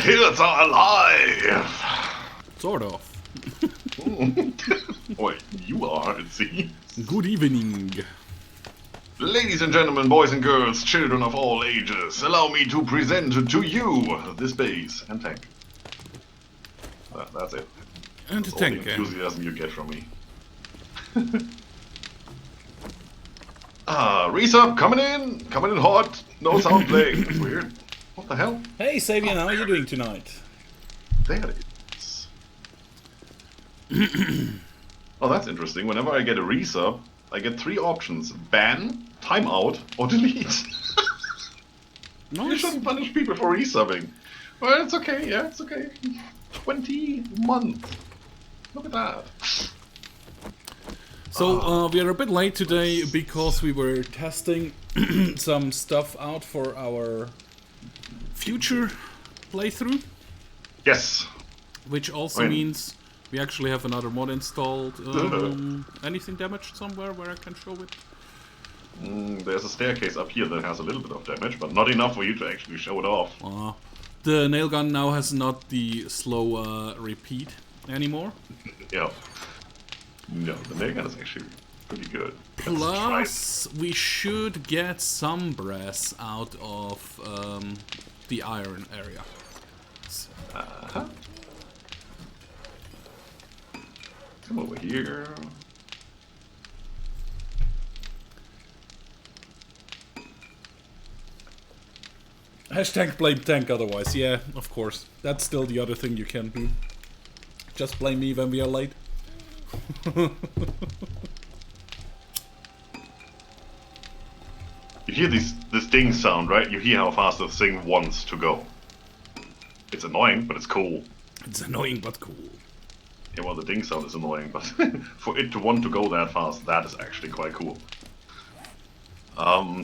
hills are alive! Sort of. Well, you are, it seems. Good evening. Ladies and gentlemen, boys and girls, children of all ages, allow me to present to you this base and tank. That's it. And That's the tank. all the enthusiasm you get from me. Resub coming in hot, no sound playing. That's weird. What the hell? Hey Sabian, how are you doing tonight? There it is. Oh, that's interesting. Whenever I get a resub, I get 3 options: ban, timeout, or delete. Nice. You shouldn't punish people for resubbing. Well, it's okay, yeah, it's okay. 20 months. Look at that. So, we are a bit late today because we were testing some stuff out for our future playthrough. Yes. Which also means we actually have another mod installed. Anything damaged somewhere where I can show it? There's a staircase up here that has a little bit of damage, but not enough for you to actually show it off. The nail gun now has not the slow repeat anymore. Yeah. No, the nail gun is actually pretty good. Plus, we should get some brass out of the iron area. Come over here. Hashtag blame tank otherwise, yeah, of course. That's still the other thing you can do. Just blame me when we are late. You hear this ding sound, right? You hear how fast this thing wants to go. It's annoying, but it's cool. It's annoying but cool. Yeah, well, the ding sound is annoying, but for it to want to go that fast, that is actually quite cool.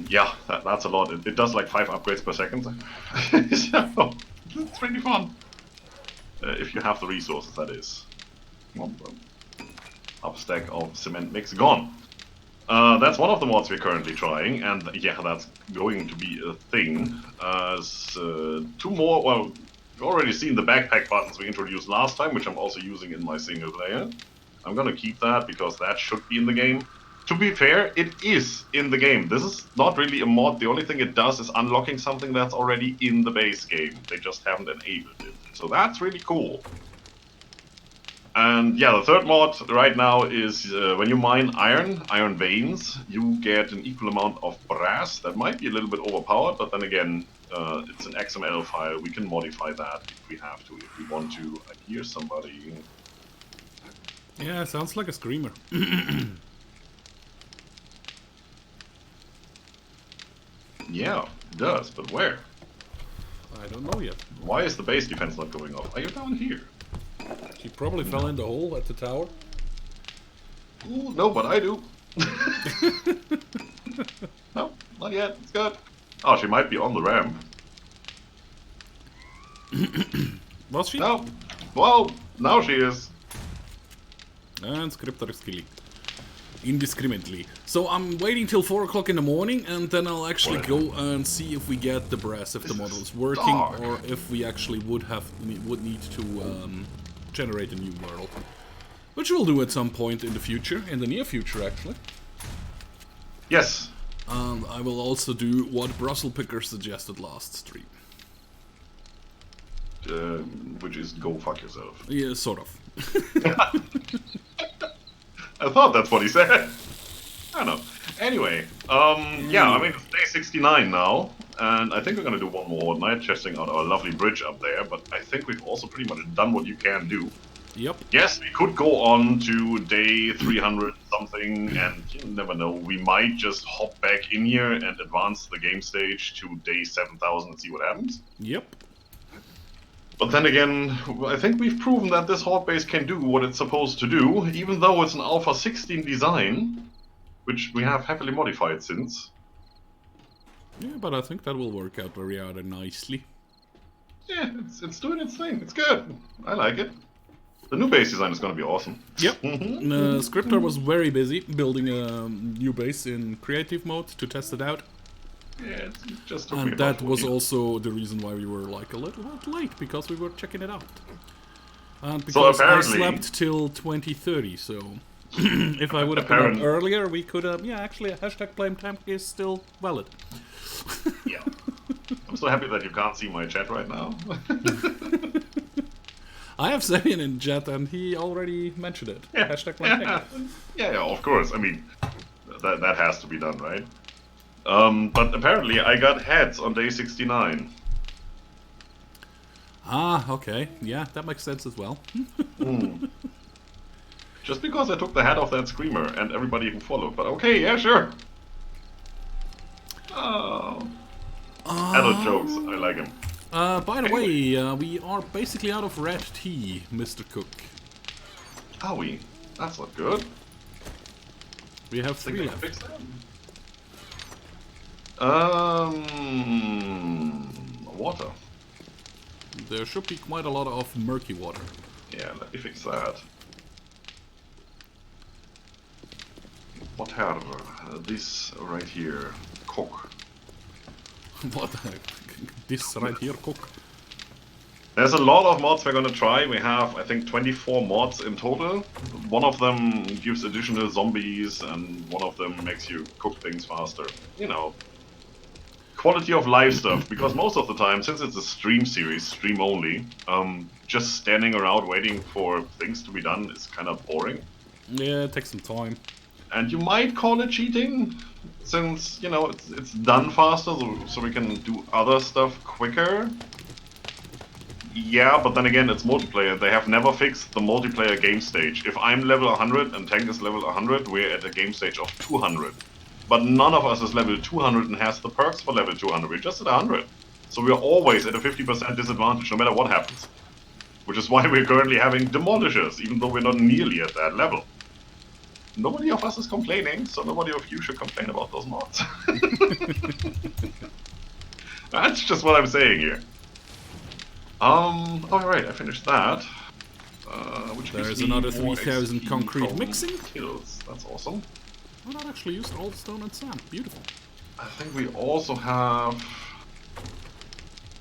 Yeah, that's a lot. It does like 5 upgrades per second. So, it's really fun. If you have the resources, that is. Up stack of cement mix gone. That's one of the mods we're currently trying, and yeah, that's going to be a thing. 2 more, well, you've already seen the backpack buttons we introduced last time, which I'm also using in my single player. I'm gonna keep that because that should be in the game. To be fair, it is in the game. This is not really a mod. The only thing it does is unlocking something that's already in the base game. They just haven't enabled it. So that's really cool. And yeah, the third mod right now is when you mine iron veins, you get an equal amount of brass. That might be a little bit overpowered, but then again, it's an XML file. We can modify that if we have to, if we want to. I hear somebody. Yeah, sounds like a screamer. Yeah, it does, but where? I don't know yet. Why is the base defense not going up? Are you down here? She probably fell in the hole at the tower. Ooh, no, but I do. No, not yet. It's good. Oh, she might be on the ramp. Was she? No. Well, now she is. And Scryptar is killing. Indiscriminately. So I'm waiting till 4 o'clock in the morning, and then I'll actually go and see if we get the brass, if the model is working, or if we actually would need to generate a new world. Which we'll do at some point in the future, in the near future actually. Yes. And I will also do what Brussels Picker suggested last stream. Which is go fuck yourself. Yeah, sort of. I thought that's what he said. I don't know. Anyway, yeah, I mean, it's day 69 now, and I think we're gonna do one more night testing out our lovely bridge up there, but I think we've also pretty much done what you can do. Yep. Yes, we could go on to day 300 something, and you never know, we might just hop back in here and advance the game stage to day 7000 and see what happens. Yep. But then again, I think we've proven that this horde base can do what it's supposed to do, even though it's an Alpha 16 design, which we have heavily modified since. Yeah, but I think that will work out very rather nicely. Yeah, it's doing its thing. It's good. I like it. The new base design is going to be awesome. Yep. Scryptar was very busy building a new base in creative mode to test it out. Yeah, it just took me And about that was 40. also the reason why we were like a little bit late, because we were checking it out. And So because I apparently- slept till 20:30, so if I would have been up Apparently- earlier, we could have. Yeah, actually, hashtag blame time is still valid. Yeah. I'm so happy that you can't see my chat right now. I have Sabian in chat, and he already mentioned it. Yeah. Hashtag blame time. Yeah, of course. I mean, that has to be done, right? But apparently I got heads on day 69. Ah, okay. Yeah, that makes sense as well. Just because I took the head off that screamer and everybody who followed. But okay, yeah, sure. Oh. Adult jokes, I like him. By the way, we are basically out of red tea, Mr. Cook. Are we? That's not good. We have Think 3 I can left. fix that? Water. There should be quite a lot of murky water. Yeah, let me fix that. Water. This right here. Cook. What the heck? This right here, Cook. There's a lot of mods we're gonna try. We have, I think, 24 mods in total. One of them gives additional zombies, and one of them makes you cook things faster. You know, quality of life stuff. Because most of the time, since it's a stream series, stream only, just standing around waiting for things to be done is kind of boring. Yeah, it takes some time. And you might call it cheating, since, you know, it's done faster, so we can do other stuff quicker. Yeah, but then again, it's multiplayer. They have never fixed the multiplayer game stage. If I'm level 100 and Tank is level 100, we're at a game stage of 200. But none of us is level 200 and has the perks for level 200. We're just at 100. So we're always at a 50% disadvantage, no matter what happens. Which is why we're currently having demolishers, even though we're not nearly at that level. Nobody of us is complaining, so nobody of you should complain about those mods. That's just what I'm saying here. Alright, I finished that. Which gives There's me another more 3000 XP concrete from mixing. kills. That's awesome. Why not actually use old stone and sand? Beautiful. I think we also have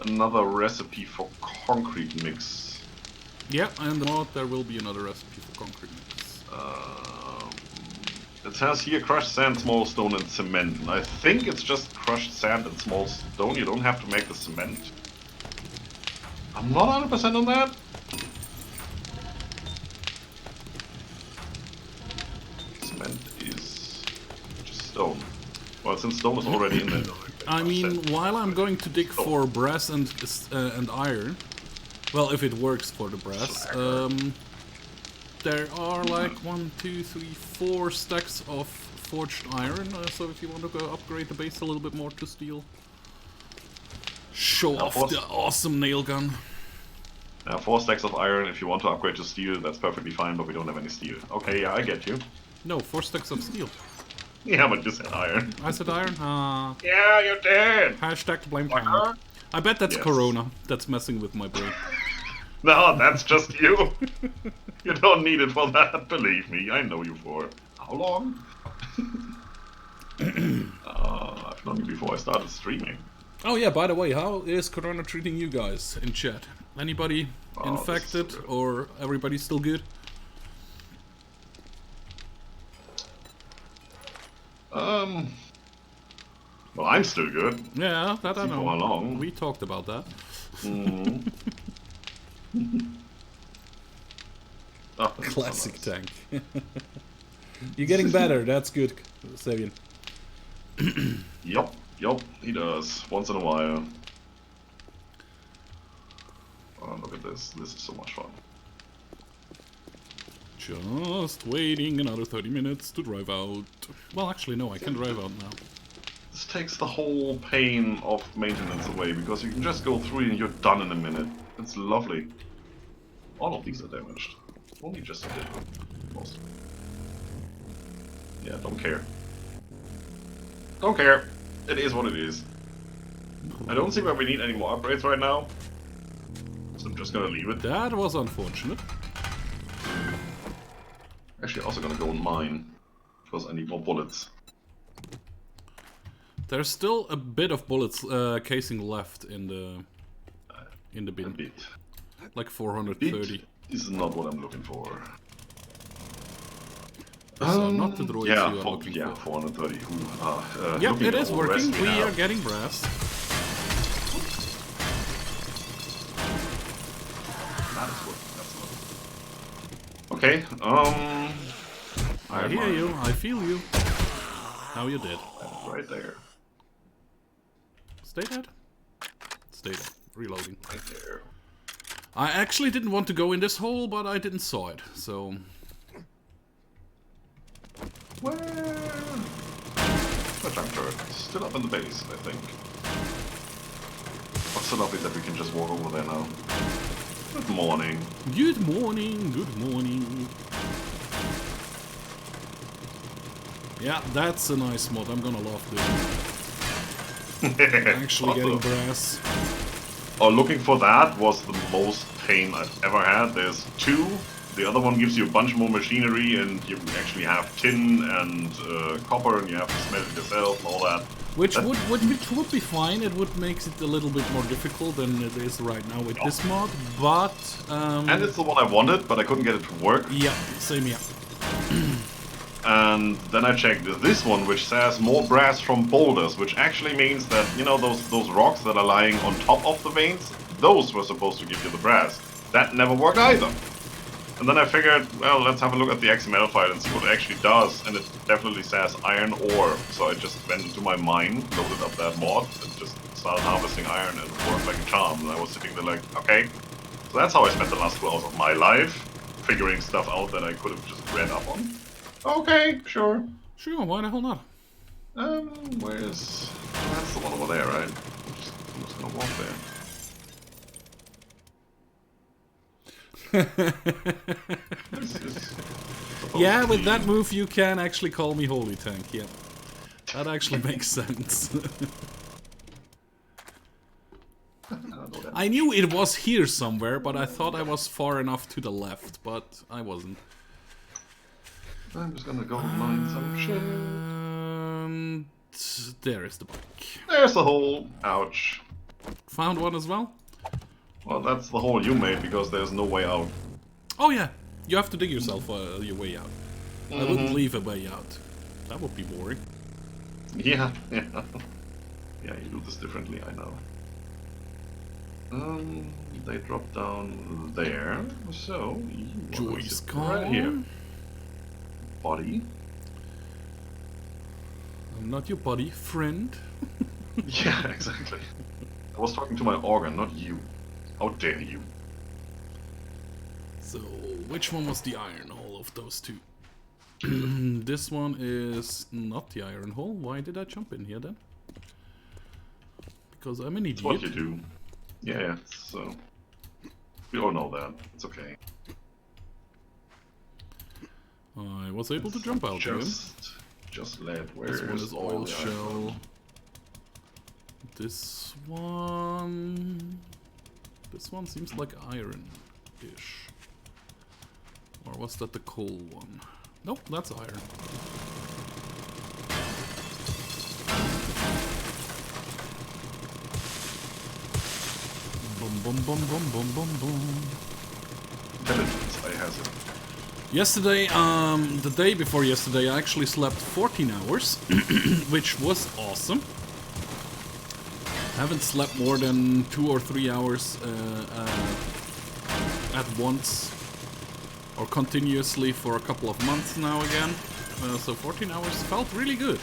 another recipe for concrete mix. Yeah, and the mod there will be another recipe for concrete mix. It says here crushed sand, small stone, and cement. And I think it's just crushed sand and small stone. You don't have to make the cement. I'm not 100% on that. Cement is just stone. Well, since stone is already in there. I mean, while I'm going to dig for brass and iron, well, if it works for the brass, there are like 1, 2, 3, 4 stacks of forged iron. So if you want to go upgrade the base a little bit more to steel, show off the awesome nail gun. Now 4 stacks of iron. If you want to upgrade to steel, that's perfectly fine. But we don't have any steel. Okay, yeah, I get you. No, 4 stacks of steel. Yeah, but you said iron. I said iron. Yeah, you did. Hashtag blame time. I bet that's Yes. Corona. That's messing with my brain. No, that's just you. You don't need it for that. Believe me, I know you for how long? I've known you before I started streaming. Oh yeah, by the way, how is Corona treating you guys in chat? Anybody infected this is or everybody still good? Well, I'm still good. Yeah, that I See know. for how long. We talked about that. Oh, that's Classic so nice. tank. You're getting better, that's good, Sabian. Yup, he does. Once in a while. Oh, look at this. This is so much fun. Just waiting another 30 minutes to drive out. Well, actually, no, I can drive out now. This takes the whole pain of maintenance away, because you can just go through and you're done in a minute. It's lovely. All of these are damaged. Only just a bit. Most. Yeah, don't care. Don't care. It is what it is. I don't see where we need any more upgrades right now. So I'm just gonna leave it. That was unfortunate. Actually, also gonna go and mine. Because I need more bullets. There's still a bit of bullets casing left in the bin. A bit. Like 430. This is not what I'm looking for. So not the droids yeah, you are looking yeah, for. 430. Yeah, it is working. We have. are getting brass. That is working. That's working. Okay. I hear you. I feel you. How you did? Right there. Stay dead. Stay dead. Reloading. Right there. I actually didn't want to go in this hole, but I didn't saw it, so... Where? The junk turret. Still up in the base, I think. What's so lovely that we can just walk over there now? Good morning. Good morning, good morning. Yeah, that's a nice mod. I'm gonna love this. Actually getting brass. Oh, looking for that was the most pain I've ever had. There's two. The other one gives you a bunch more machinery, and you actually have tin and copper, and you have to smelt it yourself and all that. Which would be fine. It would make it a little bit more difficult than it is right now with this mod, but... and it's the one I wanted, but I couldn't get it to work. Yeah, same here. And then I checked this one, which says more brass from boulders, which actually means that, you know, those rocks that are lying on top of the veins, those were supposed to give you the brass. That never worked either. And then I figured, well, let's have a look at the XML file and see what it actually does, and it definitely says iron ore. So I just went into my mine, loaded up that mod, and just started harvesting iron, and it worked like a charm. And I was sitting there like, okay. So that's how I spent the last 2 hours of my life, figuring stuff out that I could have just read up on. Okay, sure. Sure, why the hell not? Where's... Oh, that's the one over there, right? I'm just gonna walk there. Yeah, with that move you can actually call me Holy Tank, yeah. That actually makes sense. I knew it was here somewhere, but I thought I was far enough to the left, but I wasn't. I'm just gonna go mine some shit. There is the bike. There's the hole. Ouch. Found one as well? Well, that's the hole you made because there's no way out. Oh yeah, you have to dig yourself your way out. I wouldn't leave a way out. That would be boring. Yeah, yeah. Yeah, you do this differently, I know. They drop down there, so you Joy's right here. Buddy. I'm not your buddy, friend. Yeah, exactly. I was talking to my organ, not you. How dare you? So, which one was the iron hole of those two? This one is not the iron hole. Why did I jump in here then? Because I'm an idiot. It's what you do. Yeah, so... We all know that. It's okay. I was able to jump out again. Just lead. This one is oil shell. This one... This one seems like iron-ish. Or was that the coal one? Nope, that's iron. Boom, boom, boom, boom, boom, boom, boom. Intelligence, I hazard. Yesterday, the day before yesterday, I actually slept 14 hours, which was awesome. I haven't slept more than 2 or 3 hours at once or continuously for a couple of months now again. So 14 hours felt really good.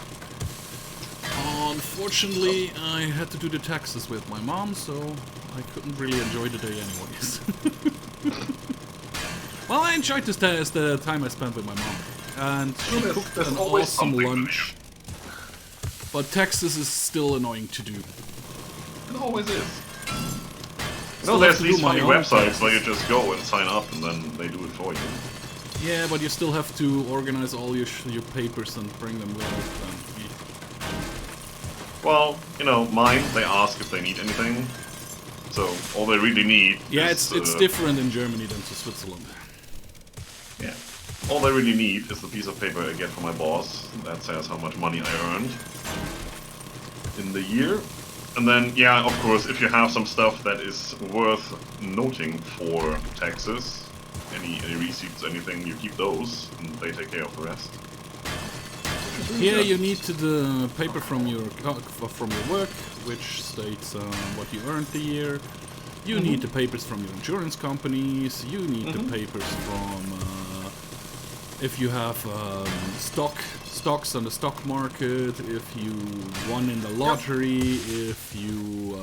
Unfortunately, I had to do the taxes with my mom, so I couldn't really enjoy the day anyways. Well, I enjoyed the time I spent with my mom. And she cooked an awesome lunch. But taxes is still annoying to do. It always is. You know, there's these funny websites where you just go and sign up and then they do it for you. Yeah, but you still have to organize all your papers and bring them with you. Well, you know, mine, they ask if they need anything. So, all they really need is... it's different in Germany than to Switzerland. Yeah. All they really need is the piece of paper I get from my boss that says how much money I earned. in the year. And then, yeah, of course, if you have some stuff that is worth noting for taxes, any receipts, anything, you keep those, and they take care of the rest. Here you need the paper from your work, which states what you earned the year. You need the papers from your insurance companies. You need the papers from if you have stocks on the stock market. If you won in the lottery. If you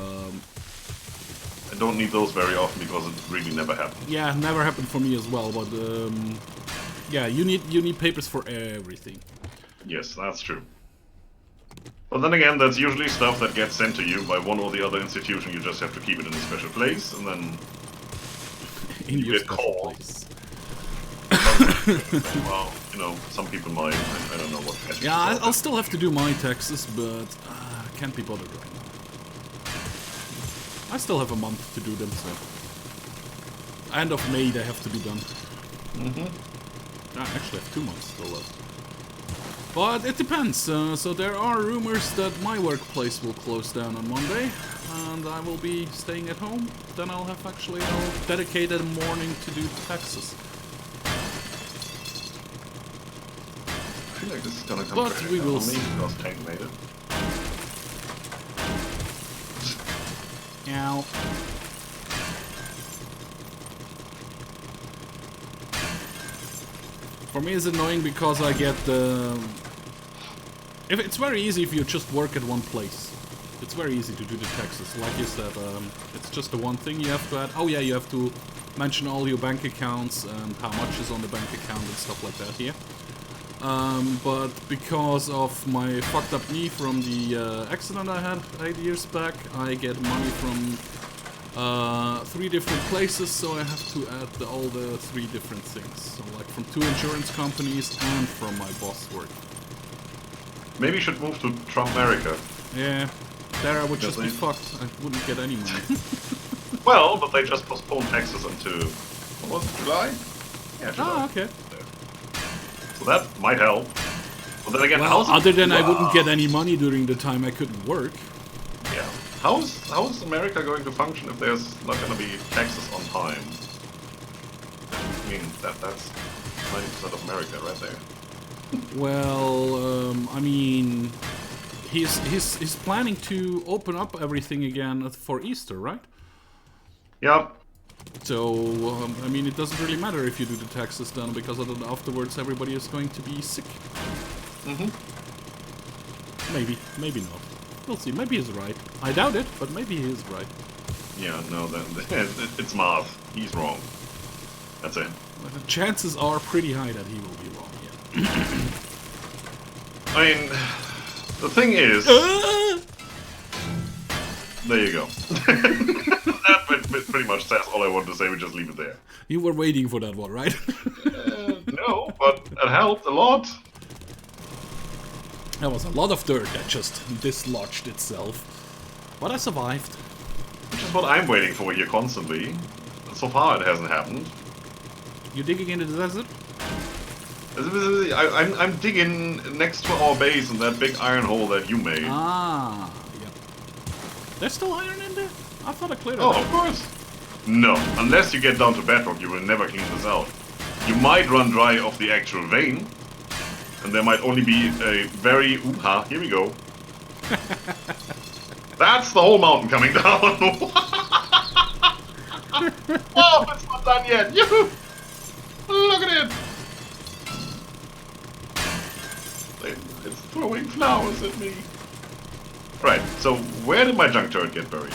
I don't need those very often because it really never happened. Yeah, never happened for me as well. But yeah, you need papers for everything. Yes, that's true. But then again, that's usually stuff that gets sent to you by one or the other institution. You just have to keep it in a special place, and then In your get special called. place. Well, you know, some people might. I don't know what. Yeah, I'll still have to do my taxes, but I can't be bothered right now. I still have a month to do them, so end of May they have to be done. I actually have 2 months still left. But it depends. So there are rumors that my workplace will close down on Monday, and I will be staying at home. Then I'll have actually a dedicated morning to do taxes. I feel like this is gonna come. But we will see. Because Tank made it. Ow. For me, it's annoying because I get the. It's very easy if you just work at one place. It's very easy to do the taxes. Like you said, it's just the one thing you have to add. Oh yeah, you have to mention all your bank accounts and how much is on the bank account and stuff like that here. But because of my fucked up knee from the accident I had 8 years back, I get money from 3 different places, so I have to add all the 3 different things. So like from 2 insurance companies and from my boss work. Maybe you should move to Trump America. Yeah, there I would just be fucked. I wouldn't get any money. Well, but they just postponed taxes until, what was it, July? Yeah, July. Ah, okay. So that might help. But then again, Well, other than I wouldn't get any money during the time I couldn't work. Yeah. How's America going to function if there's not going to be taxes on time? I mean, that's 90% of America right there. Well, I mean, he's planning to open up everything again for Easter, right? Yeah. So, I mean, it doesn't really matter if you do the taxes then, because afterwards everybody is going to be sick. Maybe not. We'll see. Maybe he's right. I doubt it, but maybe he is right. Yeah, no, it's math. He's wrong. That's it. But the chances are pretty high that he will be wrong, yeah. I mean, the thing is... There you go. That pretty much says all I want to say. We just leave it there. You were waiting for that one, right? No, but it helped a lot. There was a lot of dirt that just dislodged itself. But I survived. Which is what I'm waiting for here constantly. So far it hasn't happened. You digging into the desert? I'm digging next to our base in that big iron hole that you made. Ah, yeah. There's still iron in there? I thought I cleared it. Oh, of course. No, unless you get down to bedrock, you will never clean this out. You might run dry of the actual vein, and there might only be a very... Ooh-ha, here we go. That's the whole mountain coming down. Oh, it's not done yet. Yoo-hoo! Look at it. It's throwing flowers at me. Right, so where did my junk turret get buried?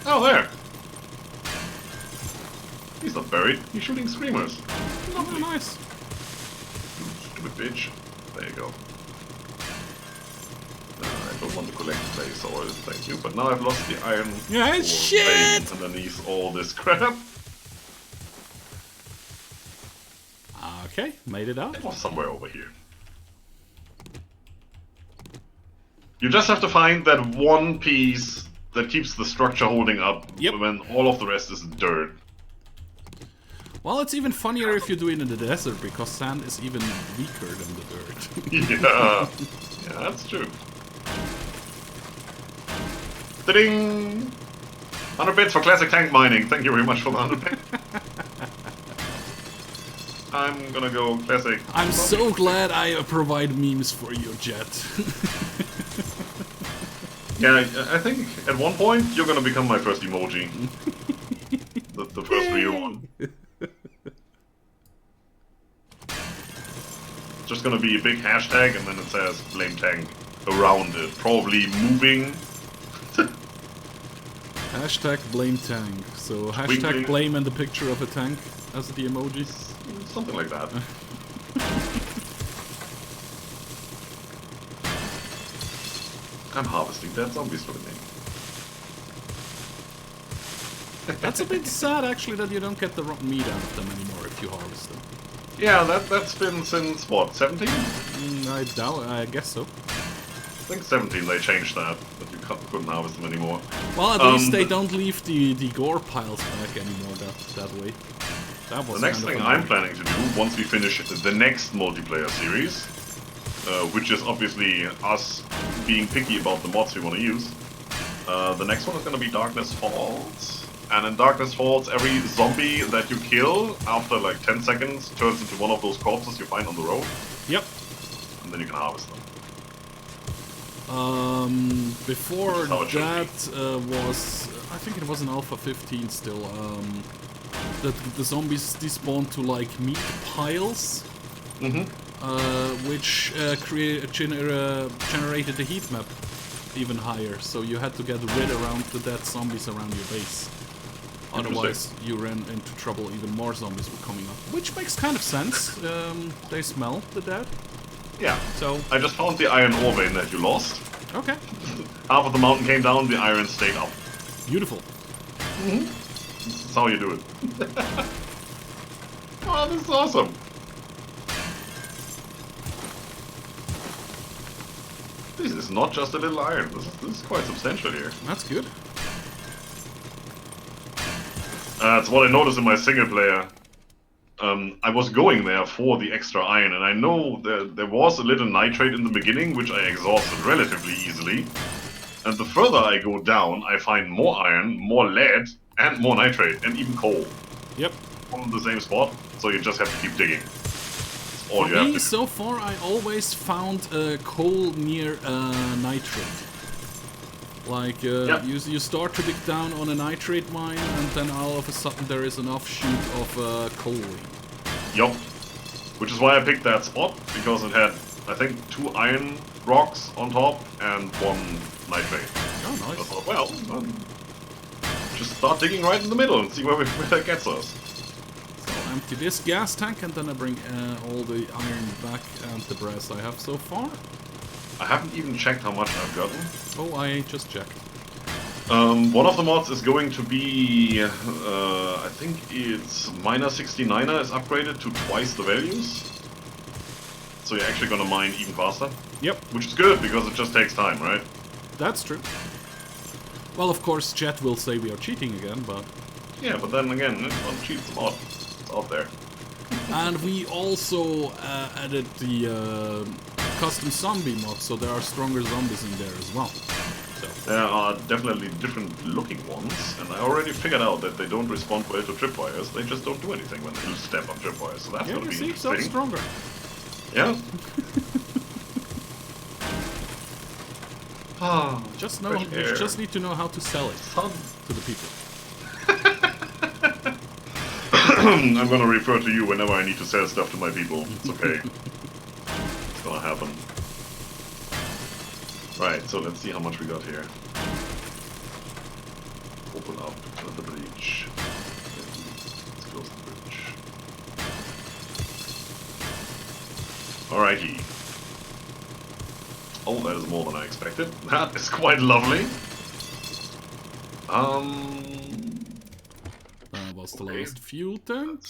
Oh, there. He's not buried. He's shooting screamers. Oh, nice. Stupid bitch. There you go. I don't want to collect base oil, thank you. But now I've lost the iron shit! vein underneath all this crap. Okay, made it out. It was somewhere over here. You just have to find that one piece that keeps the structure holding up when all of the rest is dirt. Well, it's even funnier if you do it in the desert, because sand is even weaker than the dirt. Yeah, That's true. Ta-ding! 100 bits for classic tank mining. Thank you very much for the 100 bits. I'm gonna go classic. I'm so glad I provide memes for your Jet. Yeah, I think at one point you're gonna become my first emoji. the first real one. It's just gonna be a big hashtag and then it says blame tank around it. Probably moving. Hashtag blame tank. So hashtag blame and the picture of a tank as the emoji. Something like that. I'm harvesting dead zombies for the name. That's a bit sad actually that you don't get the raw meat out of them anymore if you harvest them. Yeah, that's been since what, 17? I doubt. I guess so. I think 17 they changed that you couldn't harvest them anymore. Well, at least they don't leave the gore piles back anymore that way. That was the next thing I'm planning to do, once we finish the next multiplayer series, which is obviously us being picky about the mods we want to use, the next one is going to be Darkness Falls. And in Darkness Falls, every zombie that you kill after like 10 seconds turns into one of those corpses you find on the road. Yep. And then you can harvest them. Before that was, I think it was in Alpha 15 still, that the zombies despawn to like meat piles, which generated the heat map even higher, so you had to get rid around the dead zombies around your base. Otherwise you ran into trouble, even more zombies were coming up. Which makes kind of sense, they smell the dead. Yeah, so I just found the iron ore vein that you lost. Okay. Half of the mountain came down, the iron stayed up. Beautiful. That's how you do it. Oh, this is awesome. This is not just a little iron. This is quite substantial here. That's good. That's what I noticed in my single player. I was going there for the extra iron, and I know there was a little nitrate in the beginning, which I exhausted relatively easily. And the further I go down, I find more iron, more lead, and more nitrate, and even coal. Yep. On the same spot, so you just have to keep digging. That's all you have to do. So far, I always found coal near nitrate. Like, you start to dig down on a nitrate mine, and then all of a sudden there is an offshoot of coal. Yup. Which is why I picked that spot, because it had, I think, 2 iron rocks on top and 1 nitrate. Oh, nice. I thought, well, just start digging right in the middle and see where that gets us. So I'll empty this gas tank, and then I bring all the iron back and the brass I have so far. I haven't even checked how much I've gotten. Oh, I just checked. One of the mods is going to be, I think it's Miner 69er is upgraded to twice the values. So you're actually going to mine even faster. Yep. Which is good, because it just takes time, right? That's true. Well, of course, chat will say we are cheating again, but... Yeah, but then again, it's not cheat, it's a mod. It's out there. And we also added the custom zombie mod, so there are stronger zombies in there as well. So. There are definitely different looking ones, and I already figured out that they don't respond well to tripwires, they just don't do anything when they step on tripwires, so that's gonna be interesting. So stronger. Yeah. You just need to know how to sell it to the people. I'm gonna refer to you whenever I need to sell stuff to my people. It's okay. It's gonna happen. Right, so let's see how much we got here. Open up the breach. Let's close the breach. Alrighty. Oh, that is more than I expected. That is quite lovely. That was the last fuel tank.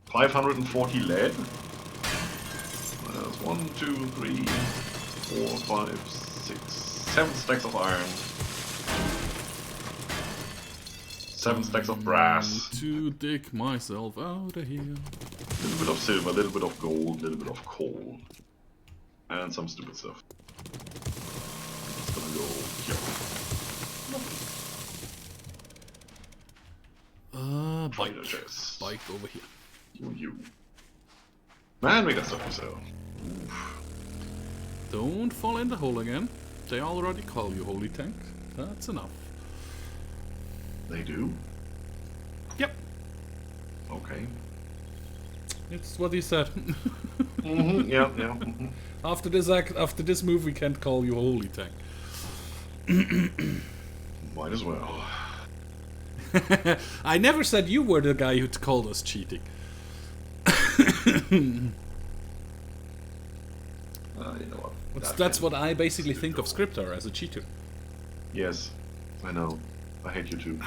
540 lead. There's 1, 2, 3, 4, 5, 6, 7 stacks of iron. 7 stacks of brass. To dig myself out of here. A little bit of silver, a little bit of gold, a little bit of coal. And some stupid stuff. It's gonna go here. Bike. Fighter chest. Bike over here. You. Man, we got stuff to sell. Don't fall in the hole again. They already call you Holy Tank. That's enough. They do? Yep. Okay. It's what he said. Yeah. Mm-hmm. After this move, we can't call you Holy Tank. Might as well. I never said you were the guy who called us cheating. You know what? That's what I basically think of Scryptar, as a cheater. Yes, I know. I hate you too.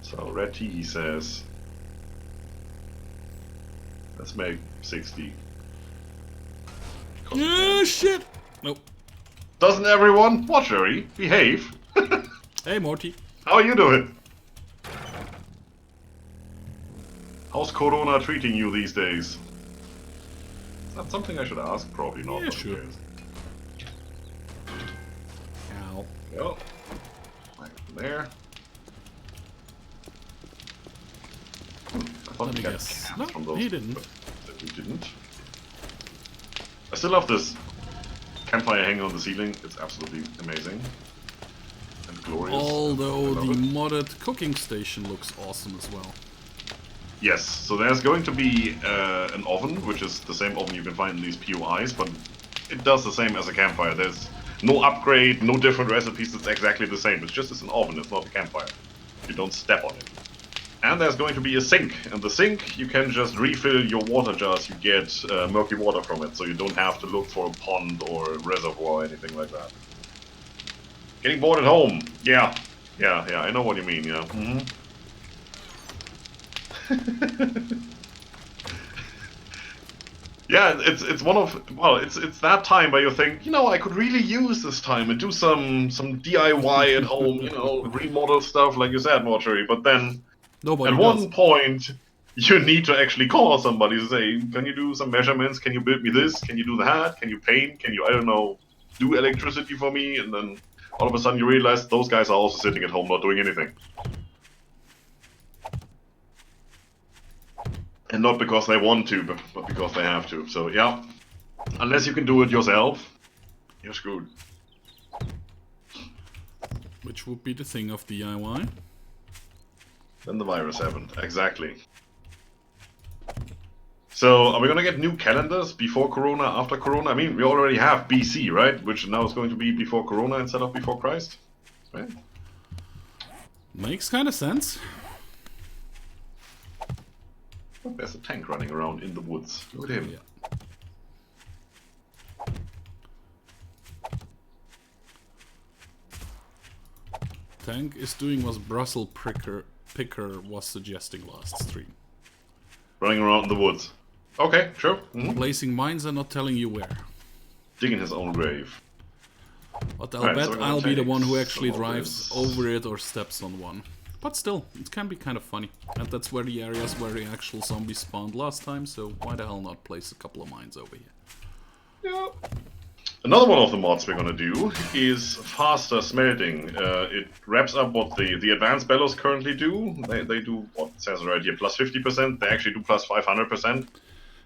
So Red T says, let's make 60. Oh shit! Nope. Doesn't everyone? What, Jerry? Behave. Hey Morty. How are you doing? How's Corona treating you these days? Is that something I should ask? Probably not. Yeah, sure. Ow. Well, right there. I thought Let me we got guess. cats No, from those, he didn't. but we didn't. I still love this campfire hanging on the ceiling. It's absolutely amazing and glorious. Although I the love it. modded cooking station looks awesome as well. Yes, so there's going to be an oven, which is the same oven you can find in these POIs, but it does the same as a campfire. There's no upgrade, no different recipes, it's exactly the same. It's just it's an oven, it's not a campfire. You don't step on it. And there's going to be a sink, and the sink, you can just refill your water jars, you get murky water from it, so you don't have to look for a pond or a reservoir or anything like that. Getting bored at home, yeah, I know what you mean, yeah. Mm-hmm. Yeah, it's one of, well, it's that time where you think, you know, I could really use this time and do some DIY at home, you know, remodel stuff like you said, Mortuary, but then Nobody at does. one point you need to actually call somebody to say, can you do some measurements, can you build me this, can you do that, can you paint, can you, I don't know, do electricity for me, and then all of a sudden you realize those guys are also sitting at home not doing anything. And not because they want to, but because they have to. So yeah, unless you can do it yourself, you're screwed. Which would be the thing of DIY. Then the virus happened, exactly. So are we gonna get new calendars before Corona, after Corona? I mean, we already have BC, right? Which now is going to be before Corona instead of before Christ, right? Makes kind of sense. Look, there's a tank running around in the woods. Look at him. Yeah. Tank is doing what Brussels Picker was suggesting last stream. Running around in the woods. Okay, sure. Placing mines and not telling you where. Digging his own grave. But I'll Alright, bet so we're gonna I'll be the take one who actually some of drives this. over it or steps on one. But still, it can be kind of funny. And that's where the areas where the actual zombies spawned last time, so why the hell not place a couple of mines over here? Yeah. Another one of the mods we're gonna do is faster smelting. It wraps up what the advanced bellows currently do. They do what it says right here, plus 50%. They actually do plus 500%.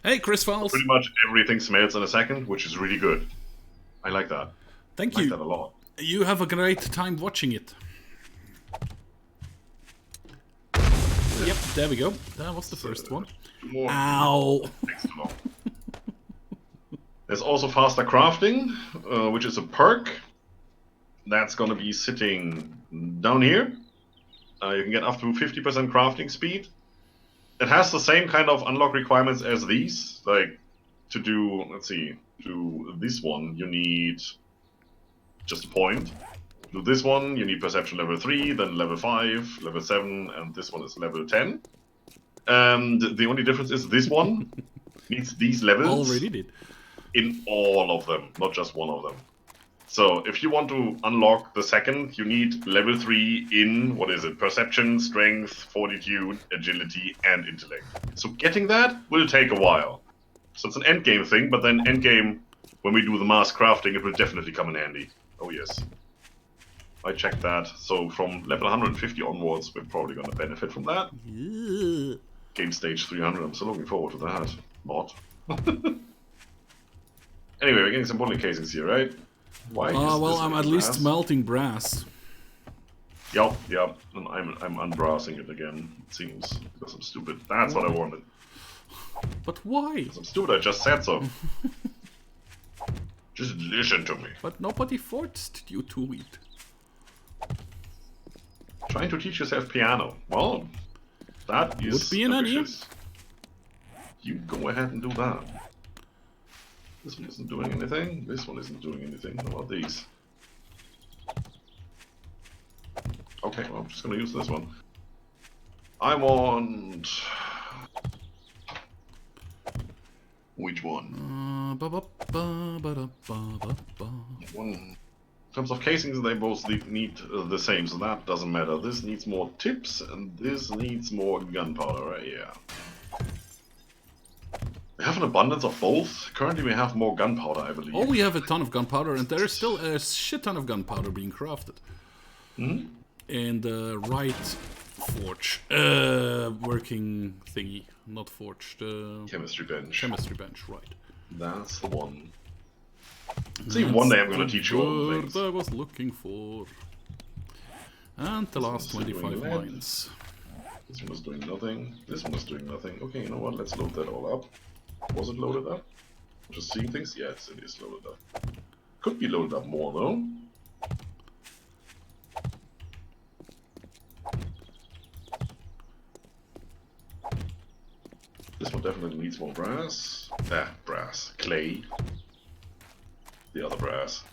Hey, Chris Files! Pretty much everything smells in a second, which is really good. I like that. Thank I like you. that a lot. You have a great time watching it. Yep, there we go. That was the first one. More Ow! takes too long. There's also faster crafting, which is a perk. That's gonna be sitting down here. You can get up to 50% crafting speed. It has the same kind of unlock requirements as these. Like, to do, let's see, to this one you need just a point. To this one you need perception level 3, then level 5, level 7, and this one is level 10. And the only difference is this one needs these levels. Already did. In all of them, not just one of them. So if you want to unlock the second, you need level 3 in, what is it, perception, strength, fortitude, agility, and intellect. So getting that will take a while. So it's an endgame thing, but then endgame, when we do the mass crafting, it will definitely come in handy. Oh yes. I checked that. So from level 150 onwards, we're probably going to benefit from that. Yeah. Game stage 300, I'm so looking forward to that. Not. Anyway, we're getting some bullet casings here, right? Why? Well, I'm at least smelting brass. Yup, and I'm unbrassing it again, it seems, because I'm stupid. That's what I wanted. But why? Because I'm stupid, I just said so. Just listen to me. But nobody forced you to it. Trying to teach yourself piano. Well, that is would be an idea. You go ahead and do that. This one isn't doing anything. This one isn't doing anything. How about these? Okay, well, I'm just gonna use this one. I want... Which one? One. In terms of casings, they both need the same, so that doesn't matter. This needs more tips, and this needs more gunpowder, right? Yeah. We have an abundance of both. Currently, we have more gunpowder, I believe. Oh, we have a ton of gunpowder, and there is still a shit ton of gunpowder being crafted. Hmm? And right forge, working thingy, not forge. Chemistry bench. Chemistry bench, right? That's the one. See, one day I'm gonna teach you all the things. I was looking for. And the last 25 mines. This one is doing nothing. This one is doing nothing. Okay, you know what? Let's load that all up. Was it loaded up? Just seeing things? Yes, it is loaded up. Could be loaded up more though. This one definitely needs more brass. Ah, brass. Clay. The other brass.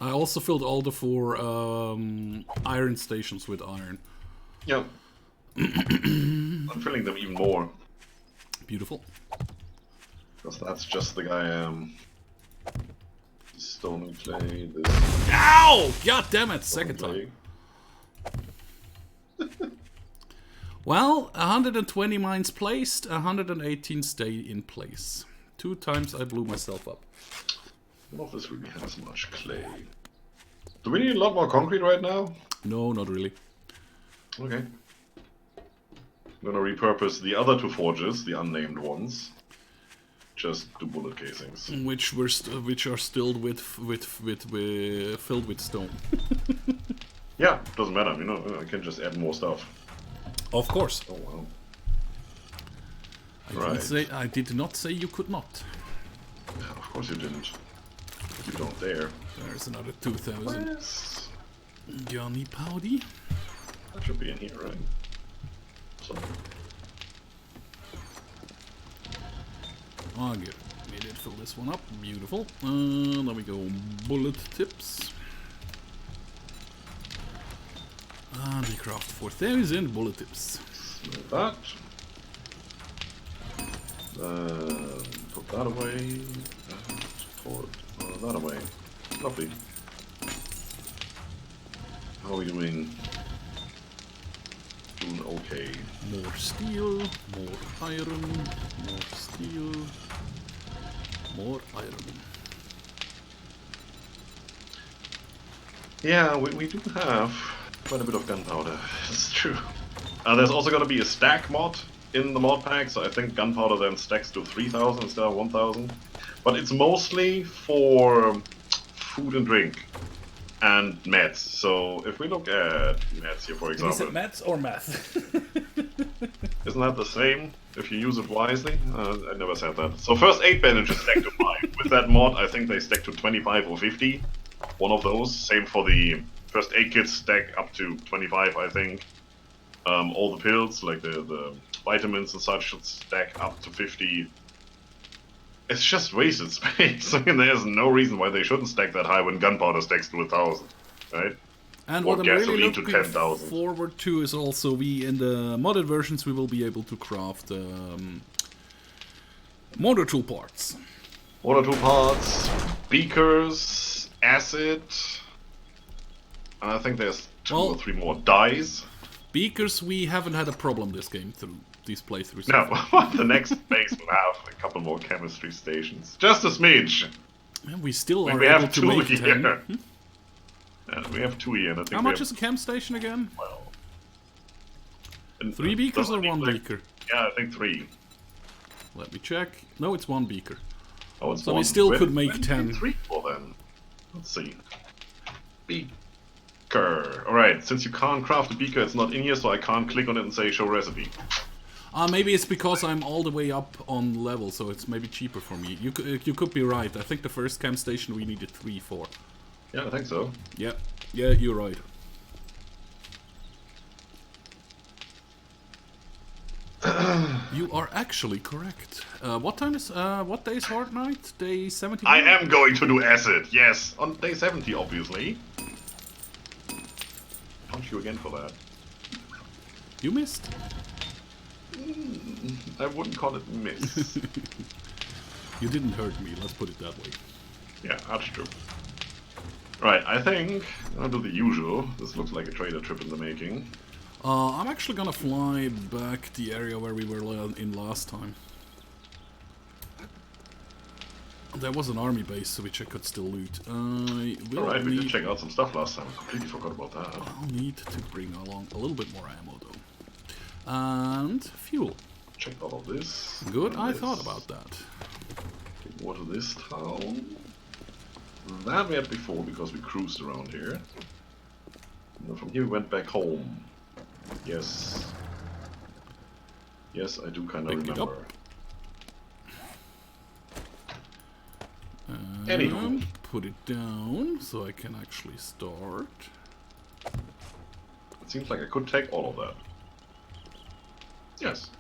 I also filled all the 4 iron stations with iron. Yeah. I'm filling them even more. Beautiful. Because that's just the guy, stone and clay, this... Ow! God damn it, second time. Well, 120 mines placed, 118 stay in place. 2 times I blew myself up. None of this really has much clay. Do we need a lot more concrete right now? No, not really. Okay. I'm gonna repurpose the other 2 forges, the unnamed ones. Just do bullet casings. Which are still filled with stone. Yeah, doesn't matter, you know, I can just add more stuff. Of course. Oh wow. I did not say you could not. Yeah, of course you didn't. You don't dare. There's another 2,000. Yes. Johnny Powdy. That should be in here, right? So. Oh, good. We did fill this one up. Beautiful. There we go. Bullet tips. And we craft 4,000 bullet tips. Like that. Put that away. Put that away. Lovely. How are we doing? Doing okay. More steel, more iron, more steel, more iron. Yeah, we do have quite a bit of gunpowder. That's true. There's also going to be a stack mod in the mod pack, so I think gunpowder then stacks to 3,000 instead of 1,000. But it's mostly for food and drink and meds. So if we look at meds here, for example... Is it meds or math? Isn't that the same if you use it wisely? I never said that. So first aid bandages stack to 5. With that mod, I think they stack to 25 or 50. One of those. Same for the first aid kits, stack up to 25, I think. All the pills, like the vitamins and such, should stack up to 50. It's just wasted space. I mean, there's no reason why they shouldn't stack that high when gunpowder stacks to 1,000, right? And or what I'm really gasoline to looking 10,000. forward to is also in the modded versions we will be able to craft motor tool parts. Motor tool parts, beakers, acid, and I think there's 2 or 3 more dyes. Beakers, we haven't had a problem this game through these playthroughs. No, the next base will have a couple more chemistry stations. Just a smidge. And we still are we able have to two make here. 10. Yeah, we have 2 here, and I think How much is a chem station again? Well, 3 beakers or 1 beaker? Yeah, I think 3. Let me check. No, it's 1 beaker. Oh, it's So 1. we still Where- could make where did 10. we 3 for then? Let's see. Beaker. Alright, since you can't craft a beaker, it's not in here, so I can't click on it and say show recipe. Maybe it's because I'm all the way up on level, so it's maybe cheaper for me. You could be right. I think the first chem station we needed 3 for. Yeah, I think so. Yeah, you're right. You are actually correct. What time is what day is Hard Night? Day 70. I am going to do acid, yes, on day 70, obviously. Punch you again for that. You missed. I wouldn't call it miss. You didn't hurt me. Let's put it that way. Yeah, that's true. Right, I think I'll do the usual. This looks like a trader trip in the making. I'm actually gonna fly back the area where we were in last time. There was an army base which I could still loot. Alright, we did check out some stuff last time. I completely forgot about that. I'll need to bring along a little bit more ammo though. And fuel. Check all of this. Good, And I this. thought about that. Water this town. That we had before because we cruised around here. And then from here we went back home. Yes. Yes, I do kind of Picked it remember. And Anywho. put it down so I can actually start. It seems like I could take all of that. Yes.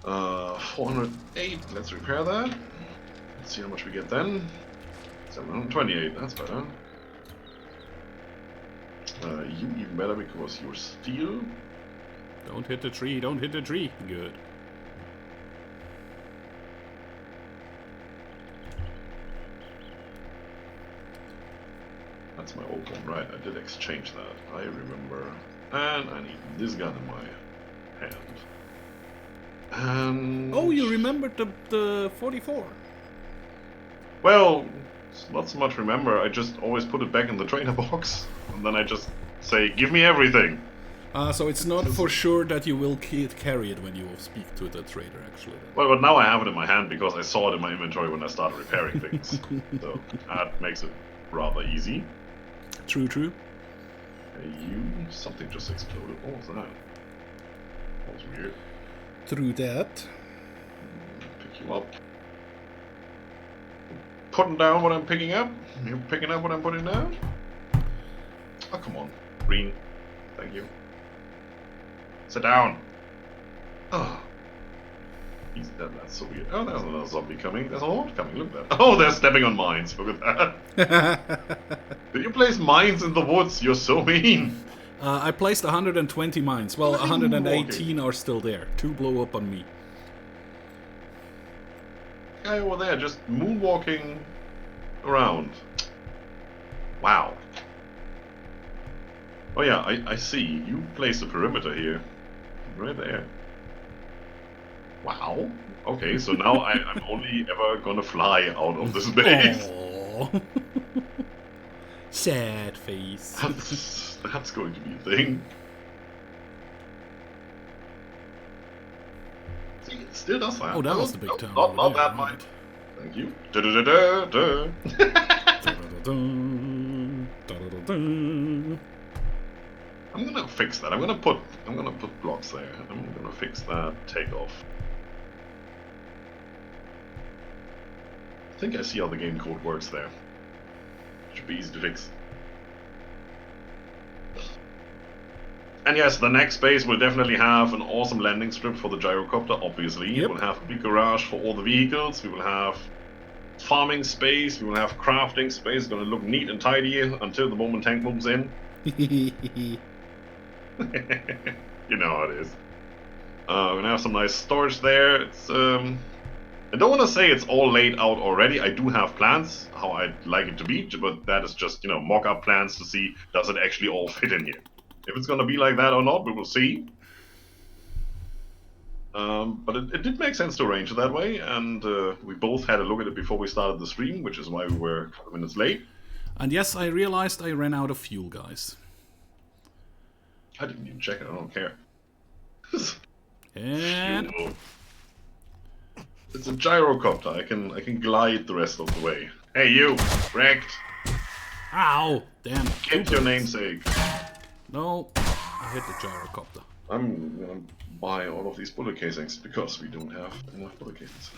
408, let's repair that. Let's see how much we get then. 728, that's better. You even better because you're steel. Don't hit the tree, don't hit the tree. Good. That's my old one, right? I did exchange that. I remember. And I need this gun in my hand. And... Oh, you remembered the 44. Well, it's not so much remember, I just always put it back in the trainer box. And then I just say, give me everything. So it's not for sure that you will carry it when you speak to the trader, actually. Well, but now I have it in my hand because I saw it in my inventory when I started repairing things. So that makes it rather easy. True, true. Something just exploded. What was that? That was weird. Through that. Pick you up. Putting down what I'm picking up. You're picking up what I'm putting down? Oh, come on. Green. Thank you. Sit down. Oh. He's dead. That's so weird. Oh, there's another zombie coming. There's a horde coming. Look at that. Oh, they're stepping on mines. Look at that. Did you place mines in the woods? You're so mean. I placed 120 mines. Well, 118 are still there. 2 blow up on me. Guy over there just moonwalking around. Wow. Oh yeah, I see. You placed a perimeter here. Right there. Wow. Okay, so now I'm only ever gonna fly out of this base. Aww. Sad face. That's going to be a thing. See, it still does that. Oh, that was the big town. Not over that there, mine. right. Thank you. Da-da-da-da-da. I'm gonna fix that. I'm gonna put blocks there. I'm gonna fix that takeoff. I think I see how the game code works there. Should be easy to fix. And yes, the next base will definitely have an awesome landing strip for the gyrocopter, obviously. Yep. We'll have a big garage for all the vehicles. We will have farming space. We will have crafting space. It's gonna look neat and tidy until the moment tank moves in. You know how it is. We're gonna have some nice storage there. It's I don't want to say it's all laid out already. I do have plans how I'd like it to be, but that is just, you know, mock-up plans to see does it actually all fit in here. If it's gonna be like that or not, we will see. But it did make sense to arrange it that way, and we both had a look at it before we started the stream, which is why we were a couple minutes late. And yes, I realized I ran out of fuel, guys. I didn't even check it, I don't care. And... Fuel. It's a gyrocopter, I can glide the rest of the way. Hey you, wrecked! Ow! Damn. Get your namesake. No, I hit the gyrocopter. I'm gonna buy all of these bullet casings because we don't have enough bullet casings.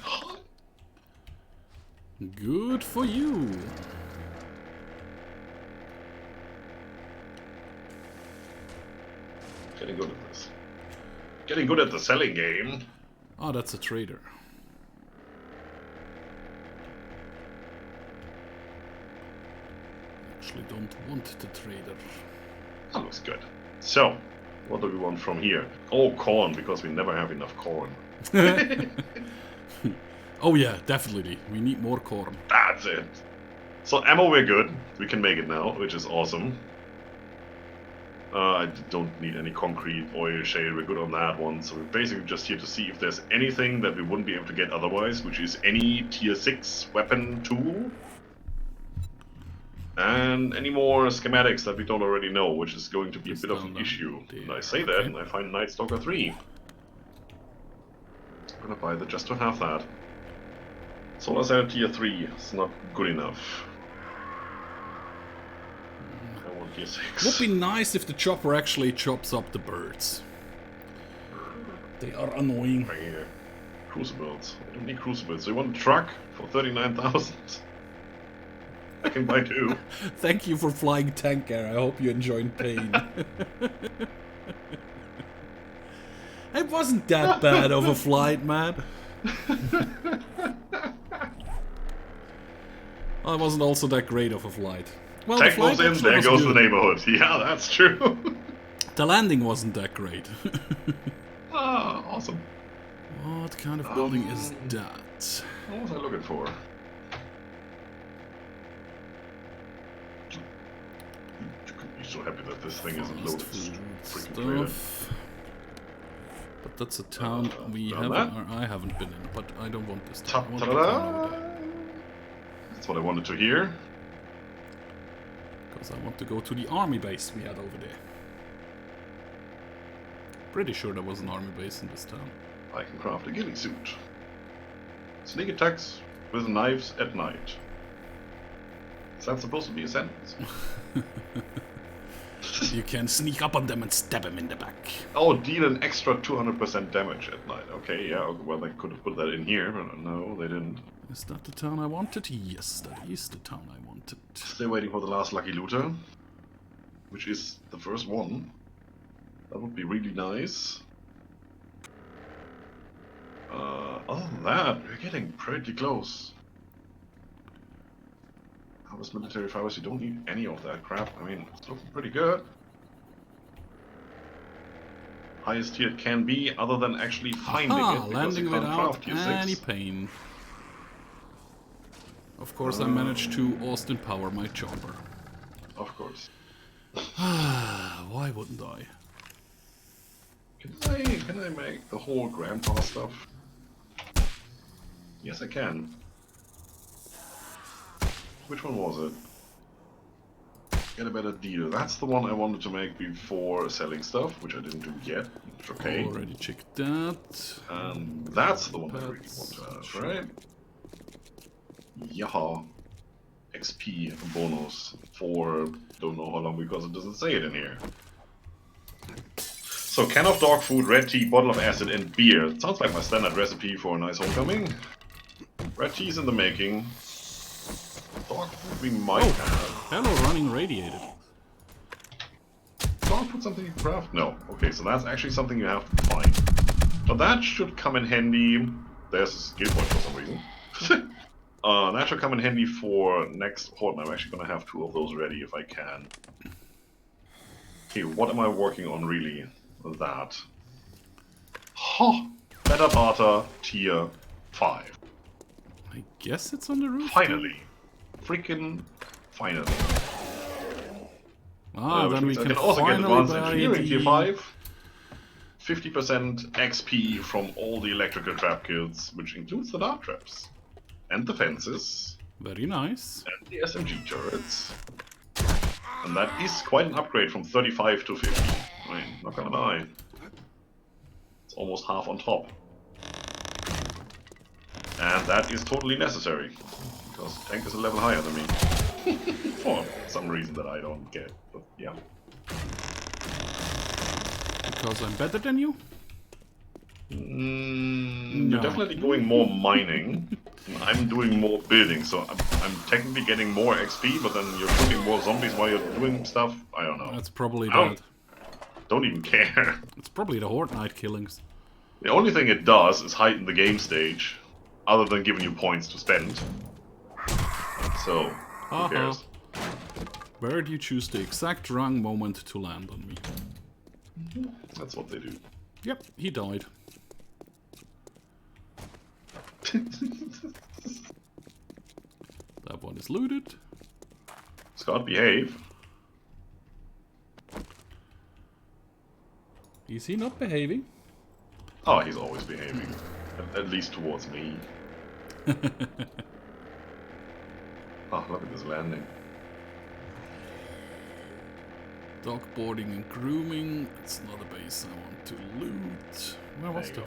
Good for you. Getting good at this. Getting good at the selling game. Oh, that's a trader. Actually don't want the trader. That looks good. So, what do we want from here? Oh, corn, because we never have enough corn. Oh yeah, definitely. We need more corn. That's it. So ammo, we're good. We can make it now, which is awesome. I don't need any concrete, oil, shale. We're good on that one. So we're basically just here to see if there's anything that we wouldn't be able to get otherwise, which is any tier 6 weapon tool. And any more schematics that we don't already know, which is going to be a bit of an issue. And I say that, and I find Night Stalker 3. I'm gonna buy that just to have that. Solar Cell tier 3 is not good enough. I want tier 6. Would be nice if the chopper actually chops up the birds. They are annoying. Right here. Crucibles. I don't need crucibles. So you want a truck for 39,000? I can buy 2. Thank you for flying tank air. I hope you enjoyed pain. It wasn't that bad of a flight, man. I wasn't also that great of a flight. Well, Tech the flight goes in, there goes good. the neighborhood. Yeah, that's true. The landing wasn't that great. Ah, awesome. What kind of building is that? What was I looking for? You could be so happy that this thing isn't loaded. Freaking trailer. But that's a town we haven't, or I haven't been in, but I don't want this town. I want the Ta-da-da! town over there. That's what I wanted to hear. Because I want to go to the army base we had over there. Pretty sure there was an army base in this town. I can craft a ghillie suit. Sneak attacks with knives at night. Is that supposed to be a sentence? You can sneak up on them and stab them in the back. Oh, deal an extra 200% damage at night. Okay, yeah, well, they could have put that in here, but no, they didn't. Is that the town I wanted? Yes, that is the town I wanted. Still waiting for the last lucky looter, which is the first one. That would be really nice. Other than that, we're getting pretty close. Harvest military fibers, you don't need any of that crap. I mean, it's looking pretty good. Highest tier it can be, other than actually finding it, because landing you can't without craft tier any 6. pain. Of course, I managed to Austin power my chopper. Of course. Why wouldn't I? Can I make the whole grandpa stuff? Yes, I can. Which one was it? Get a better deal. That's the one I wanted to make before selling stuff, which I didn't do yet. It's okay. Already checked that. And that's the one I really want to have, right? Yaha. XP bonus for don't know how long because it doesn't say it in here. So, can of dog food, red tea, bottle of acid, and beer. It sounds like my standard recipe for a nice homecoming. Red tea's in the making. Dog food we might have. Hello, running radiated. Dog food something you craft? No. Okay, so that's actually something you have to find. But that should come in handy. There's a skill point for some reason. That should come in handy for next horde. I'm actually gonna have 2 of those ready if I can. Okay, what am I working on really? That. Ha! Better barter tier 5. I guess it's on the roof. Finally. Freaking finally. Then we I can also get finally advanced buy engineering tier the... 5. 50% XP from all the electrical trap kills, which includes the dart traps. And the fences. Very nice. And the SMG turrets. And that is quite an upgrade from 35 to 50. I mean, not gonna lie. It's almost half on top. And that is totally necessary. Because tank is a level higher than me. For some reason that I don't get. But yeah. Because I'm better than you? No. You're No. definitely going more mining. I'm doing more building, so I'm technically getting more XP, but then you're shooting more zombies while you're doing stuff. I don't know. That's probably I that. don't even care. It's probably the Horde Night killings. The only thing it does is heighten the game stage, other than giving you points to spend. So, who cares? Where do you choose the exact wrong moment to land on me? That's what they do. Yep, he died. That one is looted. Scott, behave. Is he not behaving? Oh, he's always behaving. At least towards me. Oh, look at this landing. Dog boarding and grooming. It's not a base I want to loot. Where was the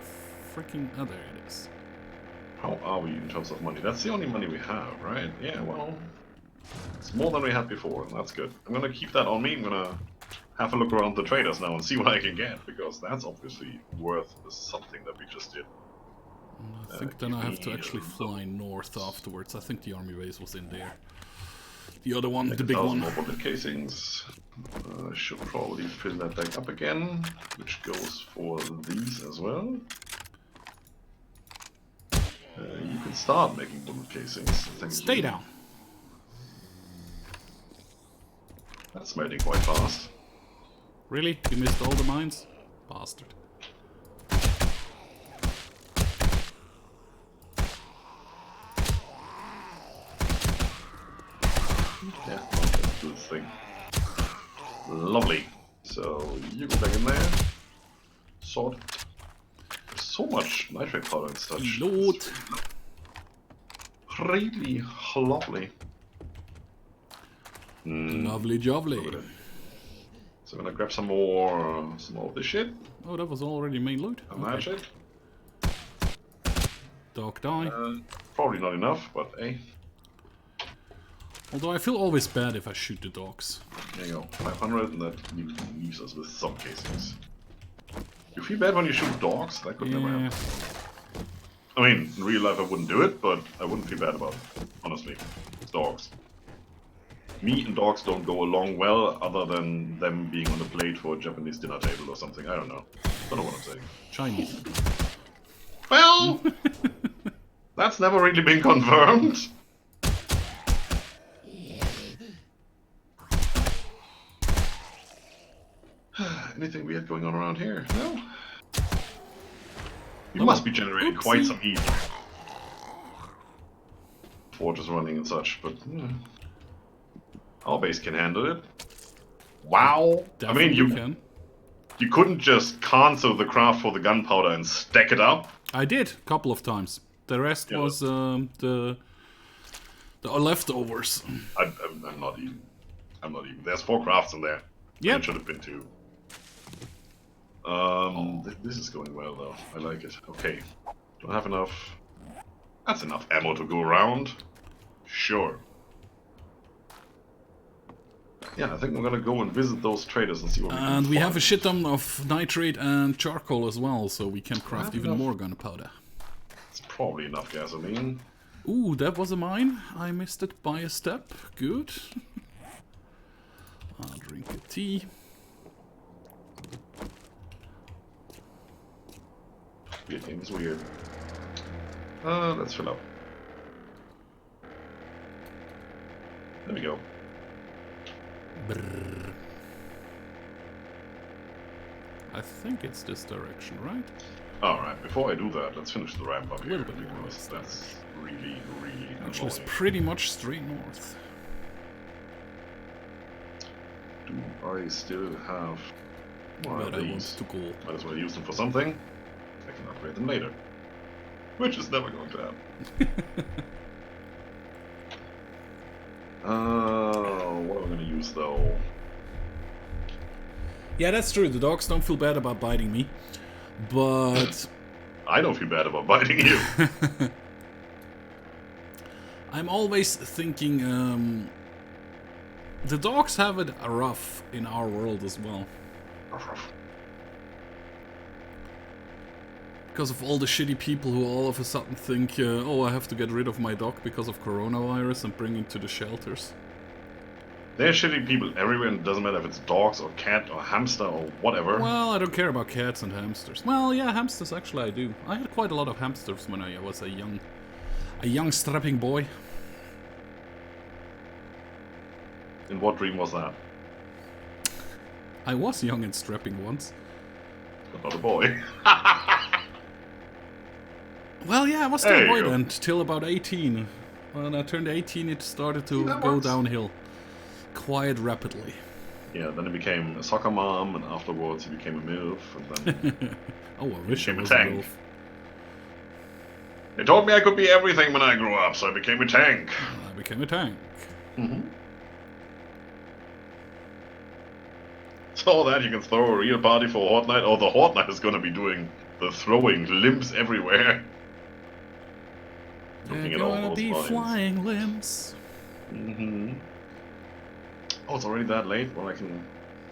freaking... Oh, there it is. How are we in terms of money? That's the only money we have, right? Yeah, well... It's more than we had before, and that's good. I'm gonna keep that on me. I'm gonna have a look around the traders now and see what I can get, because that's obviously worth something that we just did. I think then I have to actually fly north afterwards. I think the army base was in there. The other one, the big one. More bullet casings. Should probably fill that back up again, which goes for these as well. You can start making bullet casings. Thank Stay you. down. That's melting quite fast. Really? You missed all the mines? Bastard. Yeah, let's do this thing. Lovely. So you go back in there. Sort. There's so much nitrate powder and such. Load. Really lovely. Lovely jovely. So I'm gonna grab some more of this shit. Oh, that was already main loot? Magic. Dog die. Probably not enough, but hey. Although I feel always bad if I shoot the dogs. There you go. 500, and that leaves us with some casings. You feel bad when you shoot dogs? That could never happen. I mean, in real life I wouldn't do it, but I wouldn't feel bad about it. Honestly. It's dogs. Me and dogs don't go along well, other than them being on the plate for a Japanese dinner table or something. I don't know. Don't know what I'm saying. Chinese. Well, that's never really been confirmed. Anything weird going on around here? No? You must be generating quite some heat. Forges running and such, but our base can handle it. Wow! Definitely I mean, you couldn't just cancel the craft for the gunpowder and stack it up? I did, a couple of times. The rest was the leftovers. I'm not even. There's 4 crafts in there. Yeah. It should have been 2. This is going well though. I like it. Okay. Don't have enough. That's enough ammo to go around. Sure. Yeah, I think we're gonna go and visit those traders and see what we can find. And we have a shit ton of nitrate and charcoal as well, so we can craft even more gunpowder. It's probably enough gasoline. Ooh, that was a mine. I missed it by a step. Good. I'll drink a tea. Weird things weird. Let's fill up. There we go. Brrr. I think it's this direction, right? Alright, before I do that, let's finish the ramp up A here. little bit more. Because that's really Actually, it's annoying. pretty much straight north. Do I still have more of But I want these? to go. Might as well use them for something. I can upgrade them later. Which is never going to happen. What am I going to use though? Yeah, that's true. The dogs don't feel bad about biting me. But I don't feel bad about biting you. I'm always thinking, the dogs have it rough in our world as well. Because of all the shitty people who all of a sudden think, oh, I have to get rid of my dog because of coronavirus and bring it to the shelters. There are shitty people everywhere, and it doesn't matter if it's dogs or cat or hamster or whatever. Well, I don't care about cats and hamsters. Well, yeah, hamsters actually I do. I had quite a lot of hamsters when I was a young strapping boy. In what dream was that? I was young and strapping once. But not a boy. Well, yeah, I was still There a boy you go. then, till about 18. When I turned 18, it started to That go works. downhill quite rapidly. Yeah, then he became a soccer mom, and afterwards he became a MILF, and then Oh, I wish I became a was tank. wolf. they told me I could be everything when I grew up, so I became a tank. I became a tank. So that you can throw a real party for a Horde Night. Oh, the Horde Night is gonna be doing the throwing, limbs everywhere. Looking They're at all gonna those be lines. flying limbs. Oh, it's already that late? Well, I can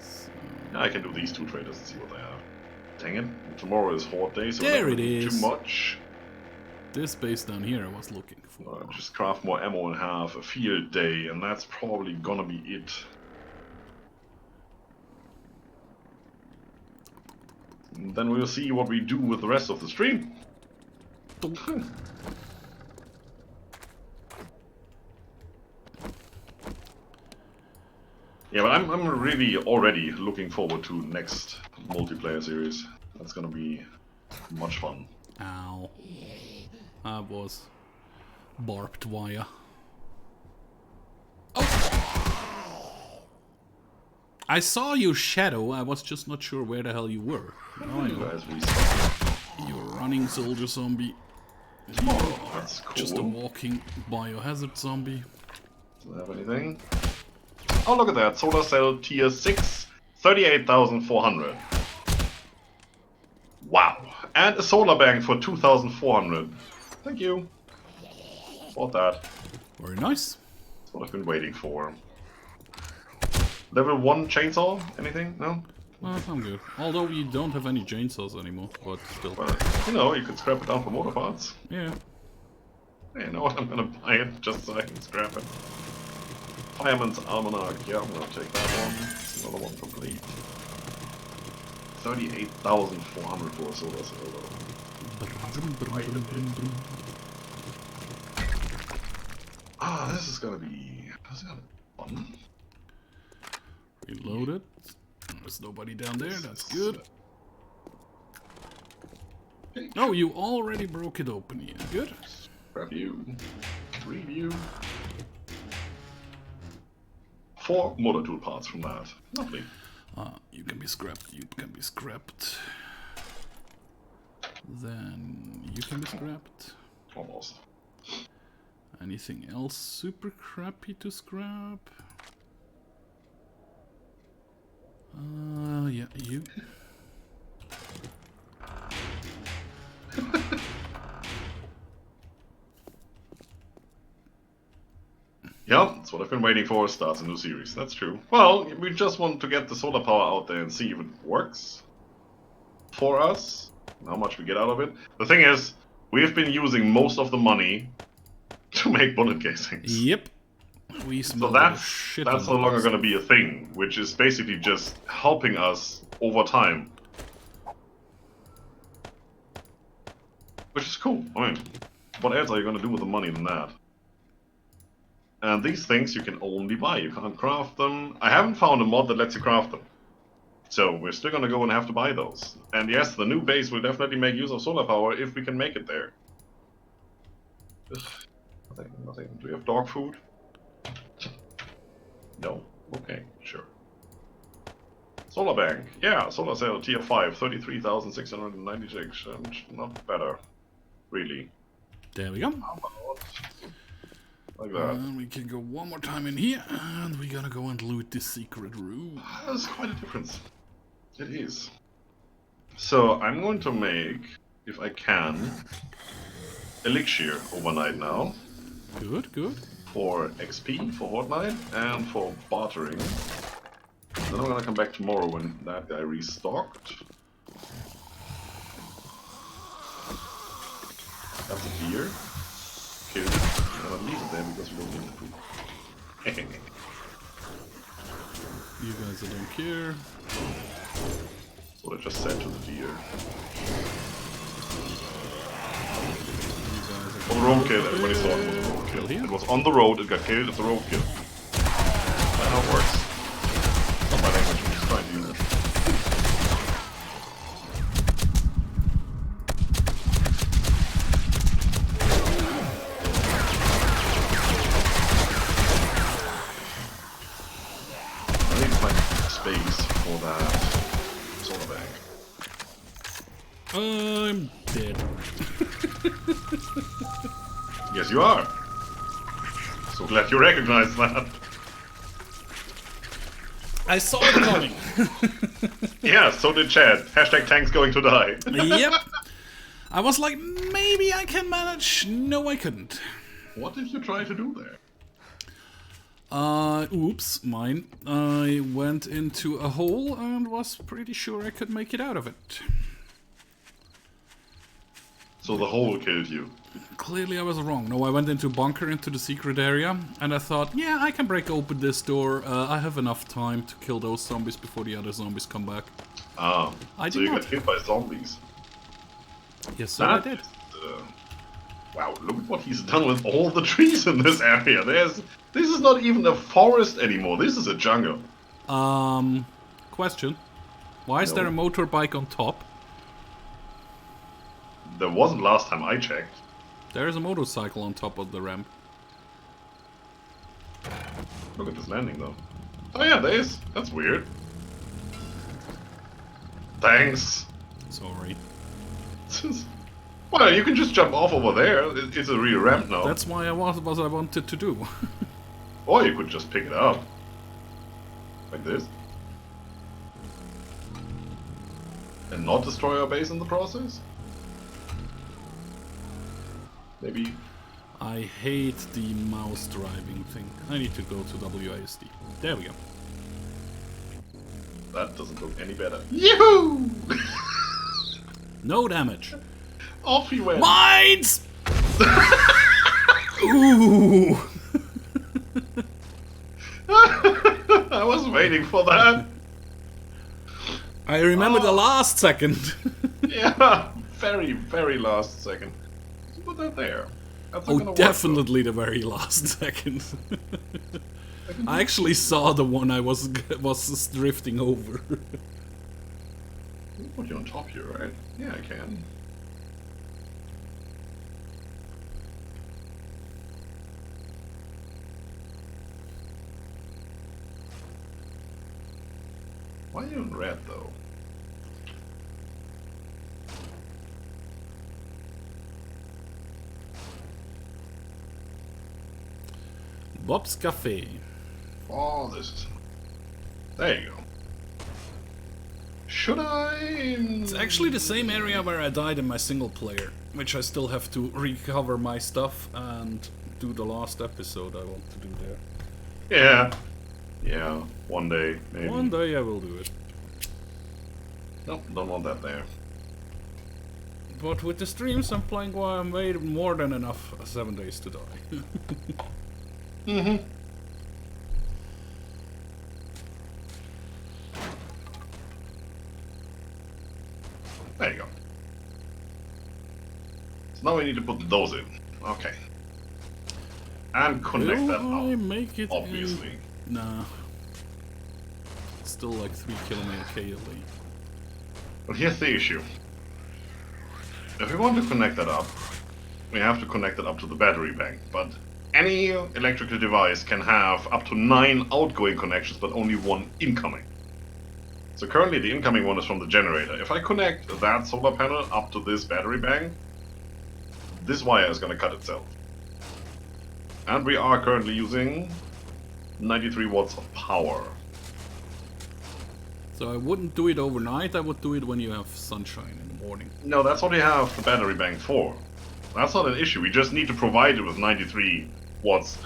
So, yeah, I can do these two traders and see what they have. Dang it. Tomorrow is Horde Day, so There we're it not gonna do is. too much. this base down here I was looking for. Just craft more ammo and have a field day, and that's probably gonna be it. And then we'll see what we do with the rest of the stream. Yeah, but I'm really already looking forward to next multiplayer series. That's gonna be much fun. Ow. That was barbed wire. Oh! I saw your shadow, I was just not sure where the hell you were. Now I You know. guys restart. You're running soldier zombie. That's cool. Just a walking biohazard zombie. Do they have anything? Oh, look at that. Solar cell tier 6, 38,400. Wow. And a solar bank for 2,400. Thank you. Bought that. Very nice. That's what I've been waiting for. Level 1 chainsaw? Anything? No? Well, I'm good. Although we don't have any chainsaws anymore, but still. Well, you know, you could scrap it down for motor parts. Yeah. Hey, you know what? I'm gonna buy it just so I can scrap it. Fireman's Almanac. Yeah, I'm gonna take that one. It's another one complete. 38,400 for a solar cell though. Ah, this is gonna be fun. Reload it. There's nobody down there, that's good. Okay, Oh, you already broke it open here. Good. grab you. Review. 4 motor tool parts from that. Lovely. You can be scrapped, you can be scrapped. Then you can be scrapped. Almost. Anything else super crappy to scrap? Yeah, you. Yeah, that's what I've been waiting for. Starts a new series. That's true. Well, we just want to get the solar power out there and see if it works for us. How much we get out of it. The thing is, we've been using most of the money to make bullet casings. Yep. We So smelled that's shit no on longer those. going to be a thing, which is basically just helping us over time. Which is cool. I mean, what else are you going to do with the money than that? And these things you can only buy. You can't craft them. I haven't found a mod that lets you craft them. So we're still going to go and have to buy those. And yes, the new base will definitely make use of solar power if we can make it there. Nothing. Do you have dog food? No. Okay, sure. Solar bank. Yeah, solar cell tier 5, 33,696. And not better. Really. There we go. Like that. And we can go one more time in here, and we're gonna go and loot the secret room. That's quite a difference. It is. So I'm going to make, if I can, elixir overnight now. Good, good. For XP, for Fortnite, and for bartering. Then I'm gonna come back tomorrow when that guy restocked. That's a deer. Killed it. I'm gonna leave it there because we don't need the food. You guys don't care. That's what I just said to the deer. On the roadkill, everybody saw it was a roadkill. It was on the road, it got killed, it's a roadkill. That's how it works. Not my language, I'm just trying to use it. I need to find space for that solar bank. I'm dead. Yes, you are. So glad you recognize that. I saw it coming. Yeah, so did Chad. Hashtag tanks going to die. Yep. I was like, maybe I can manage. No, I couldn't. What did you try to do there? Oops, mine. I went into a hole and was pretty sure I could make it out of it. So the hole killed you. Clearly I was wrong. No, I went into a bunker into the secret area, and I thought, yeah, I can break open this door. I have enough time to kill those zombies before the other zombies come back. Ah, I so did you not. got hit by zombies. Yes, sir, I did. Wow, look at what he's done with all the trees in this area. This is not even a forest anymore. This is a jungle. Question. Why is there a motorbike on top? There wasn't last time I checked. There is a motorcycle on top of the ramp. Look at this landing though. Oh yeah, there is. That's weird. Thanks. Sorry. Well, you can just jump off over there. It's a real ramp now. That's why I was what I wanted to do. Or you could just pick it up. Like this. And not destroy our base in the process? Maybe. I hate the mouse driving thing. I need to go to WASD. There we go. That doesn't look any better. Yoo-hoo! No damage. Off he went. Mines! Ooh! I was waiting for that. I remember the last second. Yeah, very, very last second. Put that there. That's not gonna work, Definitely the very last second. I actually saw the one I was drifting over. Put you on top here, right? Yeah, I can. Why are you in red, though? Bob's Cafe. Oh, this is... There you go. Should I... It's actually the same area where I died in my single player, which I still have to recover my stuff and do the last episode I want to do there. Yeah. Yeah, one day, maybe. One day I will do it. Nope, don't want that there. But with the streams I'm playing, well, I made more than enough 7 days to die. Mm-hmm. There you go. So now we need to put those in. Okay. And connect that Will I up, make it obviously. Nah. It's still like 3 kilometer KLE. But here's the issue. If we want to connect that up, we have to connect it up to the battery bank. But any electrical device can have up to 9 outgoing connections, but only 1 incoming. So currently the incoming one is from the generator. If I connect that solar panel up to this battery bank, this wire is going to cut itself. And we are currently using 93 watts of power. So I wouldn't do it overnight, I would do it when you have sunshine in the morning. No, that's what we have the battery bank for. That's not an issue, we just need to provide it with 93 watts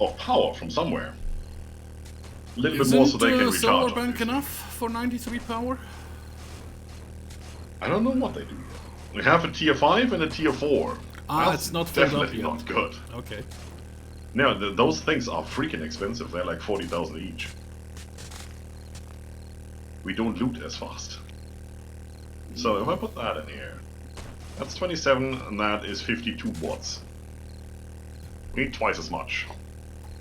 of power from somewhere. A little bit more so they can recharge. Isn't solar bank enough for 93 power? I don't know what they do. We have a tier 5 and a tier 4. Ah, That's it's not filled up definitely yet. not good. Okay. No, those things are freaking expensive. They're like 40,000 each. We don't loot as fast. So if I put that in here, that's 27 and that is 52 watts. We need twice as much.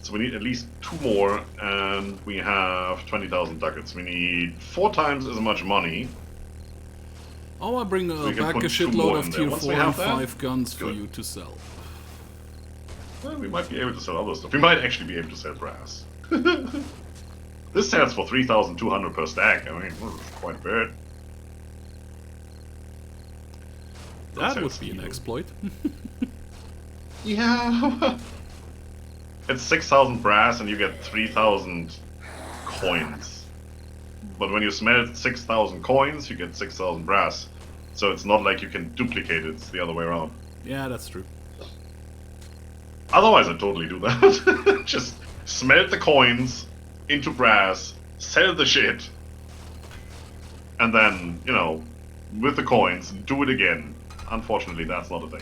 So we need at least 2 more and we have 20,000 ducats. We need 4 times as much money. Oh, I bring back a shitload of tier 4 and 5 guns for you to sell. Well, we might be able to sell other stuff. We might actually be able to sell brass. This sells for 3,200 per stack. I mean, that's quite a bit. That would be an exploit. Yeah. It's 6,000 brass and you get 3,000 coins. But when you smelt 6,000 coins, you get 6,000 brass. So it's not like you can duplicate it, it's the other way around. Yeah, that's true. Otherwise, I'd totally do that. Just smelt the coins into brass, sell the shit, and then, you know, with the coins, do it again. Unfortunately, that's not a thing.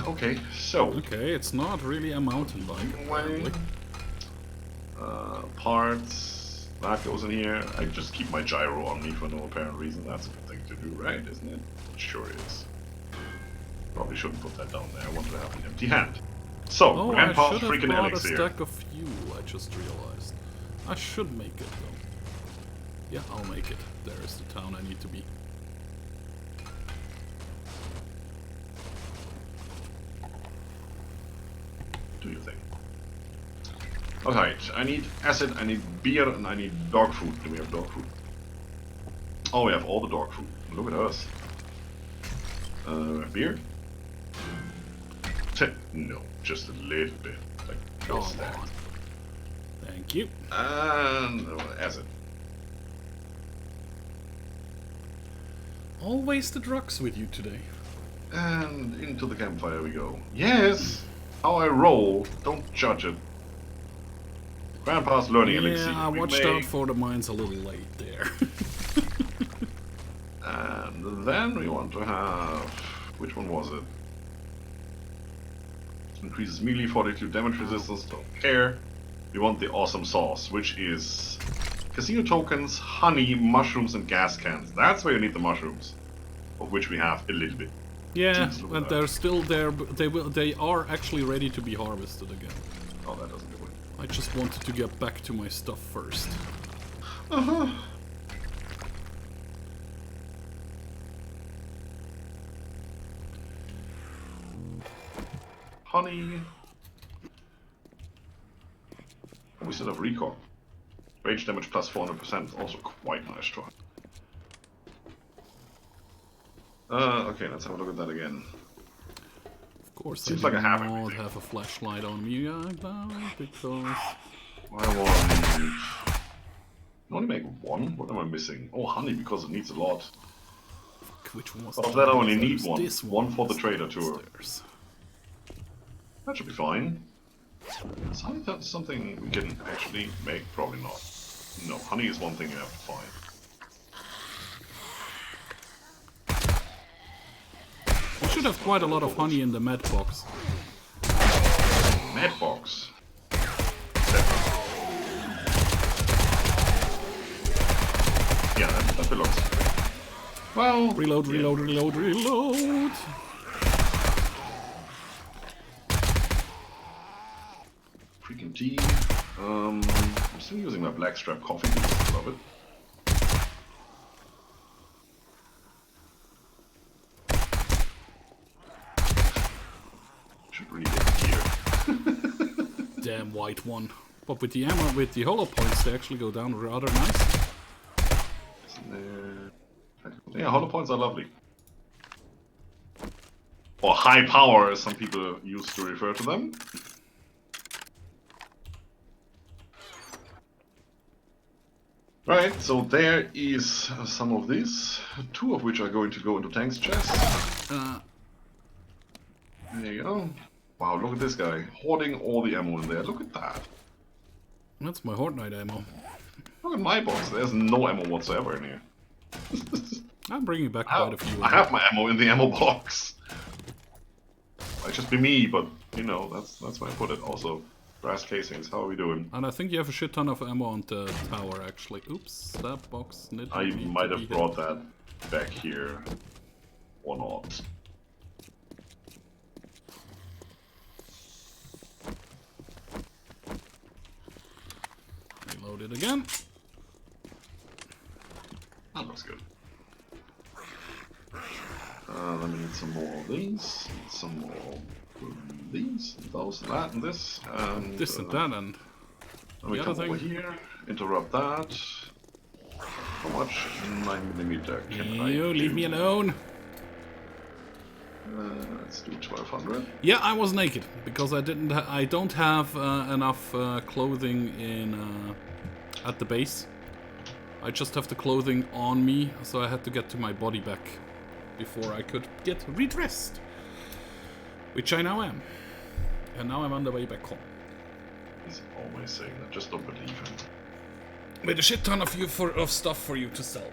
Okay, so... Okay, it's not really a mountain bike, apparently. Parts... That goes in here. I just keep my gyro on me for no apparent reason. That's a good thing to do, right? Isn't it? It sure is. Probably shouldn't put that down there. I wanted to have an empty hand. So, Oh, Grandpa's I should have freaking brought a elixir. stack of fuel, I just realized. I should make it, though. Yeah, I'll make it. There is the town I need to be. Do your thing. Alright, I need acid, I need beer, and I need dog food. Do we have dog food? Oh, we have all the dog food. Look at us. Beer? No, just a little bit. Like this, that. Thank you. And acid. Always the drugs with you today. And into the campfire we go. Yes! How I roll, don't judge it. Grandpa's learning elixir. Yeah, I watched out for the mines a little late there. And then we want to have... Which one was it? Increases melee, 42 damage resistance, don't care. We want the awesome sauce, which is... Casino tokens, honey, mushrooms, and gas cans. That's where you need the mushrooms. Of which we have a little bit. Yeah, Jeez, and they're still there, but they are actually ready to be harvested again. Oh, that doesn't do it. I just wanted to get back to my stuff first. Uh-huh. Honey. Oh, we still have recall. Rage damage plus 400%, also quite nice try. Okay, let's have a look at that again. Of course, Seems I like a did habit not thing. have a flashlight on me because I want... only make one? What am I missing? Oh, honey, because it needs a lot. which one was Of that I only need one. This One for the trader tour. downstairs. That should be fine. Is honey something we can actually make? Probably not. No, honey is one thing you have to find. You should have quite a lot of honey in the med box. Med box. Yeah, that belongs to me. Well... Reload, reload, reload, reload! Freaking tea. I'm still using my blackstrap coffee beans. Love it. Should really get here. Damn white one. But with the ammo, with the hollow points, they actually go down rather nice. Yeah, hollow points are lovely. Or high power, as some people used to refer to them. Right, so there is some of these, 2 of which are going to go into Tank's chest. There you go. Wow, look at this guy, hoarding all the ammo in there. Look at that. That's my Horde Knight ammo. Look at my box, there's no ammo whatsoever in here. I'm bringing back quite a few. I have my ammo in the ammo box. Might just be me, but you know, that's where I put it. Also, brass casings, how are we doing? And I think you have a shit ton of ammo on the tower, actually. Oops, that box. I might have brought that back here. Or not. Reload it again. That looks good. Let me need some more of these. Some more of these. Those, that, and this. And this and that, and let me come over here. Interrupt that. How much? 9mm. You leave me alone. Let's do 1200. Yeah, I was naked because I didn't. I don't have enough clothing in at the base. I just have the clothing on me, so I had to get to my body back before I could get redressed, which I now am, and now I'm on the way back home. He's always saying that. Just don't believe him. With a shit ton of stuff for you to sell.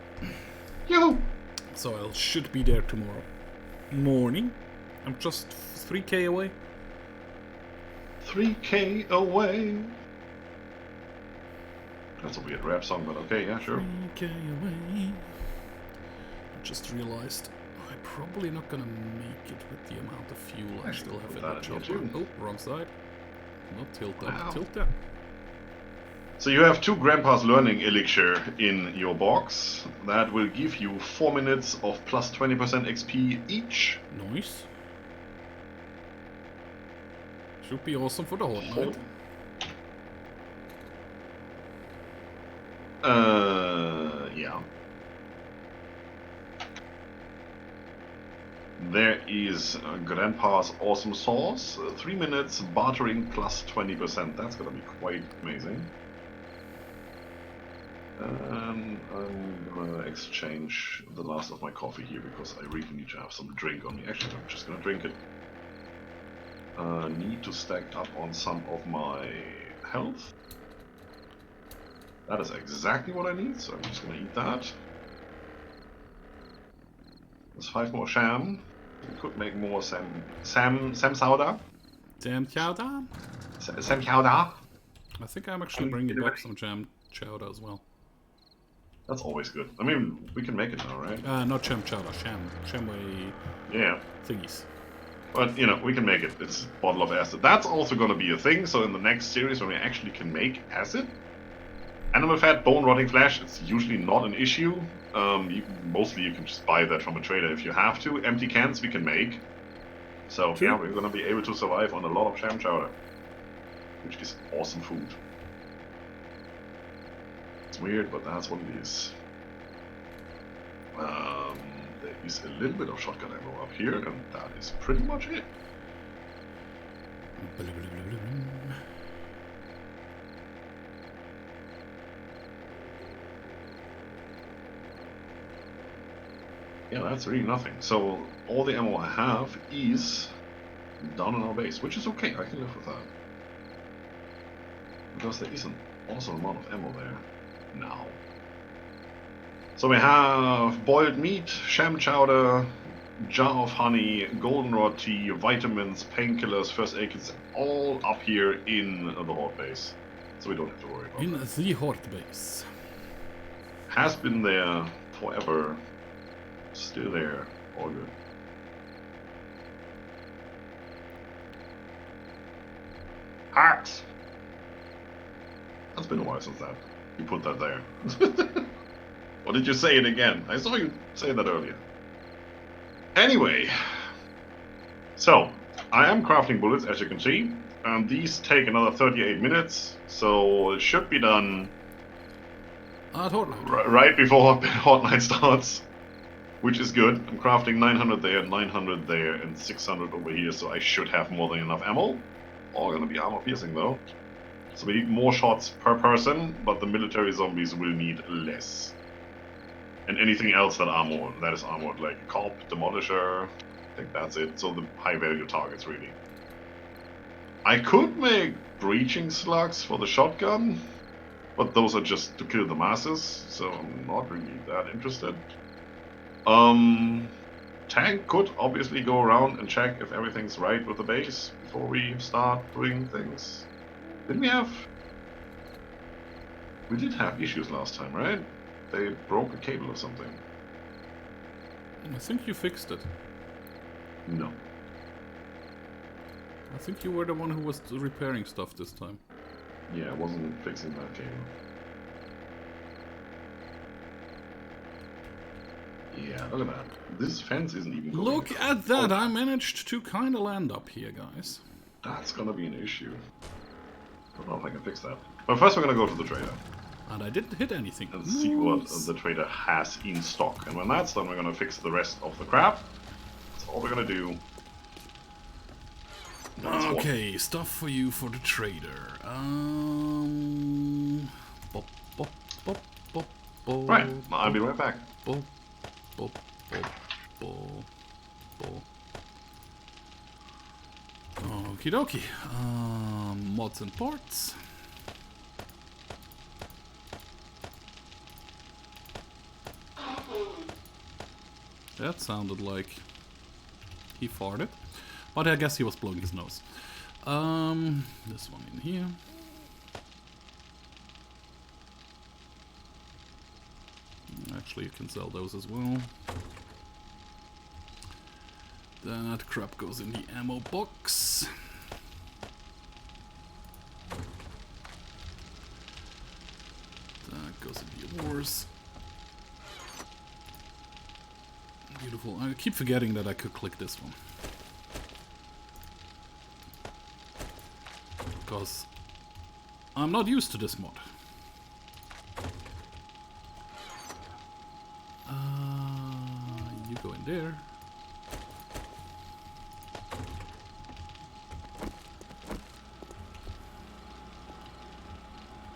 Yo. So I should be there tomorrow morning. I'm just 3k away. 3k away. That's a weird rap song, but okay, yeah, sure. 3k away. I just realized I'm probably not gonna make it with the amount of fuel I still have in the chopper. Oh, wrong side. Not tilt that, wow. Tilt that. So you have 2 Grandpa's Learning Elixir in your box. That will give you 4 minutes of plus 20% XP each. Nice. Should be awesome for the Horde Knight. Yeah. There is Grandpa's Awesome Sauce. 3 minutes, bartering plus 20%. That's gonna be quite amazing. I'm gonna exchange the last of my coffee here because I really need to have some drink on me. Actually, I'm just gonna drink it. Need to stack up on some of my health. That is exactly what I need, so I'm just gonna eat that. There's 5 more sham. We could make more sam chowder. Sam chowder? Sam chowder. I think I'm actually bringing back some jam chowder as well. That's always good. I mean, we can make it now, right? Not jam chowder, shamway thingies. But, you know, we can make it. It's a bottle of acid. That's also going to be a thing, so in the next series when we actually can make acid, animal fat, bone rotting flesh, it's usually not an issue. Mostly you can just buy that from a trader if you have to. Empty cans we can make. So, yeah, we're going to be able to survive on a lot of sham chowder, which is awesome food. It's weird, but that's what it is. There is a little bit of shotgun ammo up here, and that is pretty much it. Yeah, that's really nothing. So all the ammo I have is down on our base, which is okay. I can live with that. Because there is an awesome amount of ammo there now. So we have boiled meat, sham chowder, jar of honey, goldenrod tea, vitamins, painkillers, first aid kits, all up here in the Horde base. So we don't have to worry about that. In the Horde base. Has been there forever. Still there. All good. Hacks! That's been a while since that. You put that there. Or did you say it again? I saw you say that earlier. Anyway. So, I am crafting bullets, as you can see. And these take another 38 minutes, so it should be done right before Hot Night starts, which is good. I'm crafting 900 there, 900 there, and 600 over here, so I should have more than enough ammo. All gonna be armor piercing though. So we need more shots per person, but the military zombies will need less. And anything else that is armored, like Cop, Demolisher, I think that's it. So the high value targets really. I could make breaching slugs for the shotgun, but those are just to kill the masses, so I'm not really that interested. Tank could obviously go around and check if everything's right with the base before we start doing things. Didn't we have... We did have issues last time, right? They broke a cable or something. I think you fixed it. No. I think you were the one who was repairing stuff this time. Yeah, I wasn't fixing that cable. Yeah, look at that. This fence isn't even going. Look at that! I managed to kinda land up here, guys. That's gonna be an issue. I don't know if I can fix that. But first we're gonna go to the trader. And I didn't hit anything. And see what the trader has in stock. And when that's done, we're gonna fix the rest of the crap. That's all we're gonna do. Okay, stuff for you for the trader. Bop, bop, bop, bop, bop, right, I'll be right back. Bop, bop, bop, bop, bop. Okie dokie. Mods and parts. That sounded like he farted. But I guess he was blowing his nose. This one in here. Actually, you can sell those as well. That crap goes in the ammo box. That goes in the awards. Beautiful. I keep forgetting that I could click this one. Because I'm not used to this mod. You go in there.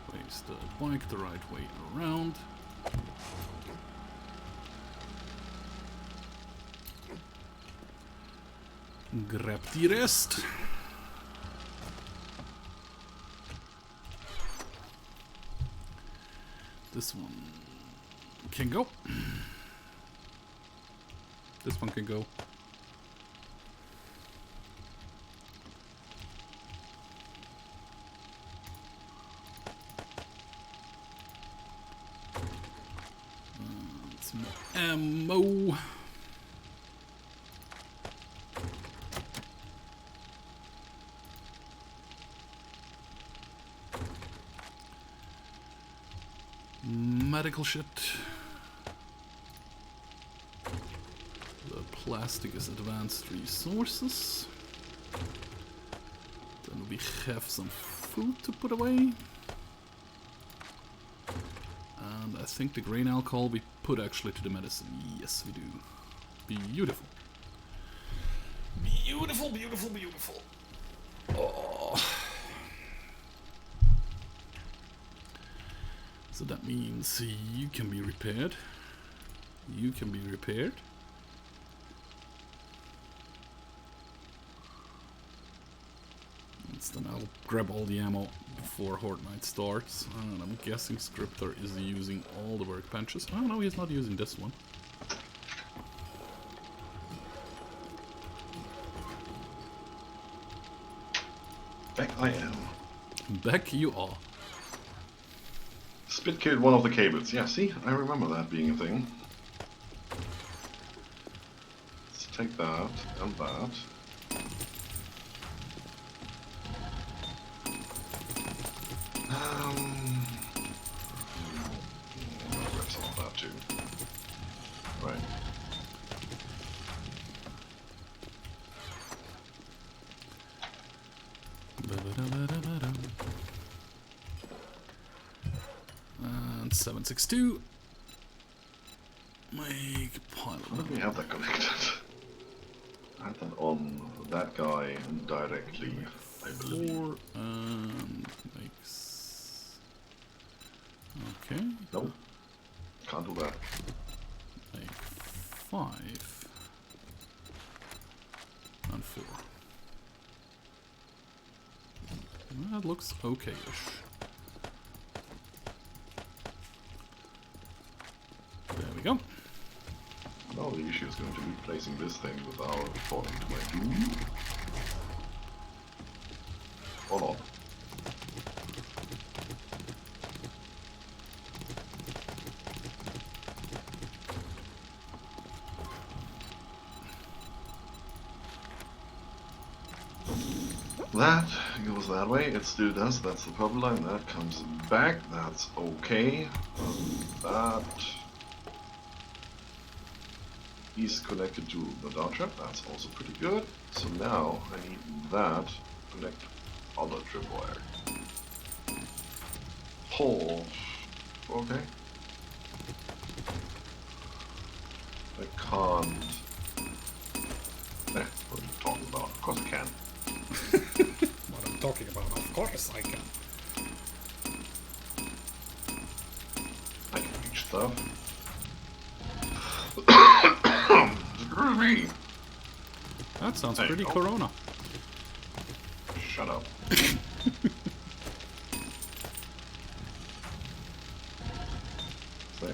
Place the bike the right way around. Grab the rest. This one can go. This one can go. Some more ammo. Medical shit. The plastic is advanced resources. Then we have some food to put away. And I think the grain alcohol we put actually to the medicine. Yes, we do. Beautiful. Beautiful, beautiful, beautiful. Oh. So that means you can be repaired. You can be repaired. Then I'll grab all the ammo before Horde Night starts. And I'm guessing Scryptar is using all the workbenches. Oh no, he's not using this one. Back I am. Back you are. Spit killed one of the cables. Yeah, see? I remember that being a thing. Let's take that and that. Grab some of that too. Right. 762. Make pilot. Let me have that connected. Add that on that guy directly, I believe. 4 and makes. Okay. No, can't do that. Make 5 and 4. That looks okay-ish. There we go. Now the issue is going to be placing this thing without falling to my doom. Or not. That goes that way, it still does, that's the purple line, that comes back, that's okay. That is connected to the dart trap, that's also pretty good. So now I need that to connect other tripwire. Oh, okay. I can't. What are you talking about? Of course I can. What I'm talking about, of course I can. I can reach stuff. Screw me! That sounds Hey, pretty oh. Corona. Shut up. There.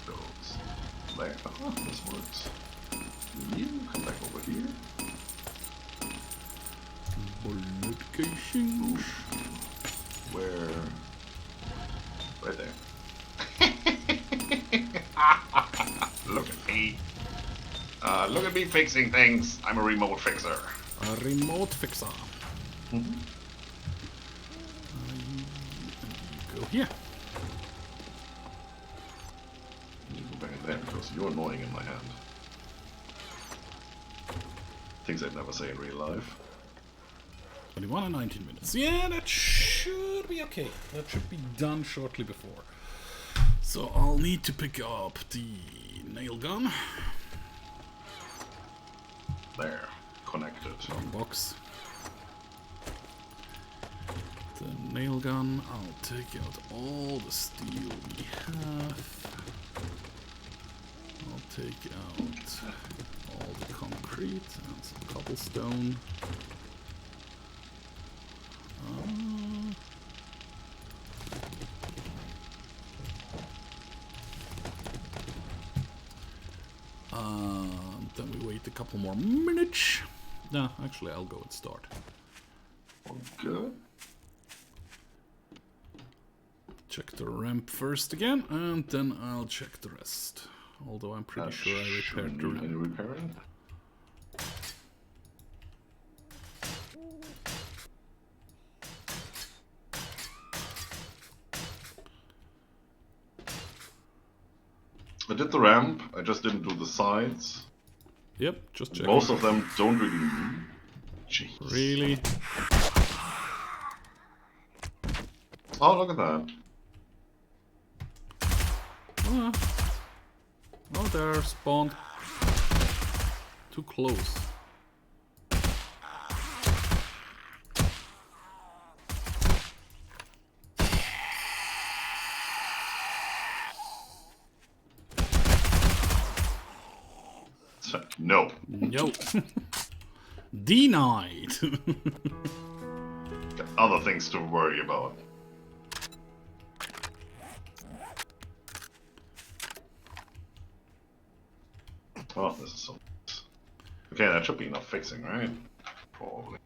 Goes there. Oh, this works. You come back over here. Bullet casing. Where? Right there. Look at me. Look at me fixing things. I'm a remote fixer. A remote fixer. Mm-hmm. Go here. You go back in there because you're annoying in my hand. Things I'd never say in real life. 21 and 19 minutes. Yeah, that should be okay. That should be done shortly before. So I'll need to pick up the nail gun. There. Connected. Wrong box. The nail gun. I'll take out all the steel we have. I'll take out all the concrete and some cobblestone. Then we wait a couple more minutes. No, actually I'll go and start. Good. Check the ramp first again, and then I'll check the rest. Although I'm pretty sure I repaired the Any ramp. repairing? I did the ramp, I just didn't do the sides. Yep, just check. Most of them don't really move. Jeez. Really? Oh, look at that. Oh, there, spawned. Too close. No. Yo. Denied. Got other things to worry about. Oh, this is so... Okay, that should be enough fixing, right? Probably.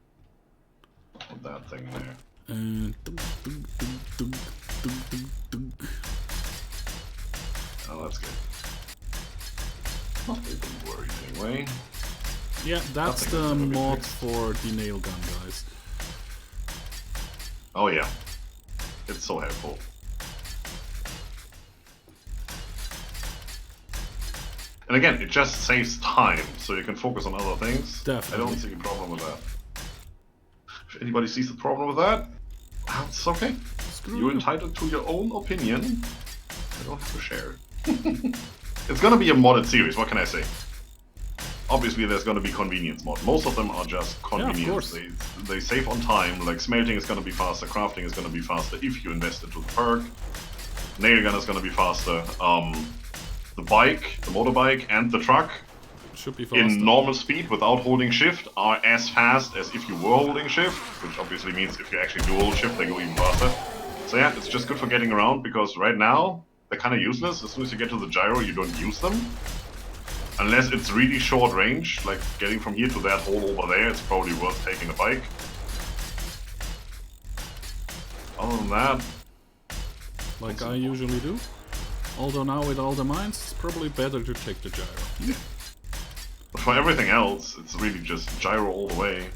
Put that thing there. Oh, that's good. Not really worried anyway. Yeah, that's Nothing the is gonna be mod fixed. for the nail gun, guys. Oh yeah. It's so helpful. And again, it just saves time, so you can focus on other things. Definitely. I don't see a problem with that. If anybody sees the problem with that, that's okay. You're entitled to your own opinion. I don't have to share. It's gonna be a modded series, what can I say? Obviously there's gonna be convenience mod. Most of them are just convenience. Yeah, they save on time, like smelting is gonna be faster, crafting is gonna be faster if you invest into the perk. Nail gun is gonna be faster. The bike, the motorbike and the truck should be faster. In normal speed without holding shift are as fast as if you were holding shift, which obviously means if you actually do hold shift they go even faster. So yeah, it's just good for getting around because right now they're kind of useless. As soon as you get to the gyro you don't use them. Unless it's really short range, like getting from here to that hole over there, it's probably worth taking a bike. Other than that... Like I usually do. Although now with all the mines, it's probably better to take the gyro. But for everything else, it's really just gyro all the way.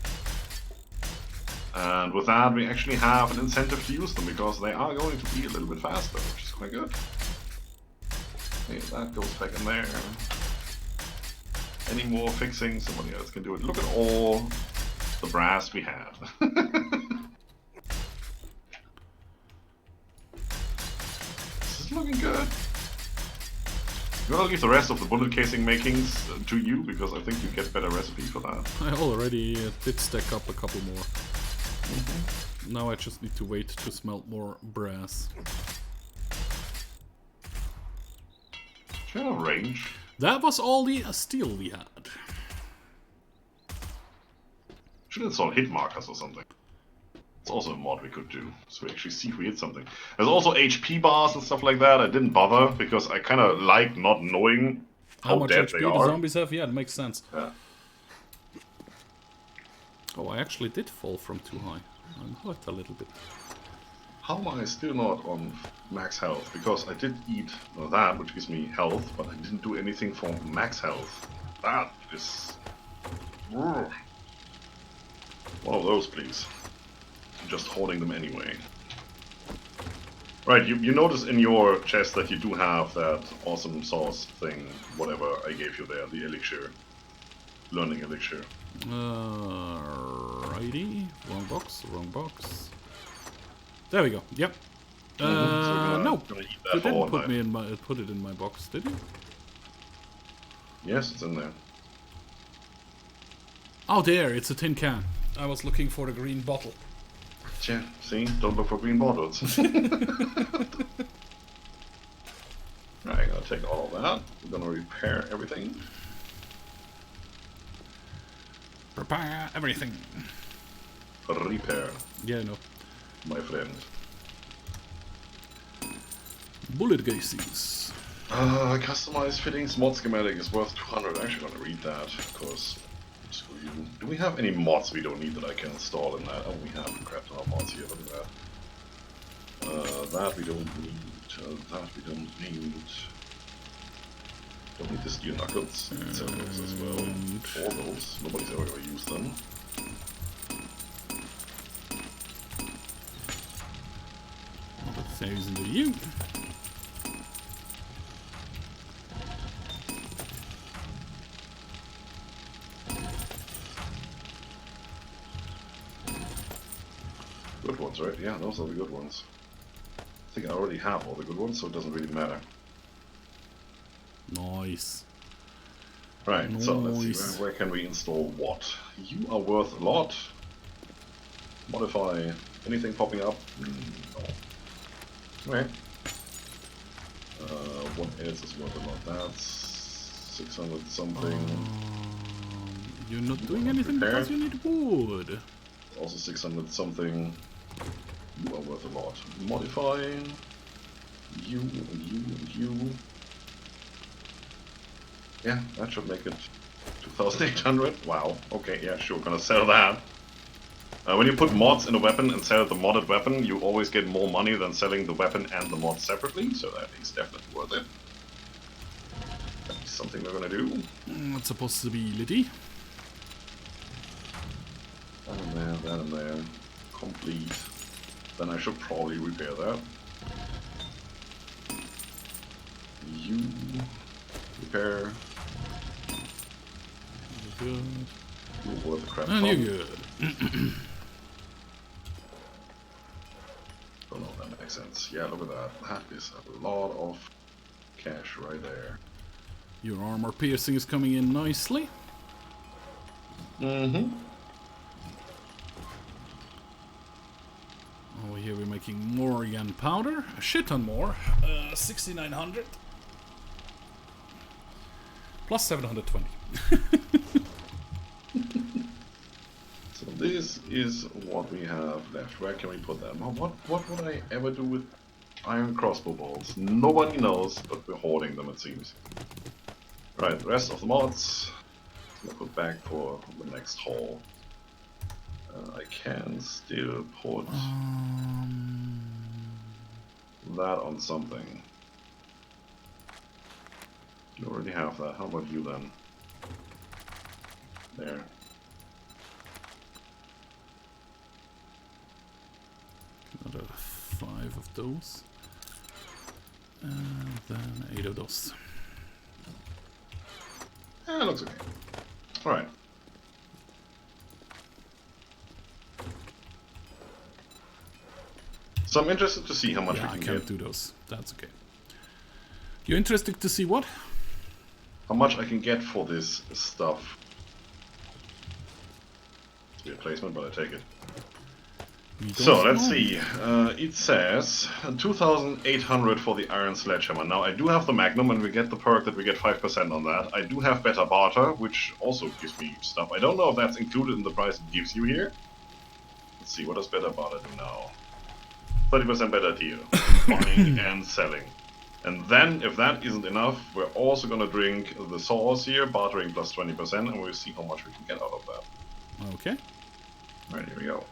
And with that, we actually have an incentive to use them, because they are going to be a little bit faster, which is quite good. Okay, that goes back in there. Any more fixing? Somebody else can do it. Look at all the brass we have. This is looking good. I'm gonna leave the rest of the bullet casing makings to you, because I think you get better recipe for that. I already did stack up a couple more. Now I just need to wait to smelt more brass. Do you have range? That was all the steel we had. Should install hit markers or something. It's also a mod we could do, so we actually see if we hit something. There's also HP bars and stuff like that. I didn't bother because I kind of like not knowing how much dead HP they the are. zombies have? Yeah, it makes sense. Yeah. Oh, I actually did fall from too high. I'm hurt a little bit. How am I still not on max health? Because I did eat that, which gives me health, but I didn't do anything for max health. That is... One of those, please. I'm just holding them anyway. Right, you notice in your chest that you do have that awesome sauce thing, whatever I gave you there, the elixir. Learning elixir. Righty. Wrong box, wrong box. There we go. Yep. So no. gonna eat You that didn't put it in my box, did you? Yes, it's in there. Oh, there, it's a tin can. I was looking for the green bottle. Yeah, see? Don't look for green bottles. Right, I'm gonna take all of that. We're gonna repair everything. Repair everything. Repair, Yeah, no. my friend. Bullet casings. Customized fittings mod schematic is worth 200. I'm actually gonna read that, because screw you. Do we have any mods we don't need that I can install in that? Oh, we have crap ton of mods here, look at that. That we don't need. That we don't need. Don't need the steel knuckles. Sell those as well. All those. Nobody's ever gonna use them. That saves into you. Good ones, right? Yeah, those are the good ones. I think I already have all the good ones, so it doesn't really matter. Nice. Right, Nice. so let's see, where can we install what? You are worth a lot. Modify. Anything popping up? No. Okay. What else is worth a lot? That's 600 something. You're not doing anything repair. because you need wood. Also 600 something. You are worth a lot. Modify. You. Yeah, that should make it 2,800. Wow. Okay, yeah, sure. Gonna sell that. When you put mods in a weapon and sell the modded weapon, you always get more money than selling the weapon and the mod separately, so that is definitely worth it. That's something we're gonna do. That's a possibility. That in there, that in there. Complete. Then I should probably repair that. You repair. Good. You're worth a crap And ton. you're good. Don't know that mods. Yeah, look at that. That is a lot of cash right there. Your armor piercing is coming in nicely. Mm-hmm. Over here we're making more gunpowder. A shit ton more. 6,900. Plus 720. So this is what we have left. Where can we put them? What would I ever do with iron crossbow bolts? Nobody knows, but we're hoarding them, it seems. Right, the rest of the mods I'll put back for the next haul. I can still put that on something. You already have that. How about you then? There. Another 5 of those. And then 8 of those. Yeah, looks okay. Alright. So I'm interested to see how much we I can can't get. do those. That's okay. You're interested to see what? How much I can get for this stuff. It's a weird placement, but I take it. So let's see. It says 2,800 for the iron sledgehammer. Now I do have the magnum, and we get the perk that we get 5% on that. I do have better barter, which also gives me stuff. I don't know if that's included in the price it gives you here. Let's see, what does better barter do now? 30% better deal. Buying and selling. And then, if that isn't enough, we're also gonna drink the sauce here, bartering plus 20%, and we'll see how much we can get out of that. Okay. Alright, here we go.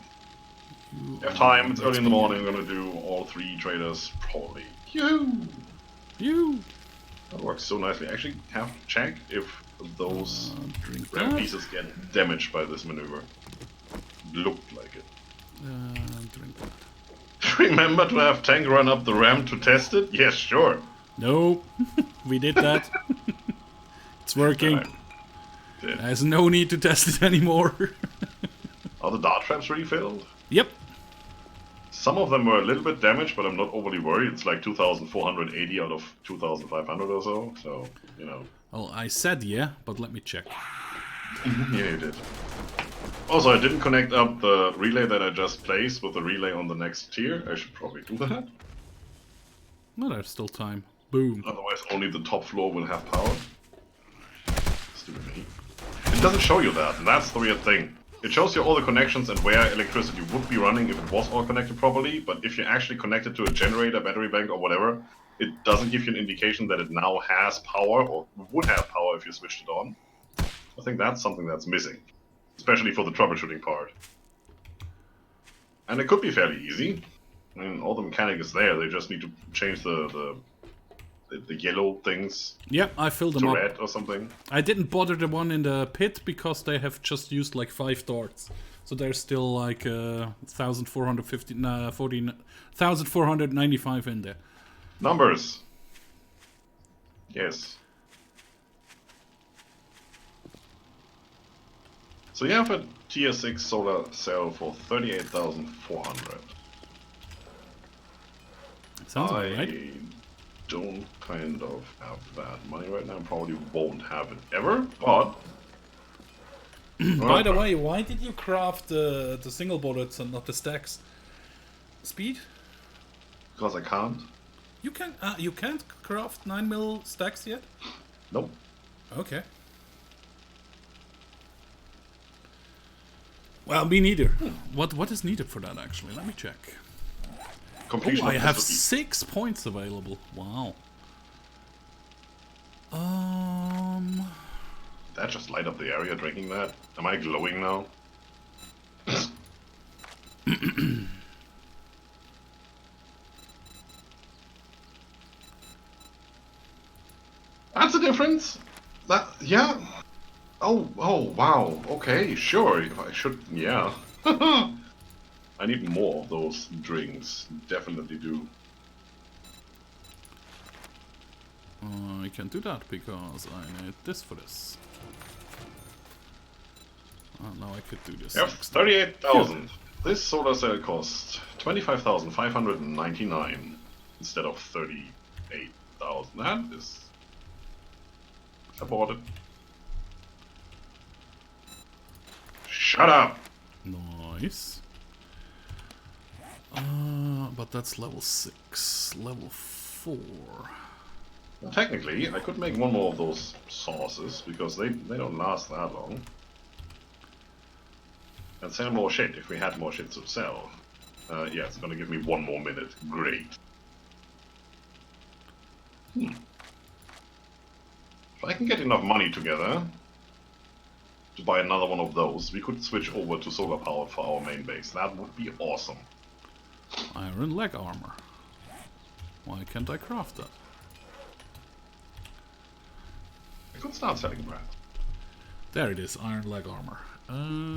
We have time, it's early in the morning, we're gonna do all 3 traders, probably. You! That works so nicely. I actually have to check if those Drink ram that. pieces get damaged by this maneuver. Looked like it. Drink that. Remember to have Tank run up the ramp to test it? Yes, sure. No, we did that. It's working. Right. Did. There's no need to test it anymore. Are the dart traps refilled? Yep. Some of them were a little bit damaged, but I'm not overly worried. It's like 2,480 out of 2,500 or so, so, you know. Well, I said yeah, but let me check. Yeah, you did. Also, I didn't connect up the relay that I just placed with the relay on the next tier. I should probably do that. No, there's still time. Boom. Otherwise, only the top floor will have power. Stupid me. It doesn't show you that, and that's the weird thing. It shows you all the connections and where electricity would be running if it was all connected properly, but if you're actually connected to a generator, battery bank, or whatever, it doesn't give you an indication that it now has power, or would have power if you switched it on. I think that's something that's missing. Especially for the troubleshooting part. And it could be fairly easy. I mean, all the mechanic is there, they just need to change the yellow things Yep, I filled them to up. red or something. I didn't bother the one in the pit because they have just used like 5 darts. So there's still like 1,495 in there. Numbers! Yes. So you have a tier 6 solar cell for 38,400. Sounds about right. I don't kind of have that money right now. Probably won't have it ever, but... By the way, why did you craft the single bullets and not the stacks? Speed? Because I can't. You can't craft 9mm stacks yet? Nope. Okay. Well, me neither. What is needed for that actually? Let me check. Completion Oh, I of have recipe. 6 points available. Wow. That just light up the area drinking that? Am I glowing now? That's a difference. That, yeah. Oh, wow. Okay, sure. If I should, yeah. I need more of those drinks. Definitely do. I can't do that because I need this for this. Now I could do this. Yep, next time. 38,000. This solar cell costs 25,599. instead of 38,000. That is aborted. Shut up! Nice. But that's level 6. Level 4. Well, technically, I could make one more of those sauces, because they don't last that long. And sell more shit if we had more shit to sell. Yeah, it's gonna give me 1 more minute. Great. If I can get enough money together to buy another one of those, we could switch over to solar powered for our main base. That would be awesome. Iron leg armor. Why can't I craft that? I could start selling that. There it is, iron leg armor.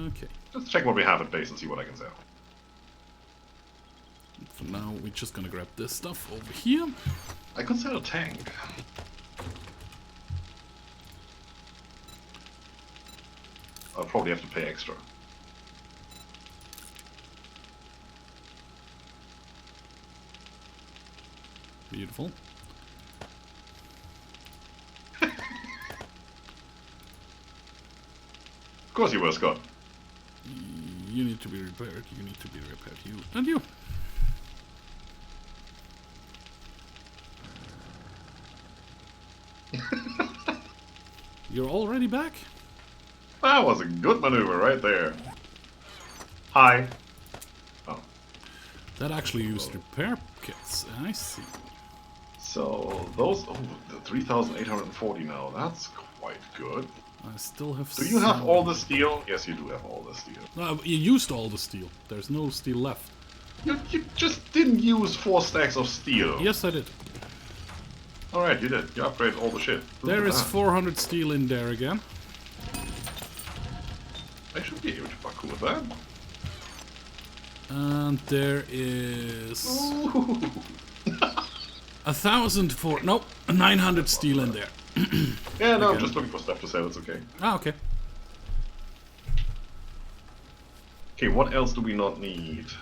Okay. Let's check what we have at base and see what I can sell. For now, we're just gonna grab this stuff over here. I could sell a tank. I'll probably have to pay extra. Beautiful. Of course you were, Scott. You need to be repaired, you need to be repaired, you and you. You're already back? That was a good maneuver right there. Hi. Oh. That actually used repair kits, I see. So, those... Oh, the 3,840 now. That's quite good. I still have Do you have all the steel? Yes, you do have all the steel. No, you used all the steel. There's no steel left. You just didn't use 4 stacks of steel. Yes, I did. Alright, you did. You upgraded all the shit. There is 400 steel in there again. I should be able to parkour with that. And there is... Ooh. 1,000 for... Nope, 900 steel in there. Yeah, no, I'm just looking for stuff to sell. It's okay. Ah, okay. Okay, what else do we not need?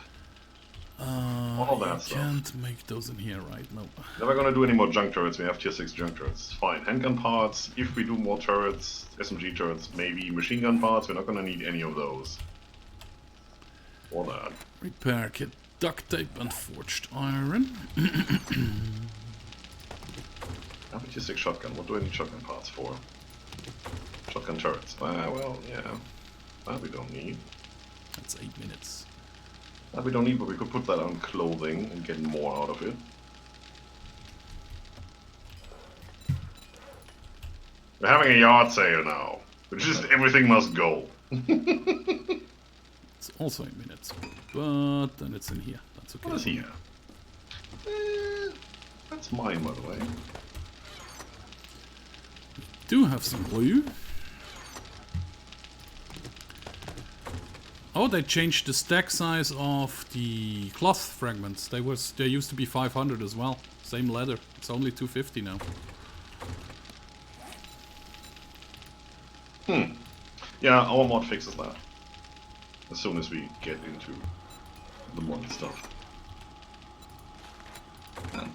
All that you stuff. can't make those in here, right? No. Never gonna do any more junk turrets. We have tier 6 junk turrets. Fine. Handgun parts. If we do more turrets, SMG turrets, maybe machine gun parts. We're not gonna need any of those. For that. Repair kit, duct tape and forged iron. I have a tier 6 shotgun. What do I need shotgun parts for? Shotgun turrets. Ah, well, yeah. That we don't need. That's 8 minutes. That we don't need, but we could put that on clothing and get more out of it. We're having a yard sale now. Which is everything must go. It's also 8 minutes. But then it's in here. That's okay. What is here? That's mine, by the way. Do have some glue. Oh, they changed the stack size of the cloth fragments. They used to be 500 as well. Same leather. It's only 250 now. Yeah, our mod fixes that. As soon as we get into the mod stuff. And,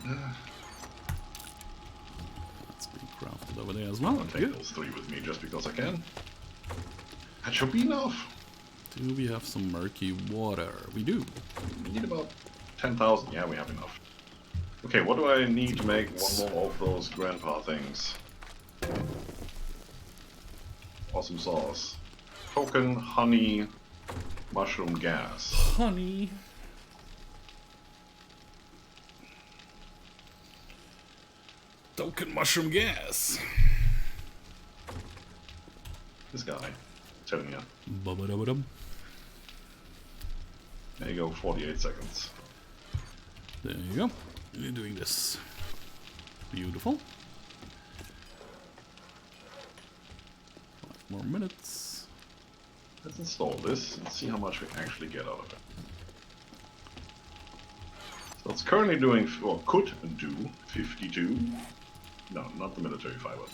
That's being crafted over there as well. I'll take those 3 with me just because I can. That should be enough. Do we have some murky water? We do. We need about 10,000. Yeah, we have enough. Okay, what do I need to make one more of those grandpa things? Awesome sauce. Token, honey, mushroom gas. Honey. Token mushroom gas. This guy. Telling you. Ba-ba-da-ba-dum. There you go, 48 seconds. There you go. You're doing this. Beautiful. 5 more minutes. Let's install this and see how much we actually get out of it. So it's currently doing, or could do, 52. No, not the military fiber.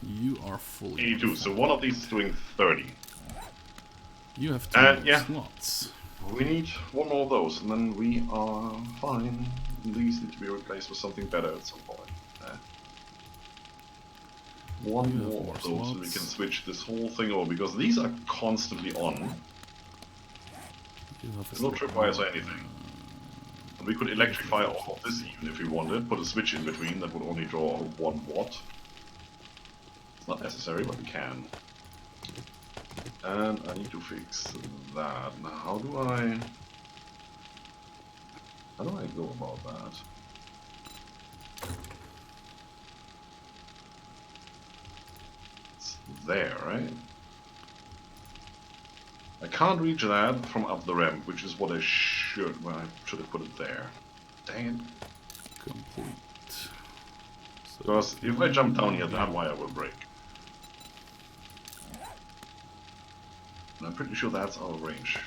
You are fully 82, so one of these is doing 30. You have 2 yeah. slots. We need one more of those, and then we are fine. these need to be replaced with something better at some point. One more of those and we can switch this whole thing over, because these are constantly on. There's no tripwires or anything. And we could electrify all of this even if we wanted, put a switch in between that would only draw 1 watt. It's not necessary, but we can. And I need to fix that. Now how do I go about that? It's there, right? I can't reach that from up the ramp, which is what I should. Well, I should have put it there. Dang it. Complete. So because if I jump down here, that wire will break. And I'm pretty sure that's our range.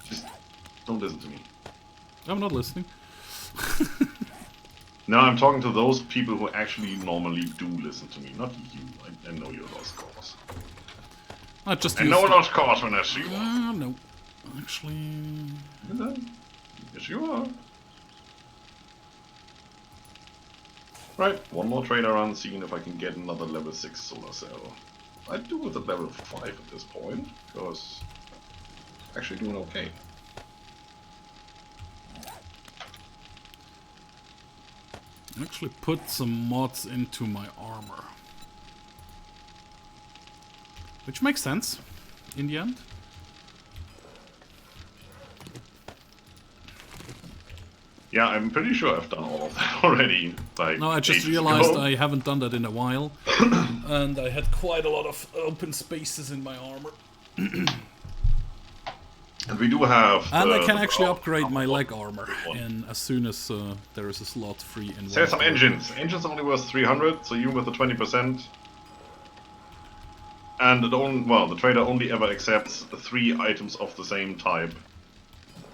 Just don't listen to me. I'm not listening. No, I'm talking to those people who actually normally do listen to me, not you. I know you're lost cause. I just I know lost cause when I see you. No. Actually... Yes, you are. Right, one more trader run, seeing if I can get another level 6 solar cell. I do with a level 5 at this point, because I'm actually doing okay. Actually put some mods into my armor. Which makes sense, in the end. Yeah, I'm pretty sure I've done all of that already. Like, no, I just realized I haven't done that in a while. And I had quite a lot of open spaces in my armor. And we do have... And I can actually upgrade my leg armor in as soon as there is a slot free in Sell some engines. Engines only worth 300, so you with the 20%. And the trader only ever accepts 3 items of the same type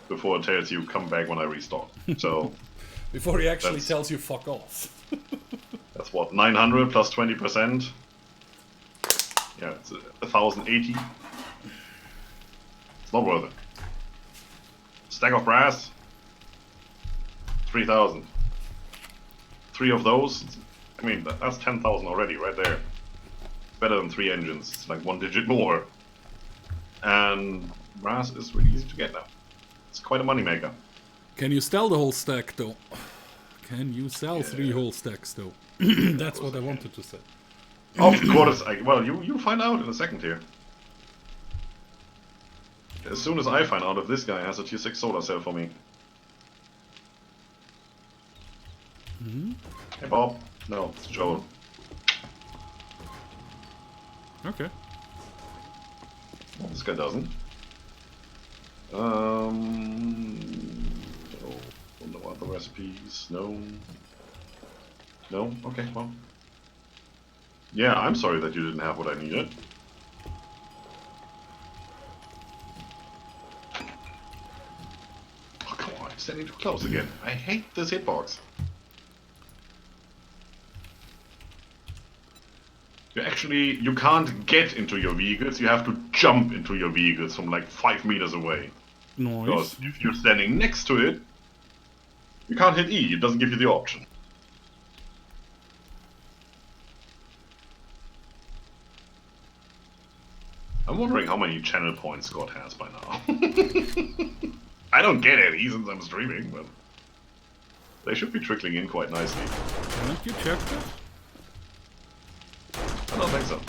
before it tells you come back when I restock. So before he actually tells you fuck off. That's what, 900 plus 20%. Yeah, it's 1080. It's not worth it. Stack of brass, 3000. 3 of those, I mean, that's 10,000 already right there. Better than 3 engines, it's like 1 digit more. And brass is really easy to get now. It's quite a moneymaker. Can you sell the whole stack though? Can you sell 3 whole stacks though? That's what I wanted to say. Of course, well, you'll find out in a second here. As soon as I find out if this guy has a tier 6 solar cell for me. Hey Bob. No, it's Joel. Okay. Well, this guy doesn't. Oh, wonder what the recipes. No. No? Okay, well. Yeah, I'm sorry that you didn't have what I needed. Oh, come on, I'm standing too close again. I hate this hitbox. You can't get into your vehicles, you have to jump into your vehicles from like 5 meters away. Nice. Because if you're standing next to it, you can't hit E, it doesn't give you the option. I'm wondering how many channel points Scott has by now. I don't get it, since I'm streaming, but they should be trickling in quite nicely. Haven't you checked it? I don't think so.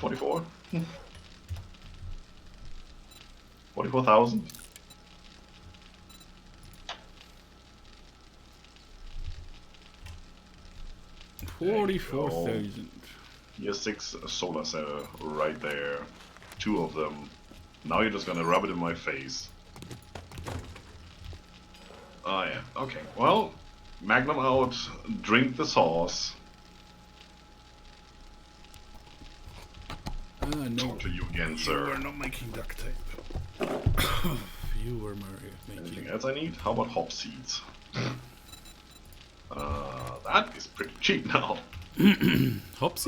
$44? 44,000? $44,000. Here's 6 solar cell right there. 2 of them. Now you're just gonna rub it in my face. Oh yeah, okay. Well, Magnum out, drink the sauce. No. Talk to you again, sir. You were not making duct tape. You were making... Anything else I need? How about hop seeds? That is pretty cheap now. Hop Gonna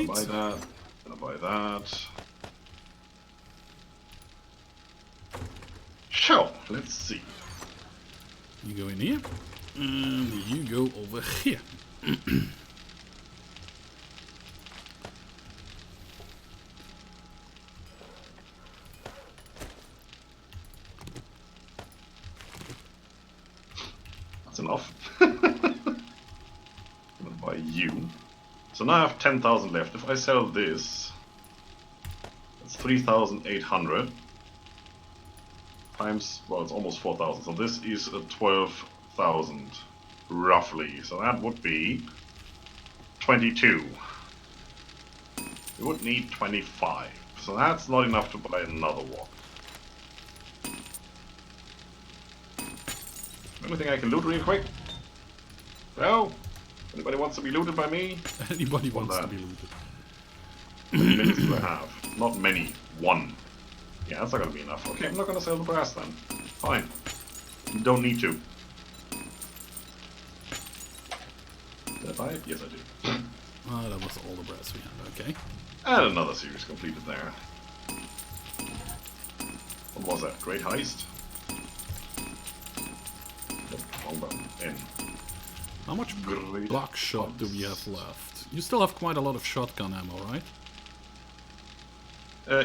buy seats? that. Gonna buy that. So, let's see. You go in here, and you go over here. That's enough. Gonna buy you. So now I have 10,000 left. If I sell this, that's 3,800 times, well, it's almost 4,000. So this is 12,000 roughly. So that would be 22. We would need 25. So that's not enough to buy another one. Anything I can loot real quick? No? Anybody wants to be looted by me? Anybody wants to be looted. How many minutes do I have? Not many. One. Yeah, that's not gonna be enough. Okay, I'm not gonna sell the brass then. Fine. You don't need to. Did I buy it? Yes, I do. That was all the brass we had, okay. And another series completed there. What was that? Great Heist? Nope, wrong button. N. How much Great buckshot do we have left? You still have quite a lot of shotgun ammo, right?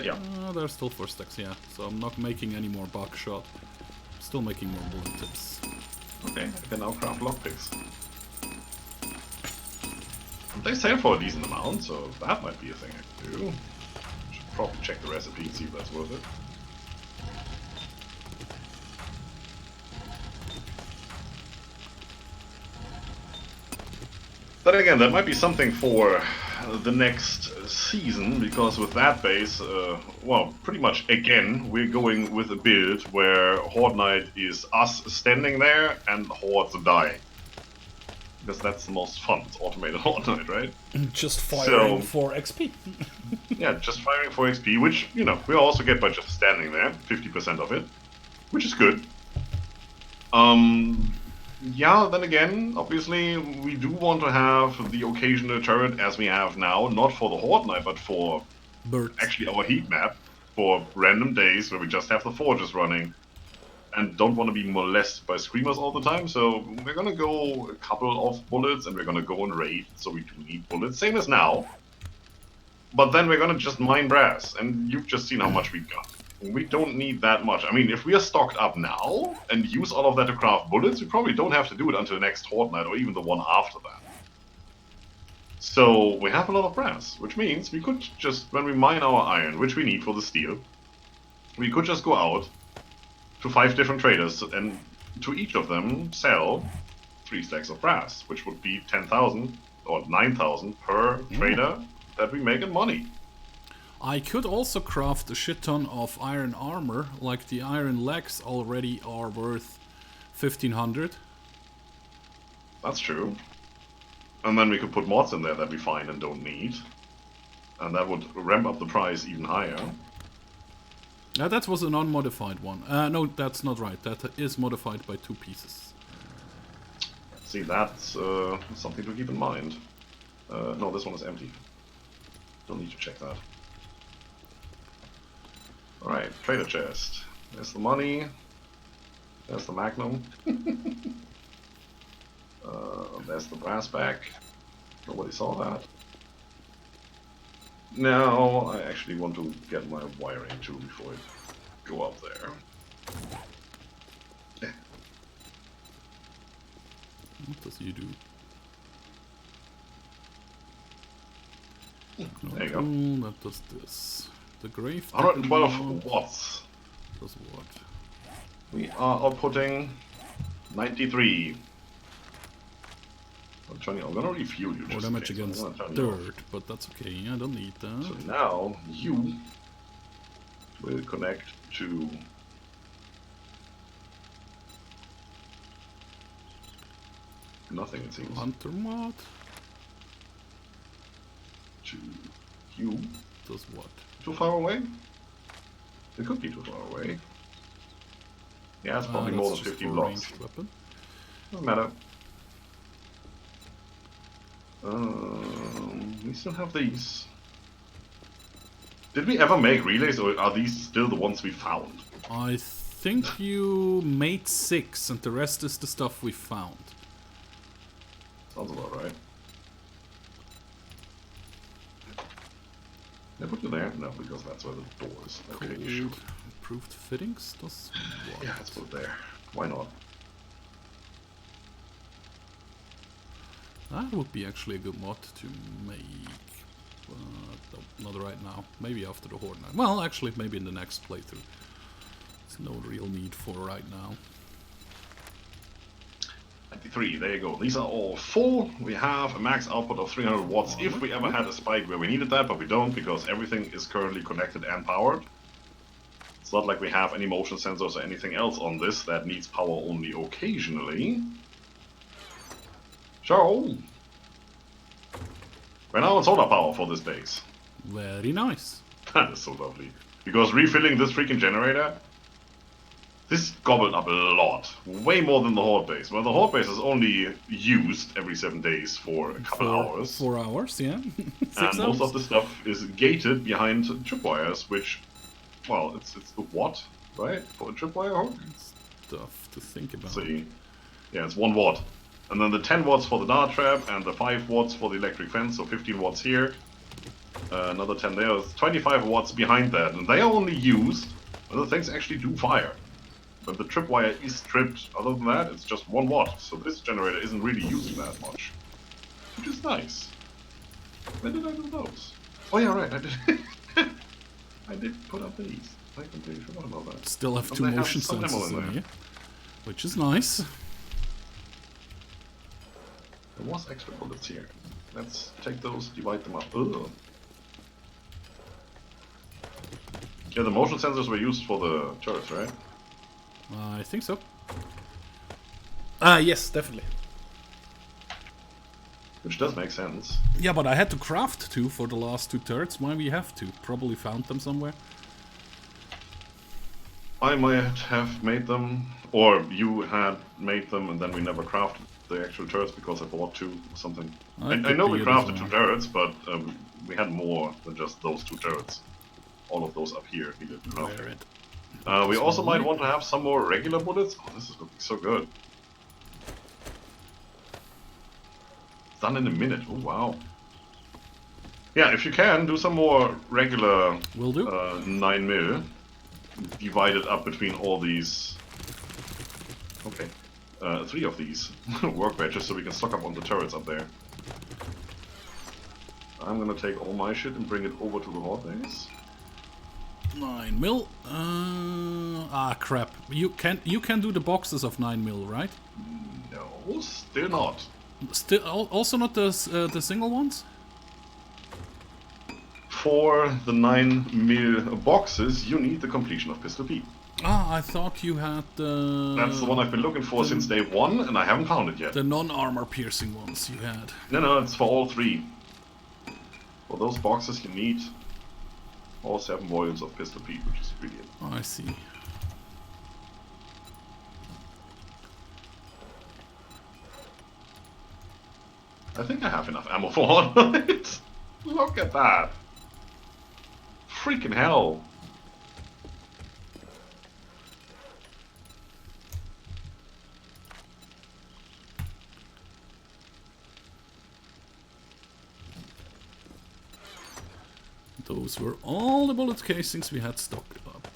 Yeah. There's still 4 stacks, yeah. So I'm not making any more buckshot. Still making more bullet tips. Okay, I can now craft lockpicks. They sell for a decent amount, so that might be a thing I can do. Should probably check the recipe and see if that's worth it. Then again, that might be something for the next season, because with that base, well, pretty much again, we're going with a build where Horde Night is us standing there and Hordes dying. Because that's the most fun, it's automated Horde Night, right? Just firing for XP. Yeah, just firing for XP, which, you know, we also get by just standing there, 50% of it, which is good. Yeah, then again, obviously, we do want to have the occasional turret as we have now, not for the Horde Night, but for Birds. actually our heat map, for random days where we just have the forges running and don't want to be molested by screamers all the time. So we're gonna go a couple of bullets and we're gonna go and raid, so we do need bullets, same as now. But then we're gonna just mine brass, and you've just seen how much we got. We don't need that much. I mean, if we are stocked up now and use all of that to craft bullets, we probably don't have to do it until the next Horde Night or even the one after that. So we have a lot of brass, which means we could just, when we mine our iron, which we need for the steel, we could just go out to 5 different traders and to each of them sell 3 stacks of brass, which would be 10,000 or 9,000 per trader that we make in money. I could also craft a shit ton of iron armor, like the iron legs already are worth 1,500. That's true. And then we could put mods in there that we find and don't need. And that would ramp up the price even higher. That was an unmodified one. No, that's not right. That is modified by 2 pieces. See, that's something to keep in mind. No, this one is empty. Don't need to check that. Alright, trader chest. There's the money. There's the magnum. There's the brass back. Nobody saw that. Now, I actually want to get my wiring too before I go up there. What does he do? There you go. That does this. The grave. 112 watts. Does what? We are outputting 93. I'm gonna refuel you. More damage against dirt, but that's okay. I don't need that. So now you will connect to nothing, it seems. Hunter mod. To you. Does what? Too far away? It could be too far away. Yeah, it's probably more than 50 blocks. Weapon. Doesn't matter. We still have these. Did we ever make relays, or are these still the ones we found? I think you made 6, and the rest is the stuff we found. Sounds about right. Did I put you there? No, because that's where the door is. Okay, sure. Improved fittings? Does what? Yeah, let's put it there. Why not? That would be actually a good mod to make. No, not right now. Maybe after the Horde Night. Well, actually, maybe in the next playthrough. There's no real need for right now. 93, there you go. These are all full. We have a max output of 300 watts if we ever had a spike where we needed that, but we don't because everything is currently connected and powered. It's not like we have any motion sensors or anything else on this that needs power only occasionally. So, we're now on solar power for this base. Very nice. That is so lovely. Because refilling this freaking generator, this gobbled up a lot. Way more than the Horde base. Well, the Horde base is only used every 7 days for a couple hours. 4 hours, yeah. 6 and hours. most of the stuff is gated behind tripwires, which, well, it's a watt, right? For a tripwire hook? Stuff to think about. Let's see. Yeah, it's 1 watt. And then the 10 watts for the dart trap and the 5 watts for the electric fence, so 15 watts here. Another 10 there. It's 25 watts behind that, and they are only used when the things actually do fire. When the tripwire is tripped, other than that, it's just 1 watt. So this generator isn't really used that much. Which is nice. When did I do those? Oh yeah, right, I did. I did put up these. I completely forgot about that. Still have 2 motion sensors in here, which is nice. There was extra bullets here. Let's take those, divide them up. Ugh. Yeah, the motion sensors were used for the turrets, right? I think so. Yes, definitely. Which does make sense. Yeah, but I had to craft 2 for the last 2 turrets. Why we have to? Probably found them somewhere. I might have made them, or you had made them and then we never crafted the actual turrets because I bought 2 or something. I know we crafted 2 turrets, but we had more than just those 2 turrets. All of those up here needed crafting. We also might want to have some more regular bullets. Oh, this is looking so good. It's done in a minute. Oh, wow. Yeah, if you can, do some more regular Will do. 9mm. Divide it up between all these. Okay. 3 of these workbenches so we can stock up on the turrets up there. I'm gonna take all my shit and bring it over to the Horde base. 9mm. Crap. You can do the boxes of 9mm, right? No, still not. Still, also not the single ones. For the 9mm boxes, you need the completion of Pistol P. I thought you had the... That's the one I've been looking for since day 1, and I haven't found it yet. The non-armor piercing ones you had. No, it's for all 3. For those boxes, you need all 7 volumes of Pistol P, which is brilliant. I see. I think I have enough ammo for all of it. Look at that. Freaking hell. Those were all the bullet casings we had stocked up.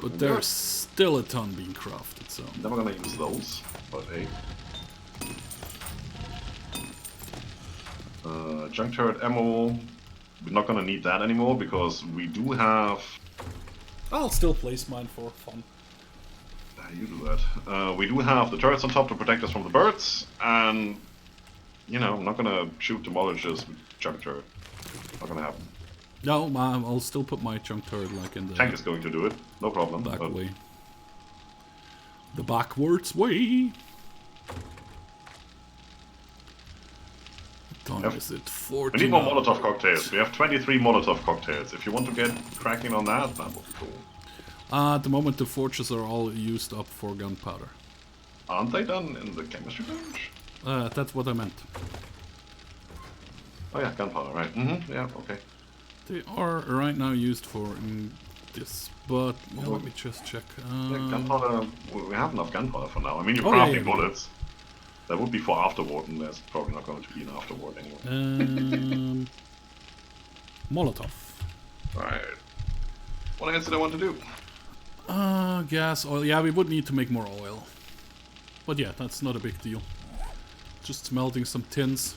But there's still a ton being crafted, so... Never gonna use those, but hey. Junk turret ammo. We're not gonna need that anymore because we do have... I'll still place mine for fun. You do that. We do have the turrets on top to protect us from the birds, and... You know, I'm not gonna shoot demolishers with junk turret. Not gonna happen. No, I'll still put my junk turret like in the... Tank is going to do it, no problem. Back way. The backwards way! What time is it? 14 We need more Molotov cocktails. We have 23 Molotov cocktails. If you want to get cracking on that, that would be cool. At the moment the forges are all used up for gunpowder. Aren't they done in the chemistry bench? That's what I meant. Oh yeah, gunpowder, right. Mm-hmm, yeah, okay. They are right now used for this, but yeah, Oh. let me just check. Yeah, gunpowder, we have enough gunpowder for now. I mean, you Oh, craft yeah, the we do. bullets. That would be for afterward, and there's probably not going to be an afterward anyway. Molotov. Right. What else did I want to do? Gas, oil. Yeah, we would need to make more oil. But yeah, that's not a big deal. Just smelting some tins.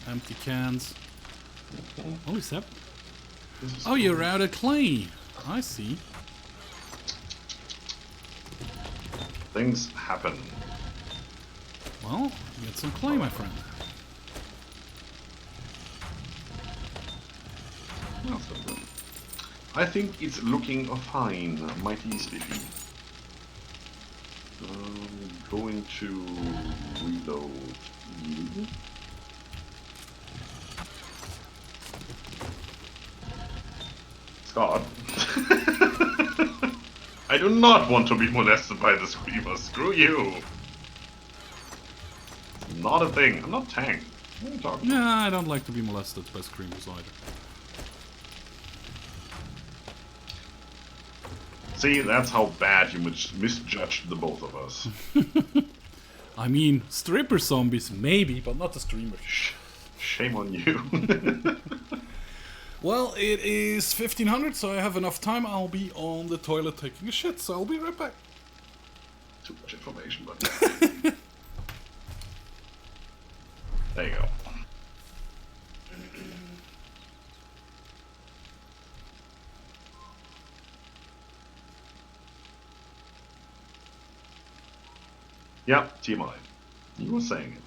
Empty cans. Only 7? Oh, you're out of clay. I see. Things happen. Well, get some clay, my friend. That's so good. I think it's looking fine. Mighty spiffy. Going to reload you. Scott. I do not want to be molested by the screamer. Screw you. It's not a thing. I'm not tank. What are you talking about? Nah, I don't like to be molested by screamers either. See, that's how bad you misjudged the both of us. I mean, stripper zombies, maybe, but not the screamers. Shame on you. Well, it is 1500, so I have enough time. I'll be on the toilet taking a shit, so I'll be right back. Too much information, but... There you go. Yeah, TMI. You were saying it.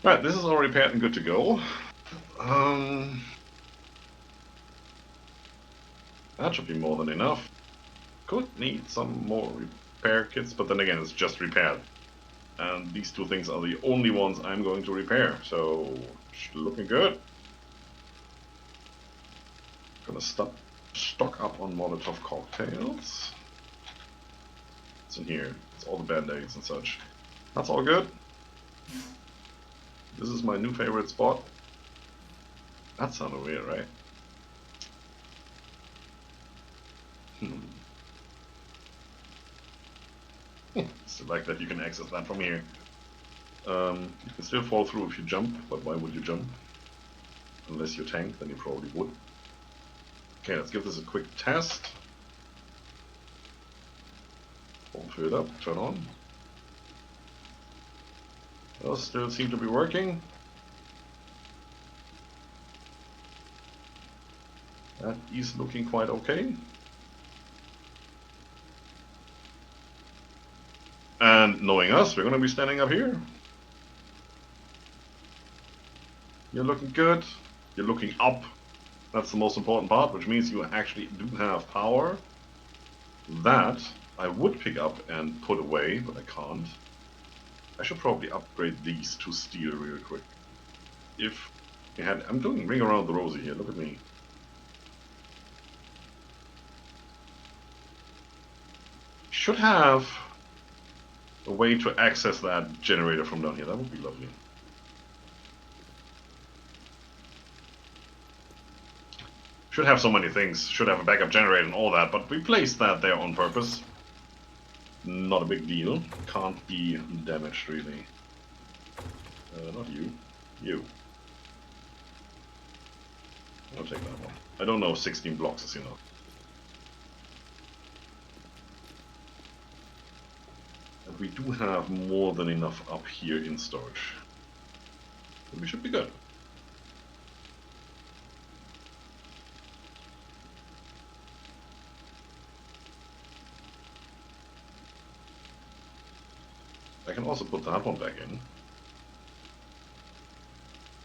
Right, this is all repaired and good to go. That should be more than enough. Could need some more repair kits, but then again, it's just repaired. And these two things are the only ones I'm going to repair, so looking good. Gonna stock up on Molotov cocktails. What's in here? It's all the band-aids and such. That's all good. This is my new favorite spot. That sounded weird, right? Still like that you can access that from here. You can still fall through if you jump, but why would you jump? Unless you're tank, then you probably would. Okay, let's give this a quick test. Hold fill it up, turn on. Those still seem to be working. That is looking quite okay. And knowing us, we're going to be standing up here. You're looking good. You're looking up. That's the most important part, which means you actually do have power. That I would pick up and put away, but I can't. I should probably upgrade these to steel real quick. If you had... I'm doing ring around the rosy here, look at me. Should have a way to access that generator from down here. That would be lovely. Should have so many things. Should have a backup generator and all that, but we placed that there on purpose. Not a big deal. Can't be damaged, really. Not you. You. I'll take that one. I don't know, 16 blocks is enough. And we do have more than enough up here in storage. So we should be good. I can also put that one back in.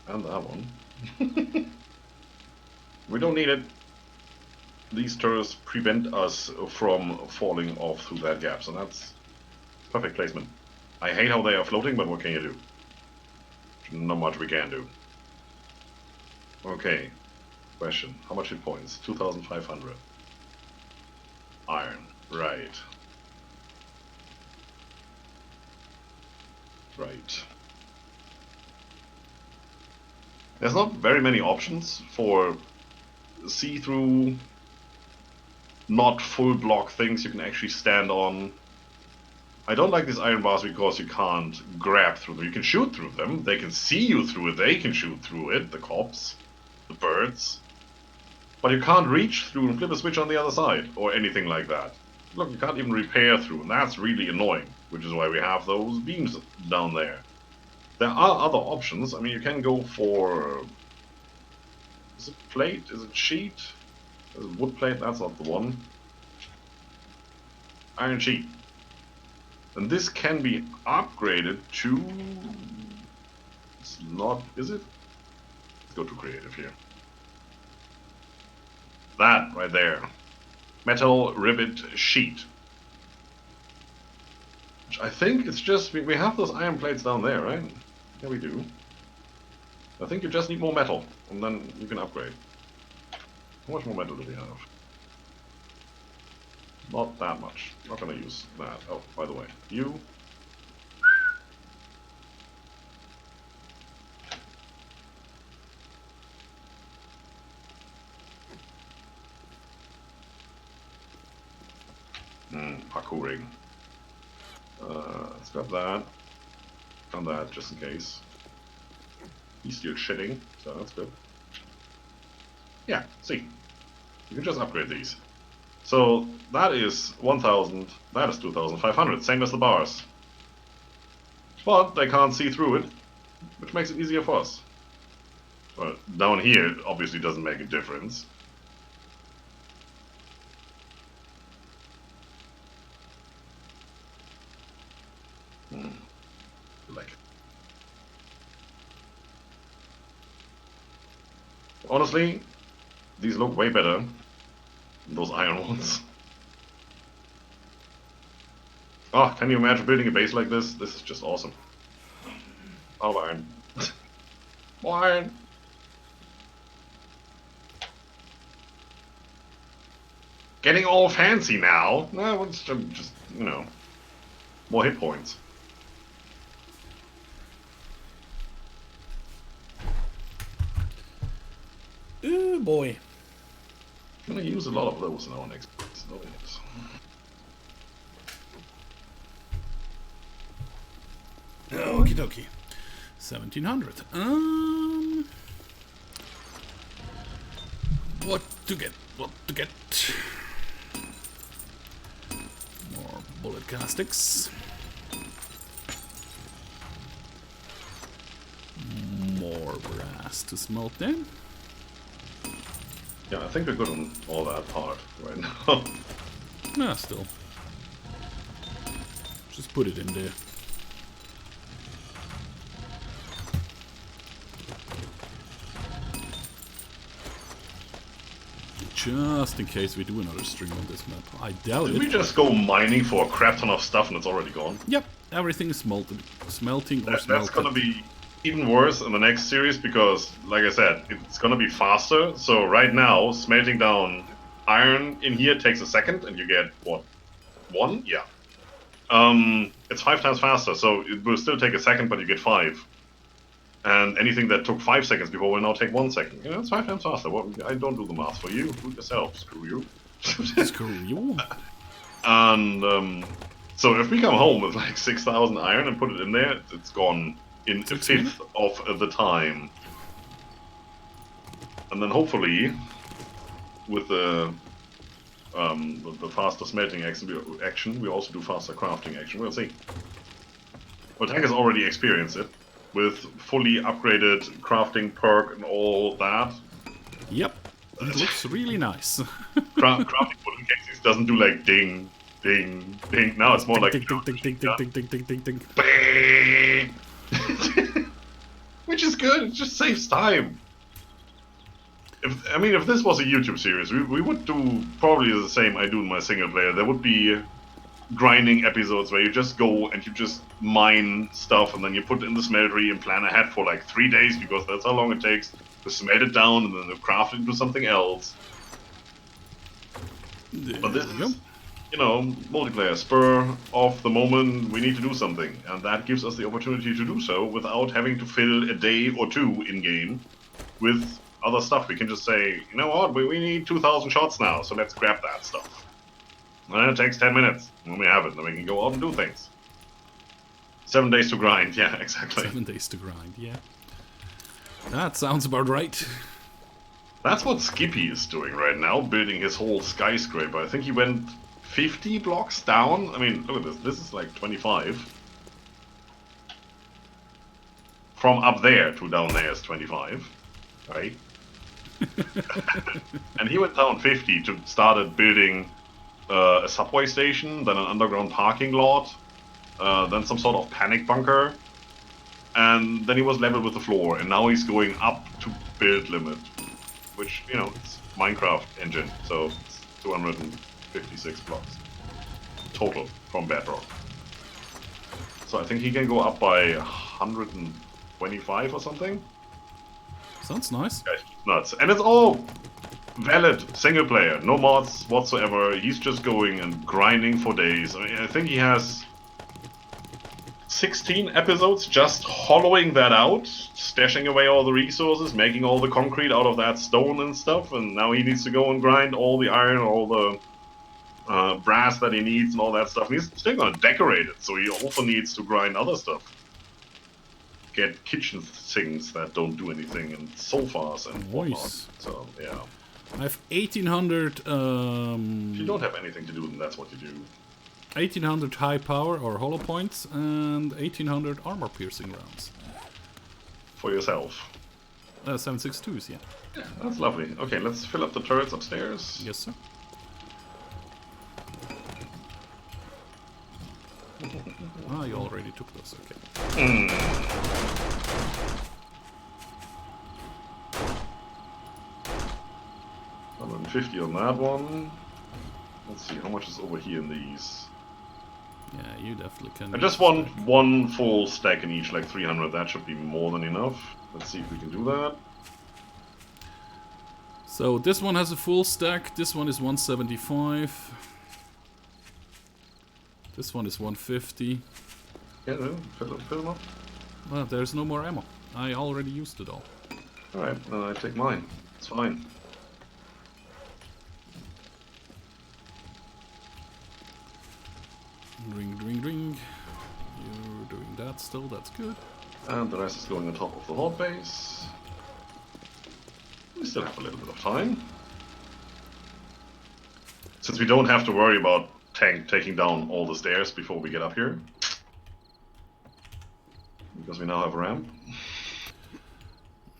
And that one. We don't need it. These turrets prevent us from falling off through that gap, so that's perfect placement. I hate how they are floating, but what can you do? Not much we can do. Okay. Question. How much hit points? 2,500. Iron. Right. Right. There's not very many options for see-through, not full block things you can actually stand on. I don't like these iron bars because you can't grab through them. You can shoot through them. They can see you through it. They can shoot through it. The cops, the birds. But you can't reach through and flip a switch on the other side or anything like that. Look, you can't even repair through, and that's really annoying, which is why we have those beams down there. There are other options. I mean, you can go for... Is it plate? Is it sheet? Is it wood plate? That's not the one. Iron sheet. And this can be upgraded to... It's not... Is it? Let's go to creative here. That right there. Metal rivet sheet. Which I think it's just... We have those iron plates down there, right? Yeah, we do. I think you just need more metal, and then you can upgrade. How much more metal do we have? Not that much. Not gonna use that. Oh, by the way, you... parkouring. Let's grab that. And that, just in case. He's still shitting, so that's good. Yeah, see. You can just upgrade these. So, that is 1,000, that is 2,500, same as the bars. But they can't see through it, which makes it easier for us. But down here, it obviously doesn't make a difference. Like it. Honestly, these look way better than those iron ones. Oh, can you imagine building a base like this? This is just awesome. Oh, iron. More iron. Getting all fancy now. No, it's just, you know, more hit points. Ooh, boy. I'm gonna use a lot of those in our next base. Okie dokie. 1,700. What to get? What to get? More bullet castings. More brass to smelt in. Yeah, I think we're good on all that part right now. Nah, still. Just put it in there. Just in case we do another stream on this map. I doubt it. Did we just go mining for a crap ton of stuff and it's already gone? Yep, everything is smelting or smelted. That's gonna be even worse in the next series because, like I said, it's gonna be faster. So right now, smelting down iron in here takes a second and you get, what, 1? Yeah. It's 5 times faster, so it will still take a second, but you get 5. And anything that took 5 seconds before will now take 1 second. You know, it's 5 times faster. Well, I don't do the math for you. Do it yourself. Screw you. Screw you. And so if we come home with like 6,000 iron and put it in there, it's gone in a fifth of the time. And then hopefully, with the faster smelting action, we also do faster crafting action. We'll see. Well, Tank has already experienced it with fully upgraded crafting perk and all that. Yep, it looks really nice. Crafting wooden cases doesn't do like ding, ding, ding. Now it's more like ding, ding, ding, ding, ding, ding, ding, ding, ding. Bang! Which is good. It just saves time. If this was a YouTube series, we would do probably the same I do in my single player. There would be grinding episodes where you just go and you just mine stuff and then you put it in the smeltery and plan ahead for like 3 days because that's how long it takes to smelt it down and then craft it into something else. But this is you know, multiplayer, spur of the moment, we need to do something. And that gives us the opportunity to do so without having to fill a day or two in-game with other stuff. We can just say, you know what, we need 2,000 shots now, so let's grab that stuff. And it takes 10 minutes. When we have it, then we can go out and do things. 7 days to grind, yeah, exactly. 7 days to grind, yeah. That sounds about right. That's what Skippy is doing right now, building his whole skyscraper. I think he went 50 blocks down. I mean, look at this. This is like 25. From up there to down there is 25, right? And he went down 50 to started building a subway station, then an underground parking lot, then some sort of panic bunker, and then he was level with the floor, and now he's going up to build limit, which, you know, it's Minecraft engine, so it's 256 blocks total from bedrock. So I think he can go up by 125 or something. Sounds nice. Guys, nuts. And it's all valid single player, no mods whatsoever. He's just going and grinding for days. I mean, I think he has 16 episodes just hollowing that out, stashing away all the resources, making all the concrete out of that stone and stuff, and now he needs to go and grind all the iron, all the brass that he needs and all that stuff. And he's still gonna decorate it, so he also needs to grind other stuff. Get kitchen things that don't do anything, and sofas and whatnot. So, yeah. I have 1800... If you don't have anything to do, then that's what you do. 1800 high power or hollow points and 1800 armor piercing rounds. For yourself. 762s, yeah. Yeah, that's lovely. Okay, let's fill up the turrets upstairs. Yes, sir. Ah, you already took those, okay. 150 on that one. Let's see, how much is over here in these? Yeah, you definitely can. I just want one full stack in each, like 300. That should be more than enough. Let's see if we can do that. So this one has a full stack. This one is 175. This one is 150. Yeah, fill them up. Well, there's no more ammo. I already used it all. Alright, then I take mine. It's fine. Ring, ring, ring. You're doing that still, that's good. And the rest is going on top of the horde base. We still have a little bit of time. Since we don't have to worry about tank taking down all the stairs before we get up here. Because we now have a ramp.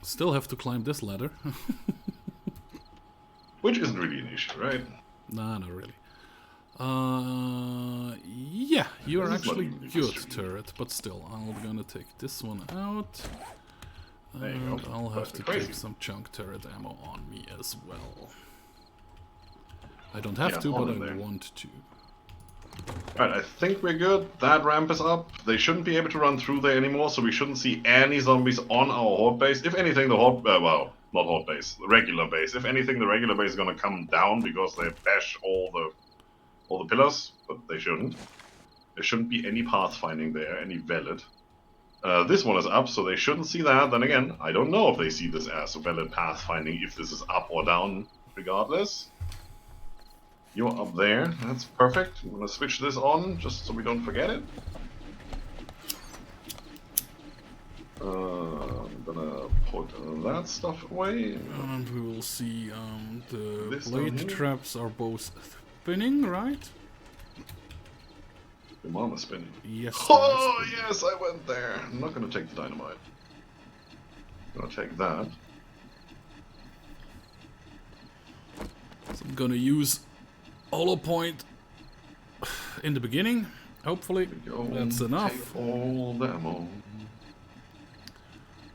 Still have to climb this ladder. Which isn't really an issue, right? Nah, not really. Yeah, you're actually good, turret, but still, I'm gonna take this one out. And I'll have to take some chunk turret ammo on me as well. I don't have to, but I want to. Alright, I think we're good. That ramp is up. They shouldn't be able to run through there anymore, so we shouldn't see any zombies on our horde base. If anything, the horde... well, not horde base, the regular base. If anything, the regular base is gonna come down because they bash all the pillars, but they shouldn't. There shouldn't be any pathfinding there, any valid. This one is up, so they shouldn't see that. Then again, I don't know if they see this as valid pathfinding, if this is up or down, regardless. You're up there, that's perfect. I'm gonna switch this on, just so we don't forget it. I'm gonna put that stuff away. And we will see the blade traps are both spinning, right? The mom is spinning. Yes. Oh, yes, I went there. I'm not gonna take the dynamite. I'm gonna take that. So I'm gonna use hollow point in the beginning. Hopefully that's enough. Take all the ammo.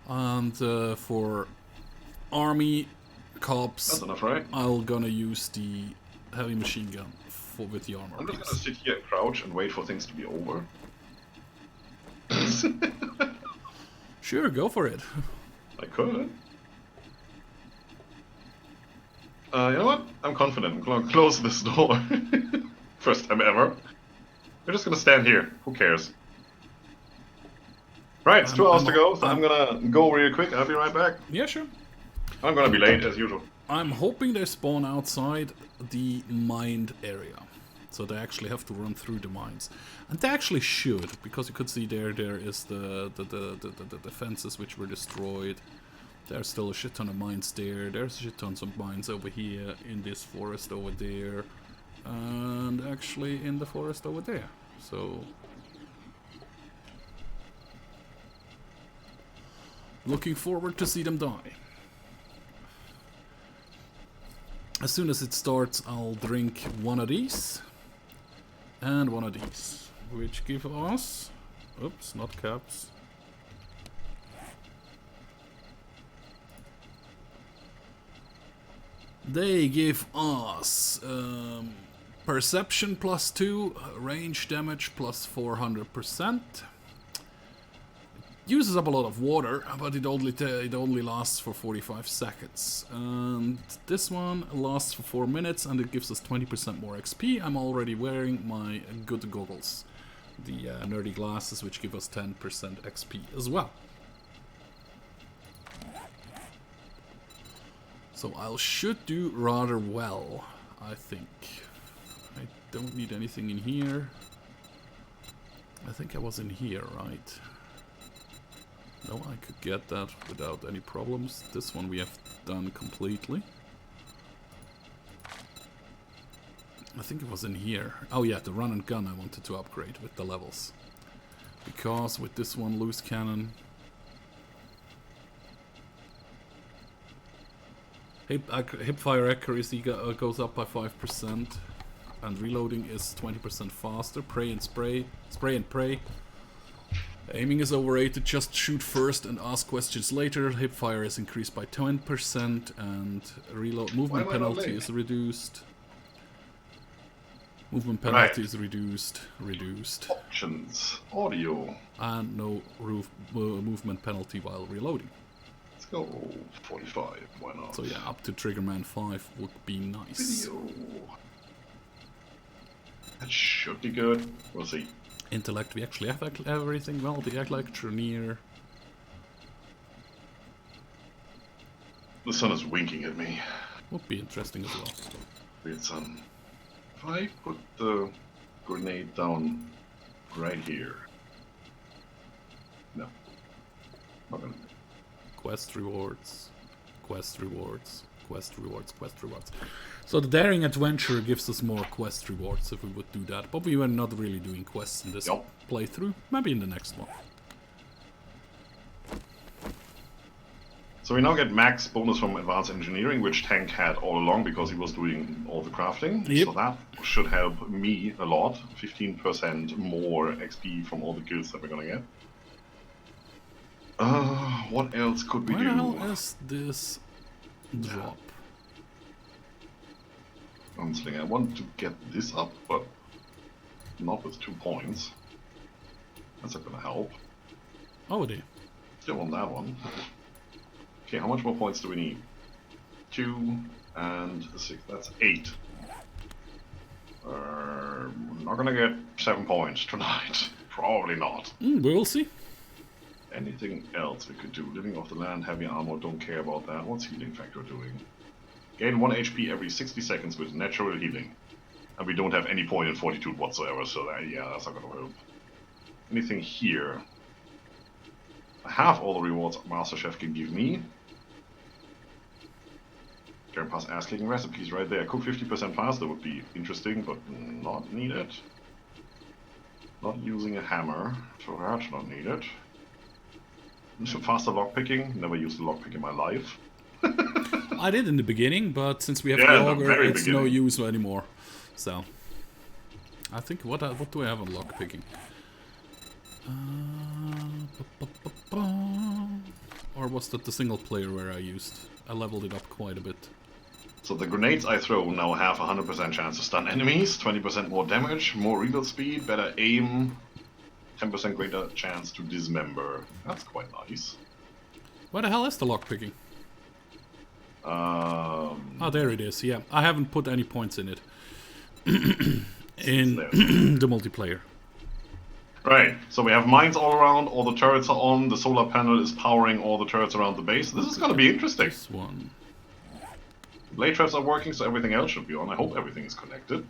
And for army cops, That's enough, right? I'm gonna use the heavy machine gun with the armor. I'm just gonna sit here and crouch and wait for things to be over. Sure, go for it. I could. You know what? I'm confident. I'm gonna close this door. First time ever. We're just gonna stand here. Who cares? Right, it's 2 hours to go, so I'm gonna go real quick. I'll be right back. Yeah, sure. I'm gonna be late as usual. I'm hoping they spawn outside the mined area. So they actually have to run through the mines. And they actually should, because you could see there is the fences which were destroyed. There's still a shit ton of mines there. There's a shit ton of mines over here, in this forest over there. And actually in the forest over there. So... looking forward to see them die. As soon as it starts, I'll drink one of these. And one of these. Which give us... oops, not caps. They give us perception +2, range damage +400%. Uses up a lot of water, but it only lasts for 45 seconds. And this one lasts for 4 minutes, and it gives us 20% more XP. I'm already wearing my good goggles, the nerdy glasses, which give us 10% XP as well. So I should do rather well, I think. I don't need anything in here. I think I was in here, right? No, I could get that without any problems. This one we have done completely. I think it was in here. Oh yeah, the run and gun I wanted to upgrade with the levels. Because with this one, loose cannon... hip fire accuracy goes up by 5%. And reloading is 20% faster. Pray and spray. Spray and pray. Aiming is overrated, just shoot first and ask questions later. Hipfire is increased by 10% and reload movement penalty is reduced. Movement penalty is reduced. Options, audio. And no movement penalty while reloading. Let's go 45, why not? So yeah, up to Triggerman 5 would be nice. Video. That should be good, we'll see. Intellect, we actually have everything. Well, the electroneer. The sun is winking at me. Would be interesting as well. Weird sun. If I put the grenade down right here. No. Not gonna. Quest rewards. Quest rewards. Quest rewards. Quest rewards. So the Daring Adventure gives us more quest rewards if we would do that. But we were not really doing quests in this playthrough. Maybe in the next one. So we now get max bonus from Advanced Engineering, which Tank had all along because he was doing all the crafting. Yep. So that should help me a lot. 15% more XP from all the kills that we're gonna get. What else could we do? Where the hell is this drop? I'm saying I want to get this up, but not with 2 points. That's not gonna help. Oh dear. Still on that one. Okay, how much more points do we need? 2 and 6. That's 8. Not gonna get 7 points tonight. Probably not. We'll see. Anything else we could do? Living off the land, heavy armor, don't care about that. What's healing factor doing? Gain 1 HP every 60 seconds with natural healing. And we don't have any point in fortitude whatsoever, so that, yeah, that's not gonna help. Anything here? I have all the rewards Master Chef can give me. Grandpa's ass-kicking recipes right there. Cook 50% faster would be interesting, but not needed. Not using a hammer, so that's not needed. Faster lockpicking, never used a lockpick in my life. I did in the beginning, but since we have the auger, it's no use anymore. So, I think what do I have on lockpicking? Or was that the single player where I used? I leveled it up quite a bit. So the grenades I throw now have 100% chance to stun enemies, 20% more damage, more reload speed, better aim, 10% greater chance to dismember. That's quite nice. Where the hell is the lockpicking? Oh, there it is, yeah. I haven't put any points in it. in there. the multiplayer. Right, so we have mines all around, all the turrets are on, the solar panel is powering all the turrets around the base. This is gonna be interesting. This one. Blade traps are working, so everything else should be on. I hope everything is connected.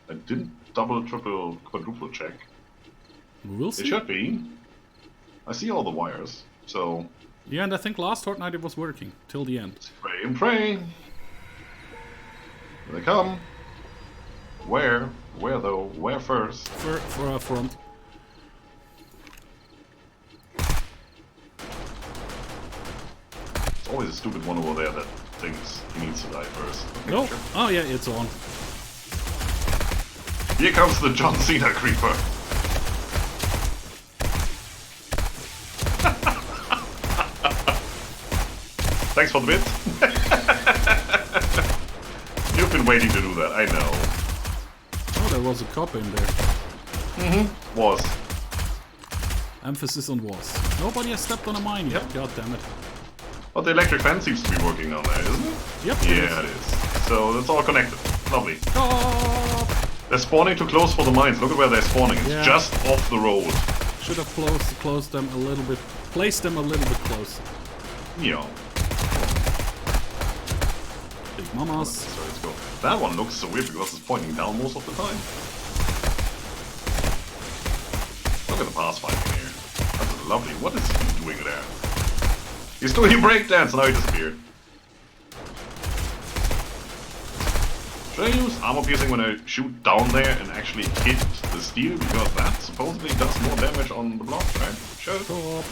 I didn't double, triple, quadruple check. We'll see. It should be. I see all the wires, so... Yeah, and I think last fortnight it was working, till the end. Pray and pray. Here they come. Where? Where though? Where first? For our front. It's always a stupid one over there that thinks he needs to die first. Okay, No. sure. Oh yeah, it's on. Here comes the John Cena creeper. Thanks for the bit. You've been waiting to do that, I know. Oh, there was a cop in there. Mm-hmm. Was. Emphasis on was. Nobody has stepped on a mine yet. God damn it. But the electric fan seems to be working down there, isn't it? Yep. Yeah, it is. So it's all connected. Lovely. Oh! They're spawning too close for the mines. Look at where they're spawning. It's Yeah. just off the road. Should have closed them a little bit. Placed them a little bit closer. Yeah. Big mamas. So let's go. That one looks so weird because it's pointing down most of the time. Look at the pass fighting here. That's lovely. What is he doing there? He's doing a breakdance, now he disappeared. Should I use armor piercing when I shoot down there and actually hit the steel? Because that supposedly does more damage on the blocks, right? Sure. Cop.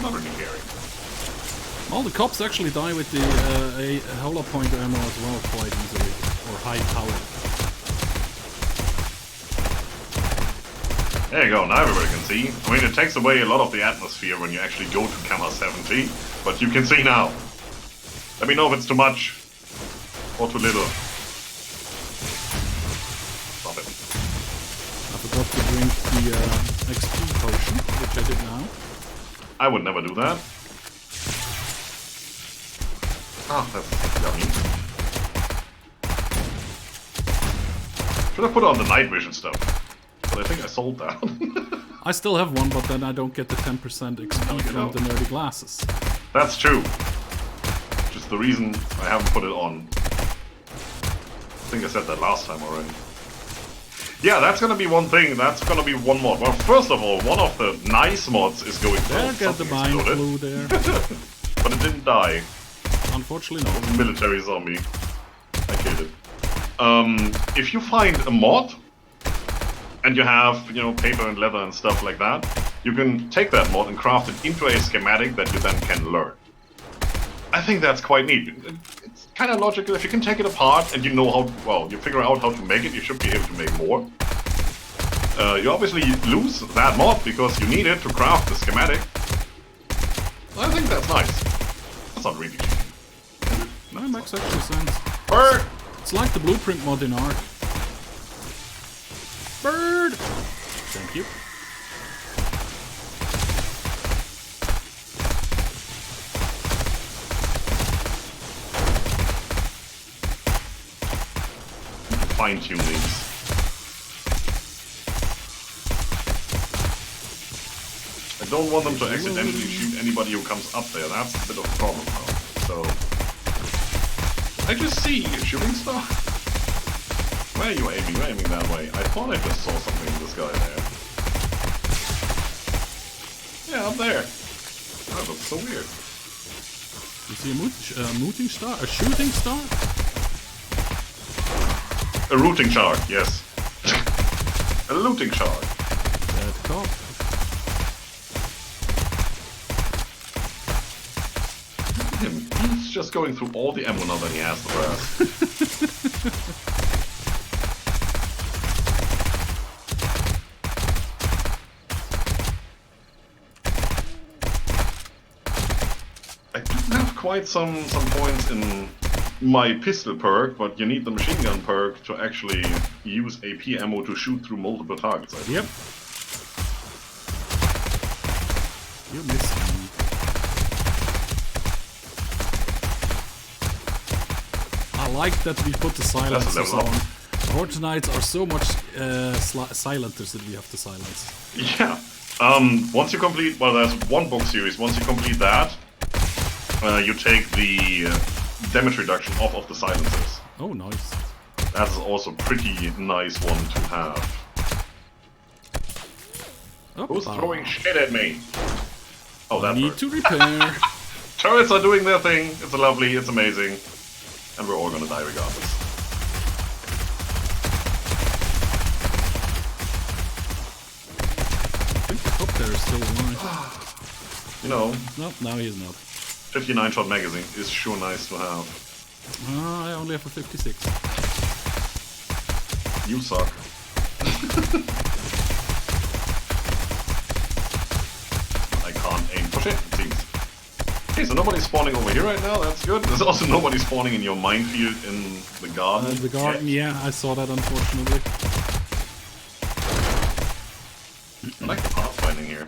Not really caring. All the cops actually die with the a hollow point ammo as well quite easily. Or high power. There you go, now everybody can see. I mean, it takes away a lot of the atmosphere when you actually go to camera 70, but you can see now. Let me know if it's too much or too little. Stop it. I forgot to drink the XP potion, which I did now. I would never do that. Ah, that's yummy. Should have put on the night vision stuff. But I think I sold that. I still have one, but then I don't get the 10% XP from the nerdy glasses. That's true. Which is the reason I haven't put it on. I think I said that last time already. Yeah, that's gonna be one thing. That's gonna be one mod. Well, first of all, one of the nice mods is going to... There, get the mine flew there. But it didn't die. Unfortunately, no. Military zombie. I killed it. If you find a mod, and you have, you know, paper and leather and stuff like that, you can take that mod and craft it into a schematic that you then can learn. I think that's quite neat. It's kind of logical. If you can take it apart and you know how, well, you figure out how to make it, you should be able to make more. You obviously lose that mod because you need it to craft the schematic. I think that's nice. That's not really cheap. No, it makes actual sense. Bird! It's like the blueprint mod in ARK. Bird! Thank you. Fine-tune these. I don't want them to accidentally shoot anybody who comes up there. That's a bit of a problem now. So... I just see a shooting star. Where are you aiming? You're aiming that way. I thought I just saw something in the sky there. Yeah, up there. That looks so weird. You see a mooting star? A shooting star? A rooting shark, yes. A looting shark. Dead cop. Look at him. He's just going through all the ammo now that he has the brass. I do have quite some points in my pistol perk, but you need the machine gun perk to actually use AP ammo to shoot through multiple targets. I think. Yep. You missed me. I like that we put the silencers level on. up. Horde Knights are so much silenters that we have to silence. Yeah. Once you complete, well, there's one book series. Once you complete that, you take the damage reduction off of the silencers. Oh, nice. That's also a pretty nice one to have. Who's throwing shit at me? Oh, that Need bird. to repair. Turrets are doing their thing. It's lovely. It's amazing. And we're all gonna die regardless. I think the top there is still alive. You know, No, now he is not. 59-shot magazine is sure nice to have. I only have a 56. You suck. I can't aim for shit, it seems. Okay, so nobody's spawning over here right now, that's good. There's also nobody spawning in your minefield in the garden. The garden, yeah, I saw that unfortunately. I like the pathfinding here.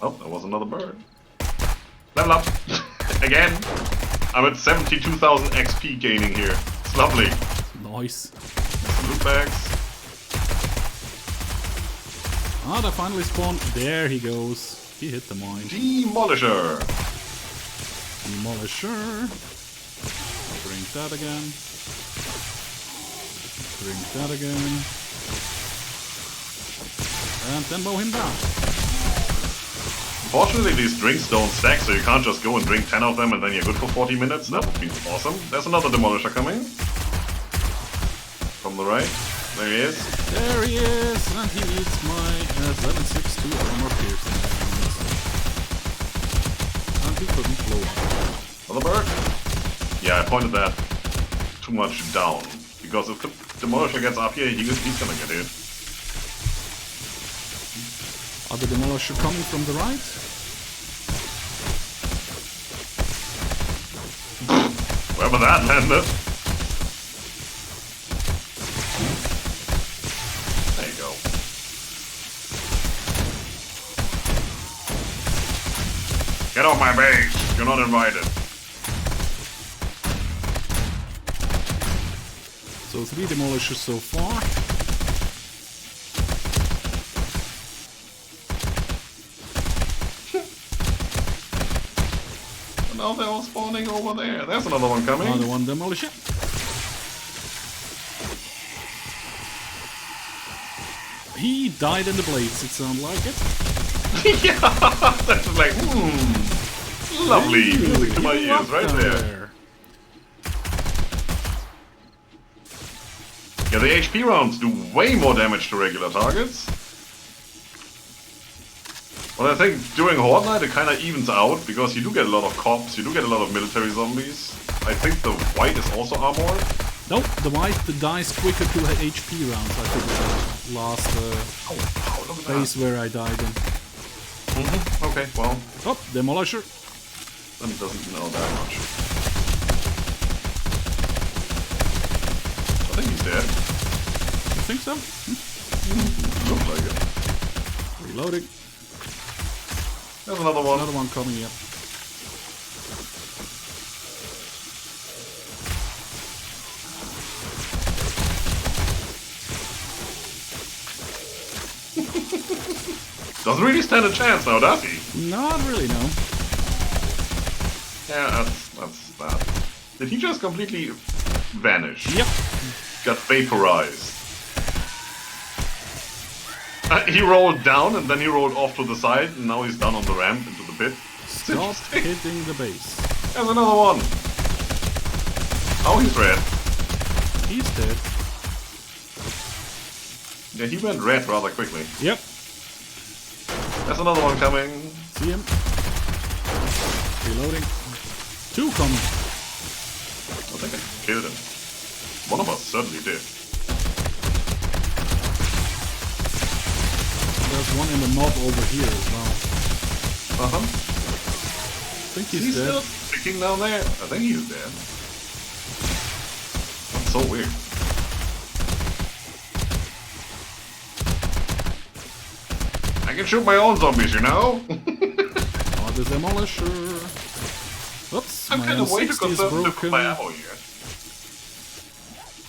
Oh, there was another bird. Level up! Again! I'm at 72,000 XP gaining here. It's lovely. Nice. Some loot bags. Ah, that finally spawned. There he goes. He hit the mine. Demolisher! Demolisher. Drink that again. Drink that again. And then mow him down. Fortunately, these drinks don't stack, so you can't just go and drink 10 of them and then you're good for 40 minutes. That would be awesome. There's another Demolisher coming. From the right. There he is. There he is! And he needs my 762 armor piercing. And he couldn't blow up. Another bird. Yeah, I pointed that too much down. Because if the Demolisher gets up here, he's gonna get hit. Are the Demolisher coming from the right? Wherever that landed. There you go. Get off my base! You're not invited. So 3 Demolishers so far. Now they're all spawning over there. There's another one coming. Another one Demolisher. He died in the blades, it sounds like it. Yeah, that's like, lovely music to my ears right there. Yeah, the HP rounds do way more damage to regular targets. Well, I think during Horde Night it kind of evens out, because you do get a lot of cops, you do get a lot of military zombies. I think the white is also armored. Nope, the white dies quicker to HP rounds, I think the last Look at phase where I died in. Okay, well, Oh, Demolisher. then it doesn't know that much. I think he's dead. You think so? Looks like it. Reloading. There's another one. Another one coming up. Doesn't really stand a chance now, does he? Not really, no. Yeah, that's that. Did he just completely vanish? Yep. Got vaporized. He rolled down and then he rolled off to the side and now he's down on the ramp into the pit. Stop hitting the base. There's another one. Oh, he's red. He's dead. Yeah, he went red rather quickly. Yep. There's another one coming. See him. Reloading. 2 coming. I think I killed him. One of us certainly did. There's one in the mob over here as well. Uh-huh. I think he's dead. still sticking down there. I think he's dead. That's so weird. I can shoot my own zombies, you know? Oh, the Demolisher. Oops, I'm my kind of way too M60 is conservative with broken. my ammo here.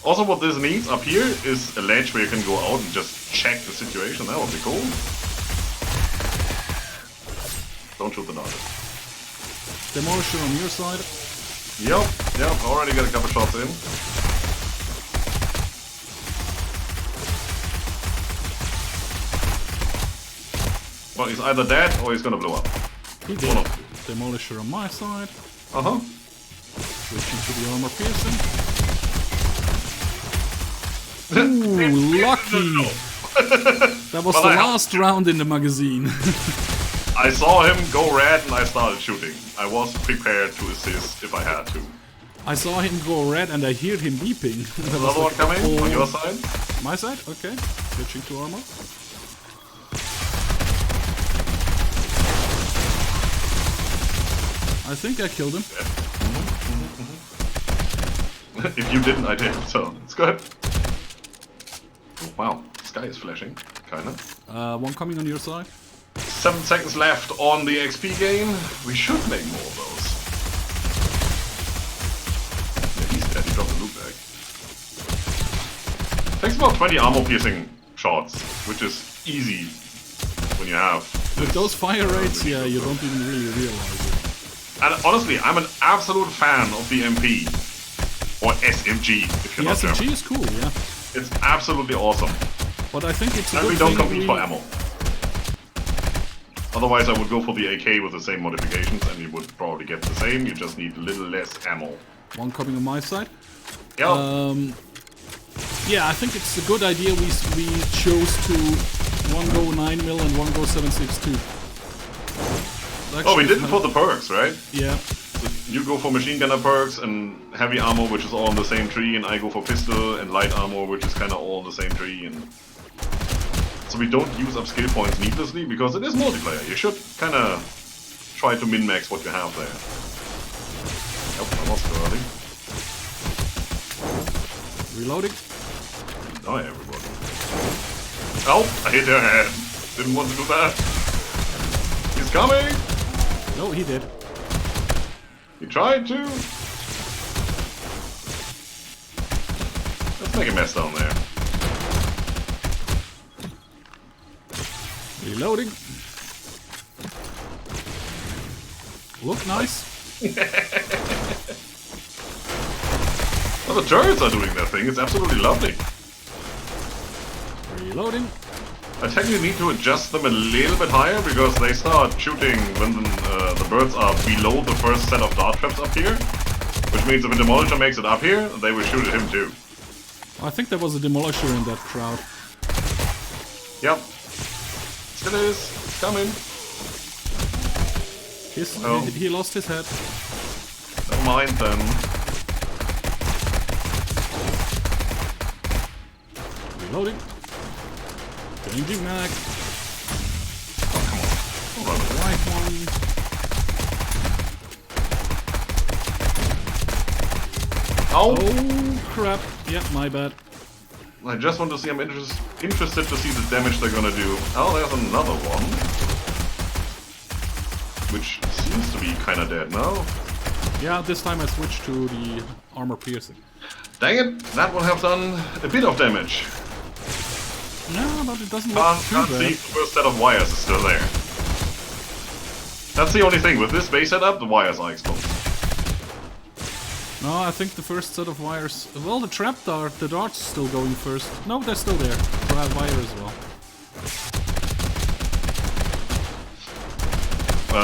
Also, what this needs up here is a ledge where you can go out and just check the situation. That would be cool. Don't shoot the dodger. Demolisher on your side. Yep, already got a couple shots in. Well, he's either dead or he's gonna blow up. He did. Demolisher on my side. Uh-huh. Switching to the armor piercing. Ooh, lucky! That was the last round in the magazine. I saw him go red and I started shooting. I was prepared to assist if I had to. I saw him go red and I heard him beeping. Another one coming on your side? My side? Okay. Switching to armor. I think I killed him. Yeah. If you didn't, I did, so it's good. Oh, wow, the sky is flashing, kinda. One coming on your side. 7 seconds left on the XP gain. We should make more of those. Yeah, he's dead, he dropped the loot bag. Takes about 20 armor piercing shots, which is easy when you have... With those fire rates, yeah, you don't even really realize it. And honestly, I'm an absolute fan of the MP. Or SMG, if you're not German. The SMG is cool, yeah. It's absolutely awesome. But I think it's a and good we don't thing compete for ammo. Otherwise I would go for the AK with the same modifications and you would probably get the same, you just need a little less ammo. One coming on my side. Yeah. Yeah, I think it's a good idea we chose to one go 9mm and one go 7.62. Oh, we did it for the perks, right? Yeah. You go for machine gunner perks and heavy armor, which is all on the same tree, and I go for pistol and light armor, which is kind of all on the same tree. And so we don't use up skill points needlessly because it is multiplayer. You should kind of try to min-max what you have there. Yep, I lost it early. Reloading. Die, everybody. Oh, I hit their head. Didn't want to do that. He's coming! No, he did. He tried to. Let's make a mess down there. Reloading. Look nice. Well, the turrets are doing their thing. It's absolutely lovely. Reloading. I technically need to adjust them a little bit higher because they start shooting when the birds are below the first set of dart traps up here. Which means if a demolisher makes it up here, they will shoot at him too. I think there was a demolisher in that crowd. Yep. Still is. It's coming. He lost his head. Never mind then. Reloading. Changing mag. Oh, come on. The right one. Oh crap. Yeah, my bad. I just want to see, I'm interested to see the damage they're gonna do. Oh, there's another one. Which seems to be kinda dead now. Yeah, this time I switched to the armor piercing. Dang it, that would have done a bit of damage. No, but it doesn't look too Can't bad. see, the first set of wires is still there. That's the only thing, with this base setup, the wires are exposed. No, I think the first set of wires... Well, the trap dart, the dart's still going first. No, they're still there. Trap wire as well.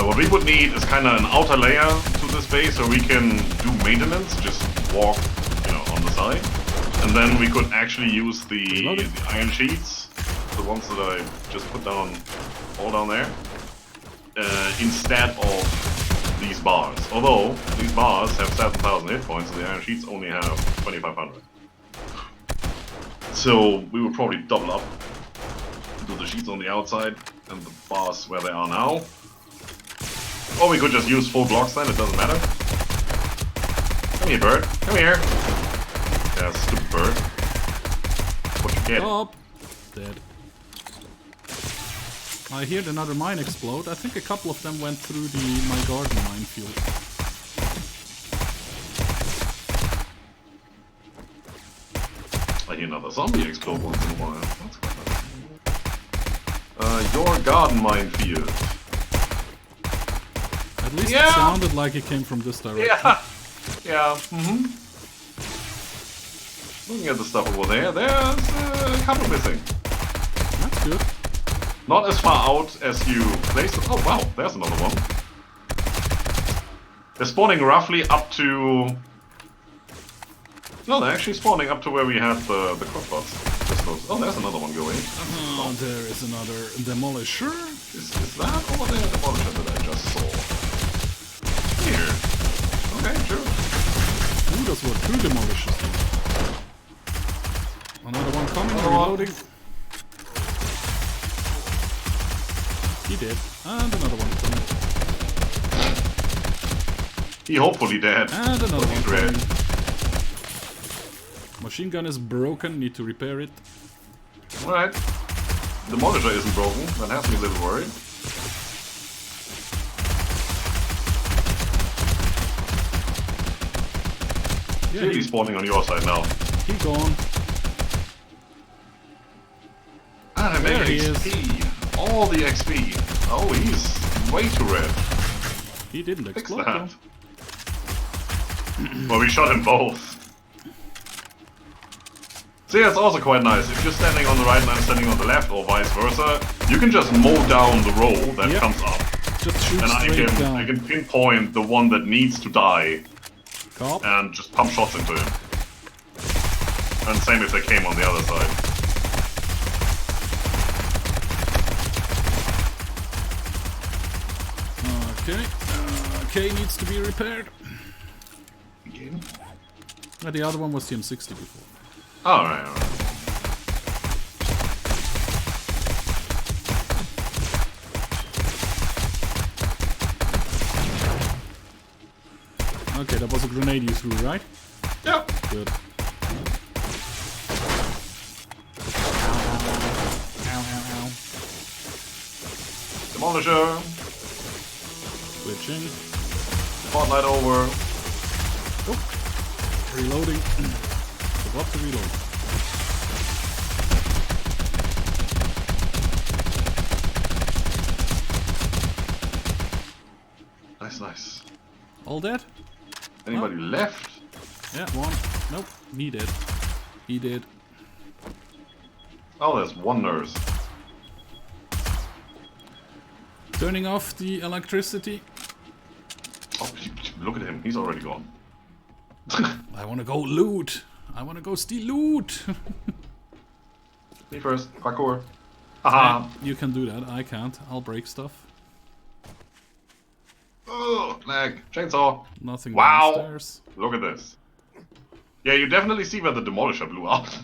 What we would need is kind of an outer layer to this base so we can do maintenance, just walk, on the side. And then we could actually use the iron sheets, the ones that I just put down, all down there, instead of these bars. Although, these bars have 7,000 hit points and the iron sheets only have 2,500. So we would probably double up, do the sheets on the outside and the bars where they are now. Or we could just use full blocks then, it doesn't matter. Come here, bird. Come here. Yeah, stupid bird. What you get? Stop. Dead. I heard another mine explode. I think a couple of them went through my garden minefield. zombie explode once in a while. That's quite nice. Your garden minefield. At least it sounded like it came from this direction. Yeah. Yeah. Looking at the stuff over there, there's a couple missing. That's good. Not as far out as you placed it. Oh wow, there's another one. They're spawning roughly up to... No, they're actually spawning up to where we had the crossbows. Oh, there's another one going. Oh, there is another demolisher. Is that over there a demolisher that I just saw? Here. Okay, sure. Ooh, that's what 2 demolishers do. Another one coming, reloading. He did. And another one coming. He hopefully dead. And another one coming. Machine gun is broken, need to repair it. Alright. Demolisher isn't broken, that has me a little worried. Yeah, Clearly spawning on your side now. He gone. Ah, they There make he XP. All the XP. Oh, he's way too red. He didn't Fix explode that. though. Well, we shot him both. See, that's also quite nice. If you're standing on the right and I'm standing on the left, or vice versa, you can just mow down the row that comes up. Just shoot And straight down. I can pinpoint the one that needs to die Cop. and just pump shots into him. And same if they came on the other side. Okay. Okay, needs to be repaired. Again? The other one was TM60 before. Alright, alright. Okay, that was a grenade you threw, right? Yep. Good. Ow, ow, ow. Demolisher. Switching. Spotlight over. Oh. Reloading. Forgot to reload. Nice, nice. All dead? Anybody left? Yeah, one. Nope. He did. He did. Oh, there's one nurse. Turning off the electricity. Oh, look at him. He's already gone. I wanna go loot. I wanna go steal loot. Me first. Parkour. Haha. You can do that. I can't. I'll break stuff. Oh, lag. Chainsaw. Nothing Wow. downstairs. Look at this. Yeah, you definitely see where the demolisher blew out.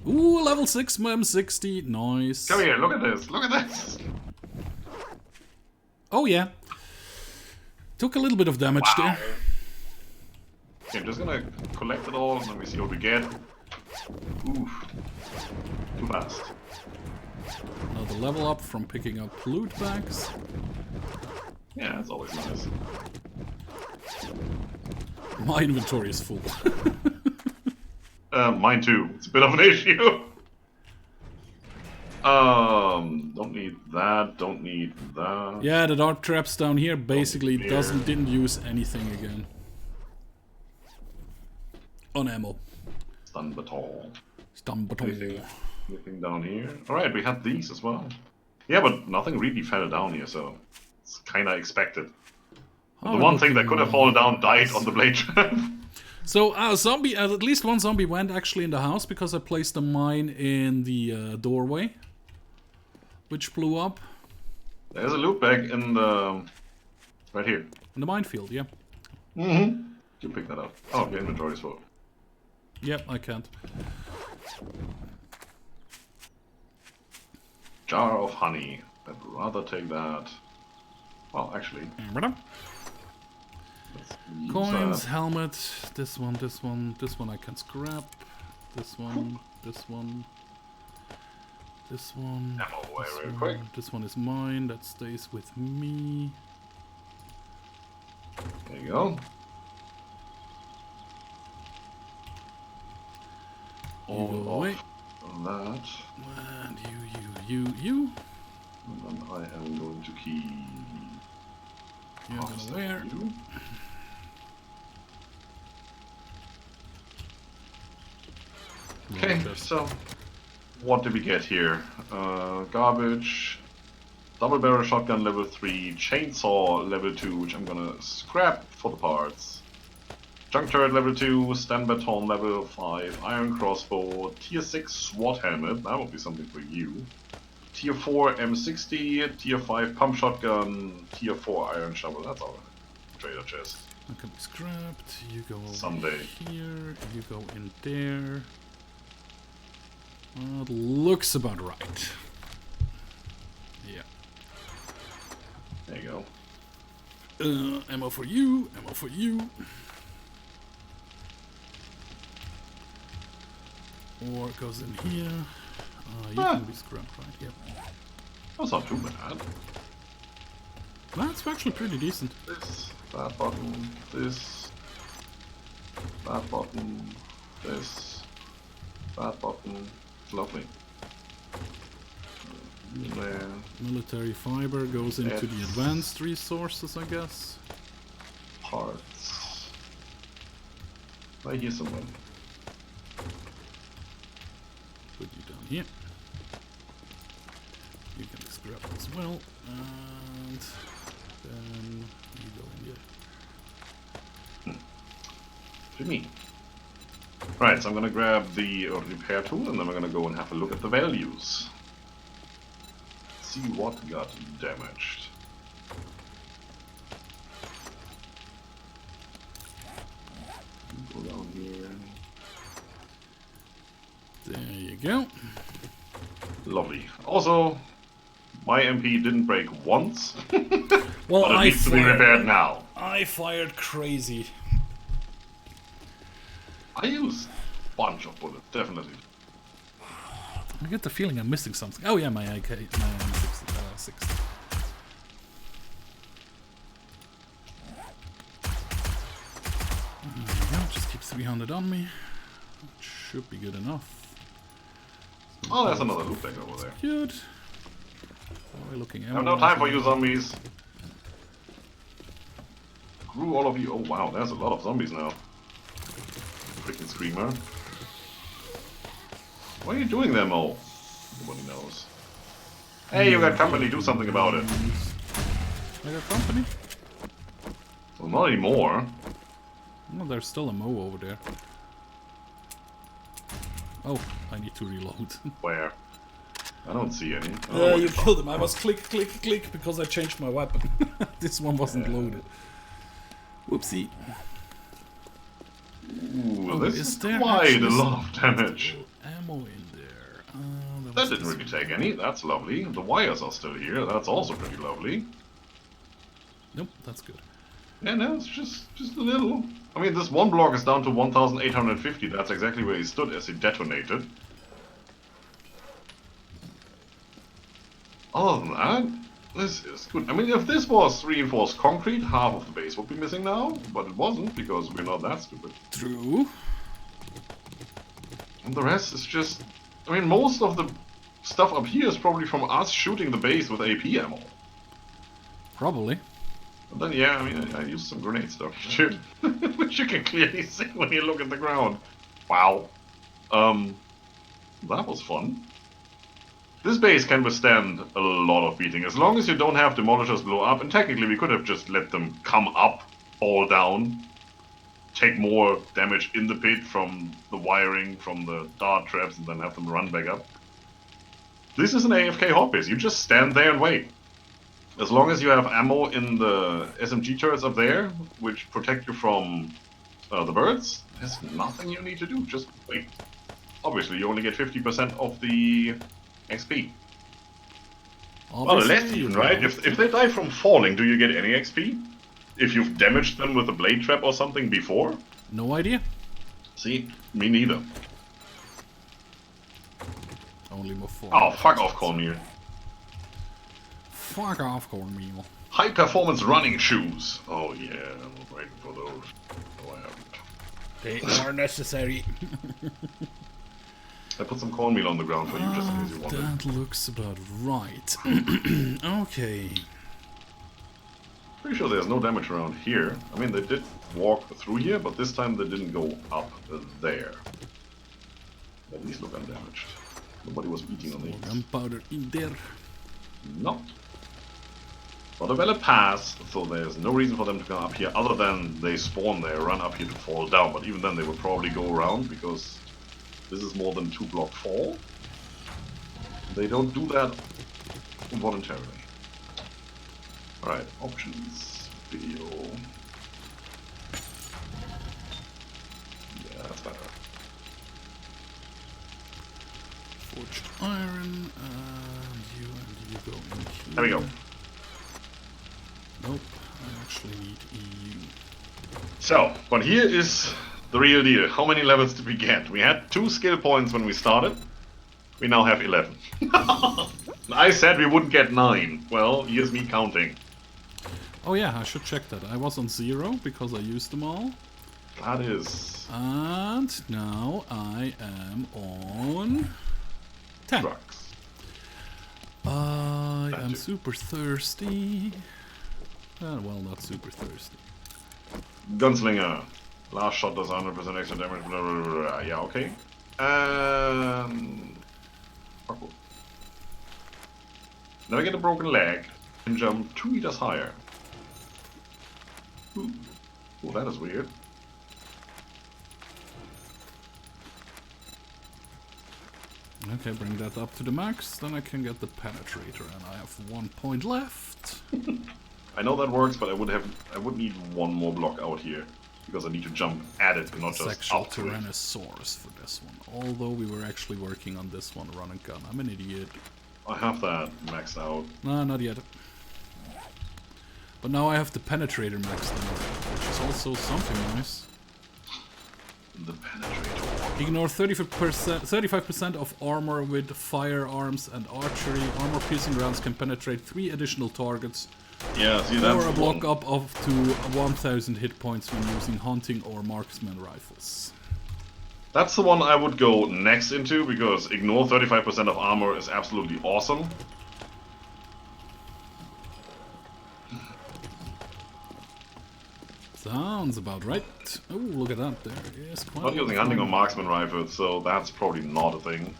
Ooh, level 6 M60. Nice. Come here, look at this. Look at this. Oh yeah. Took a little bit of damage there. Okay, I'm just gonna collect it all and let me see what we get. Oof. Too fast. Another level up from picking up loot bags. Yeah, that's always nice. My inventory is full. Mine too. It's a bit of an issue. Don't need that. Don't need that. Yeah, the dart traps down here basically didn't use anything again. On ammo. Stun baton. Stun baton. Anything down here? Alright, we had these as well. Yeah, but nothing really fell down here, so it's kinda expected. The one thing that could have fallen down died on the blade trap. So, zombie, at least one zombie went actually in the house because I placed a mine in the doorway, which blew up. There's a loot bag in the... right here. In the minefield, yeah. Mm-hmm. You pick that up. Oh, your inventory is full. Yep, I can't. Jar of honey. I'd rather take that. Well, actually... Coins, helmet, this one I can scrap. This one. This one, Ammo away this real one. quick. This one is mine, that stays with me. There you go. all away. of that. And you. And then I am going to keep... You're gonna wear. You. Okay, so what did we get here? Garbage, double barrel shotgun level 3, chainsaw level 2, which I'm gonna scrap for the parts. Junk turret level 2, stun baton level 5, iron crossbow, tier 6 SWAT helmet, that would be something for you. Tier 4 M60, tier 5 pump shotgun, tier 4 iron shovel, that's all. Trader chest. That can be scrapped. You go over Someday. here, you go in there. It looks about right. Yeah. There you go. Ammo for you, ammo for you. Or it goes in here. You can be scrapped, right? Yep. That's not too bad. That's actually pretty decent. This, that button, this, that button, this, that button. It's lovely. There. Military fiber goes into the advanced resources, I guess. Parts. I hear someone. Put you down here. You can scrap as well. And then you go in here. To me. Right, so I'm gonna grab the repair tool and then we're gonna go and have a look at the values. See what got damaged. Go down here. There you go. Lovely. Also, my MP didn't break once, Well, but it needs to be repaired now. I fired crazy. I used a bunch of bullets, definitely. I get the feeling I'm missing something. Oh yeah, my AK, my M60. Yeah, just keep 300 on me. Should be good enough. Oh, there's another loot bag over there. Good. We're looking at. I have no time for you zombies. Screw all of you. Oh wow, there's a lot of zombies now. Freaking screamer. What are you doing there, Mo? Nobody knows. Hey, you got company, do something about it. I got company? Well, not anymore. Well, there's still a Mo over there. Oh, I need to reload. Where? I don't see any. You killed him. I was click, because I changed my weapon. This one wasn't loaded. Whoopsie. Ooh, this is quite a lot of damage. Ammo in there. That didn't really take any. That's lovely. The wires are still here. That's also pretty lovely. Nope, that's good. Yeah, no, it's just a little. I mean, this one block is down to 1,850. That's exactly where he stood as he detonated. Other than that, this is good. I mean, if this was reinforced concrete, half of the base would be missing now, but it wasn't because we're not that stupid. True. And the rest is just... I mean, most of the stuff up here is probably from us shooting the base with AP ammo. Probably. And then, yeah, I mean, I used some grenade stuff, which you can clearly see when you look at the ground. Wow. That was fun. This base can withstand a lot of beating, as long as you don't have demolishers blow up, and technically we could have just let them come up, fall down, take more damage in the pit from the wiring, from the dart traps, and then have them run back up. This is an AFK hot base, you just stand there and wait. As long as you have ammo in the SMG turrets up there, which protect you from the birds, there's nothing you need to do, just wait. Obviously, you only get 50% of the XP. Well, less even, right? If they die from falling, do you get any XP? If you've damaged them with a blade trap or something before? No idea. See? Me neither. Only more 4. Oh, fuck off, Cornmeal. Fuck off, cornmeal. High performance running shoes. Oh yeah, I'm waiting for those. No, I haven't. They are necessary. I put some cornmeal on the ground for you, just in case you want it. That looks about right. Okay. Pretty sure there's no damage around here. I mean, they did walk through here, but this time they didn't go up there. At least look undamaged. Nobody was eating on these. Gunpowder in there. No. But a valid pass, so there's no reason for them to come up here other than they spawn there, run up here to fall down. But even then they would probably go around because this is more than 2-block fall. They don't do that voluntarily. Alright, options, video. Yeah, that's better. Forged iron, and you go in here. There we go. Nope, I actually need EU. So, but here is the real deal. How many levels did we get? We had 2 skill points when we started. We now have 11. I said we wouldn't get 9. Well, here's me counting. Oh yeah, I should check that. I was on 0 because I used them all. That is... And now I am on 10. drugs. I am super thirsty. Well, not super thirsty. Gunslinger. Last shot does 100% extra damage. Blah, blah, blah, blah. Yeah, okay. Parkour. Never get a broken leg and jump 2 meters higher. Ooh. Ooh, that is weird. Okay, bring that up to the max, then I can get the penetrator, and I have 1 point left. I know that works, but I would need 1 more block out here because I need to jump at it, not just Sexual up to it. Tyrannosaurus for this one. Although we were actually working on this one, run and gun. I'm an idiot. I have that maxed out. No, not yet. But now I have the penetrator maxed out, which is also something nice. The penetrator. Ignore 35% of armor with firearms and archery. Armor-piercing rounds can penetrate 3 additional targets. Yeah, see that's Or a the block one. up of to 1000 hit points when using hunting or marksman rifles. That's the one I would go next into because ignore 35% of armor is absolutely awesome. Sounds about right. Oh, look at that. There is quite Not using hunting or marksman rifles, so that's probably not a thing.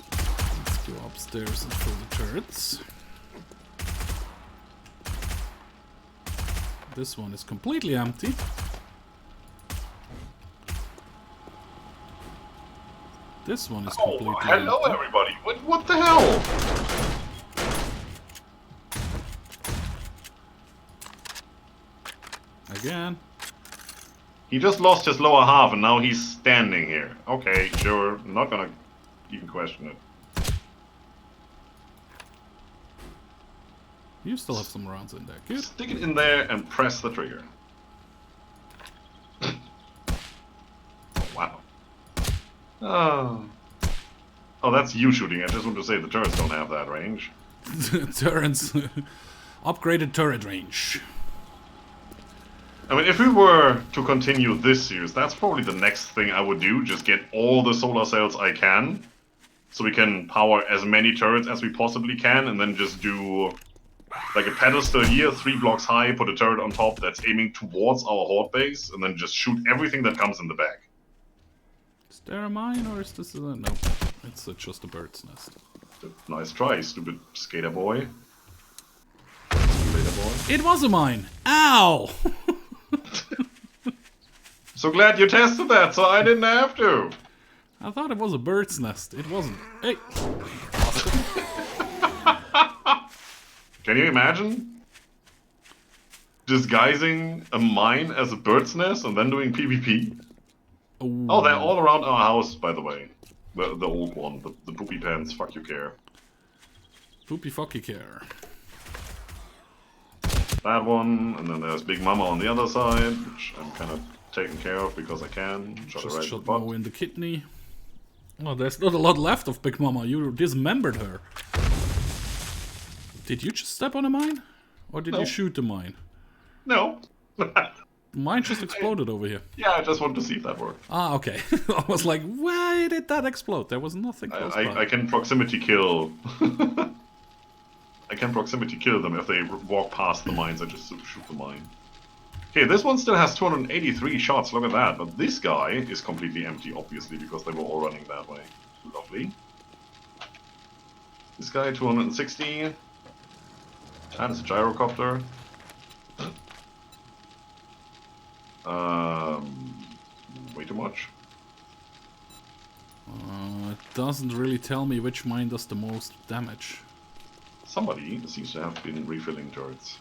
Let's go upstairs and kill the turrets. This one is completely empty. This one is completely hello empty. everybody! What the hell? Again. He just lost his lower half and now he's standing here. Okay, sure. I'm not gonna even question it. You still have some rounds in there. Good. Stick it in there and press the trigger. Wow. Oh. Oh, that's you shooting. I just want to say the turrets don't have that range. Turrets. Upgraded turret range. I mean, if we were to continue this series, that's probably the next thing I would do. Just get all the solar cells I can, so we can power as many turrets as we possibly can, and then just do like a pedestal here, 3 blocks high, put a turret on top that's aiming towards our horde base, and then just shoot everything that comes in the back. Is there a mine, or is this a... No, it's just a bird's nest. Nice try, stupid skater boy. Skater boy. It was a mine! Ow! So glad you tested that, so I didn't have to. I thought it was a bird's nest. It wasn't. Hey! Can you imagine disguising a mine as a bird's nest and then doing PvP? Ooh. Oh, they're all around our house, by the way. The old one, the poopy pants, fuck you care. Poopy fucky care. That one, and then there's Big Mama on the other side, which I'm kind of taking care of because I can. Shot her right in the Shot butt. Mo in the kidney. Oh, there's not a lot left of Big Mama. You dismembered her. Did you just step on a mine? Or did No. you shoot the mine? No. Mine just exploded over here. Yeah, I just wanted to see if that worked. Ah, okay. I was like, why did that explode? There was nothing close by. I can proximity kill. I can proximity kill them if they walk past the mines. I just shoot the mine. Okay, this one still has 283 shots. Look at that. But this guy is completely empty, obviously, because they were all running that way. Lovely. This guy 260. That is a gyrocopter. Way too much. It doesn't really tell me which mine does the most damage. Somebody seems to have been refilling turrets.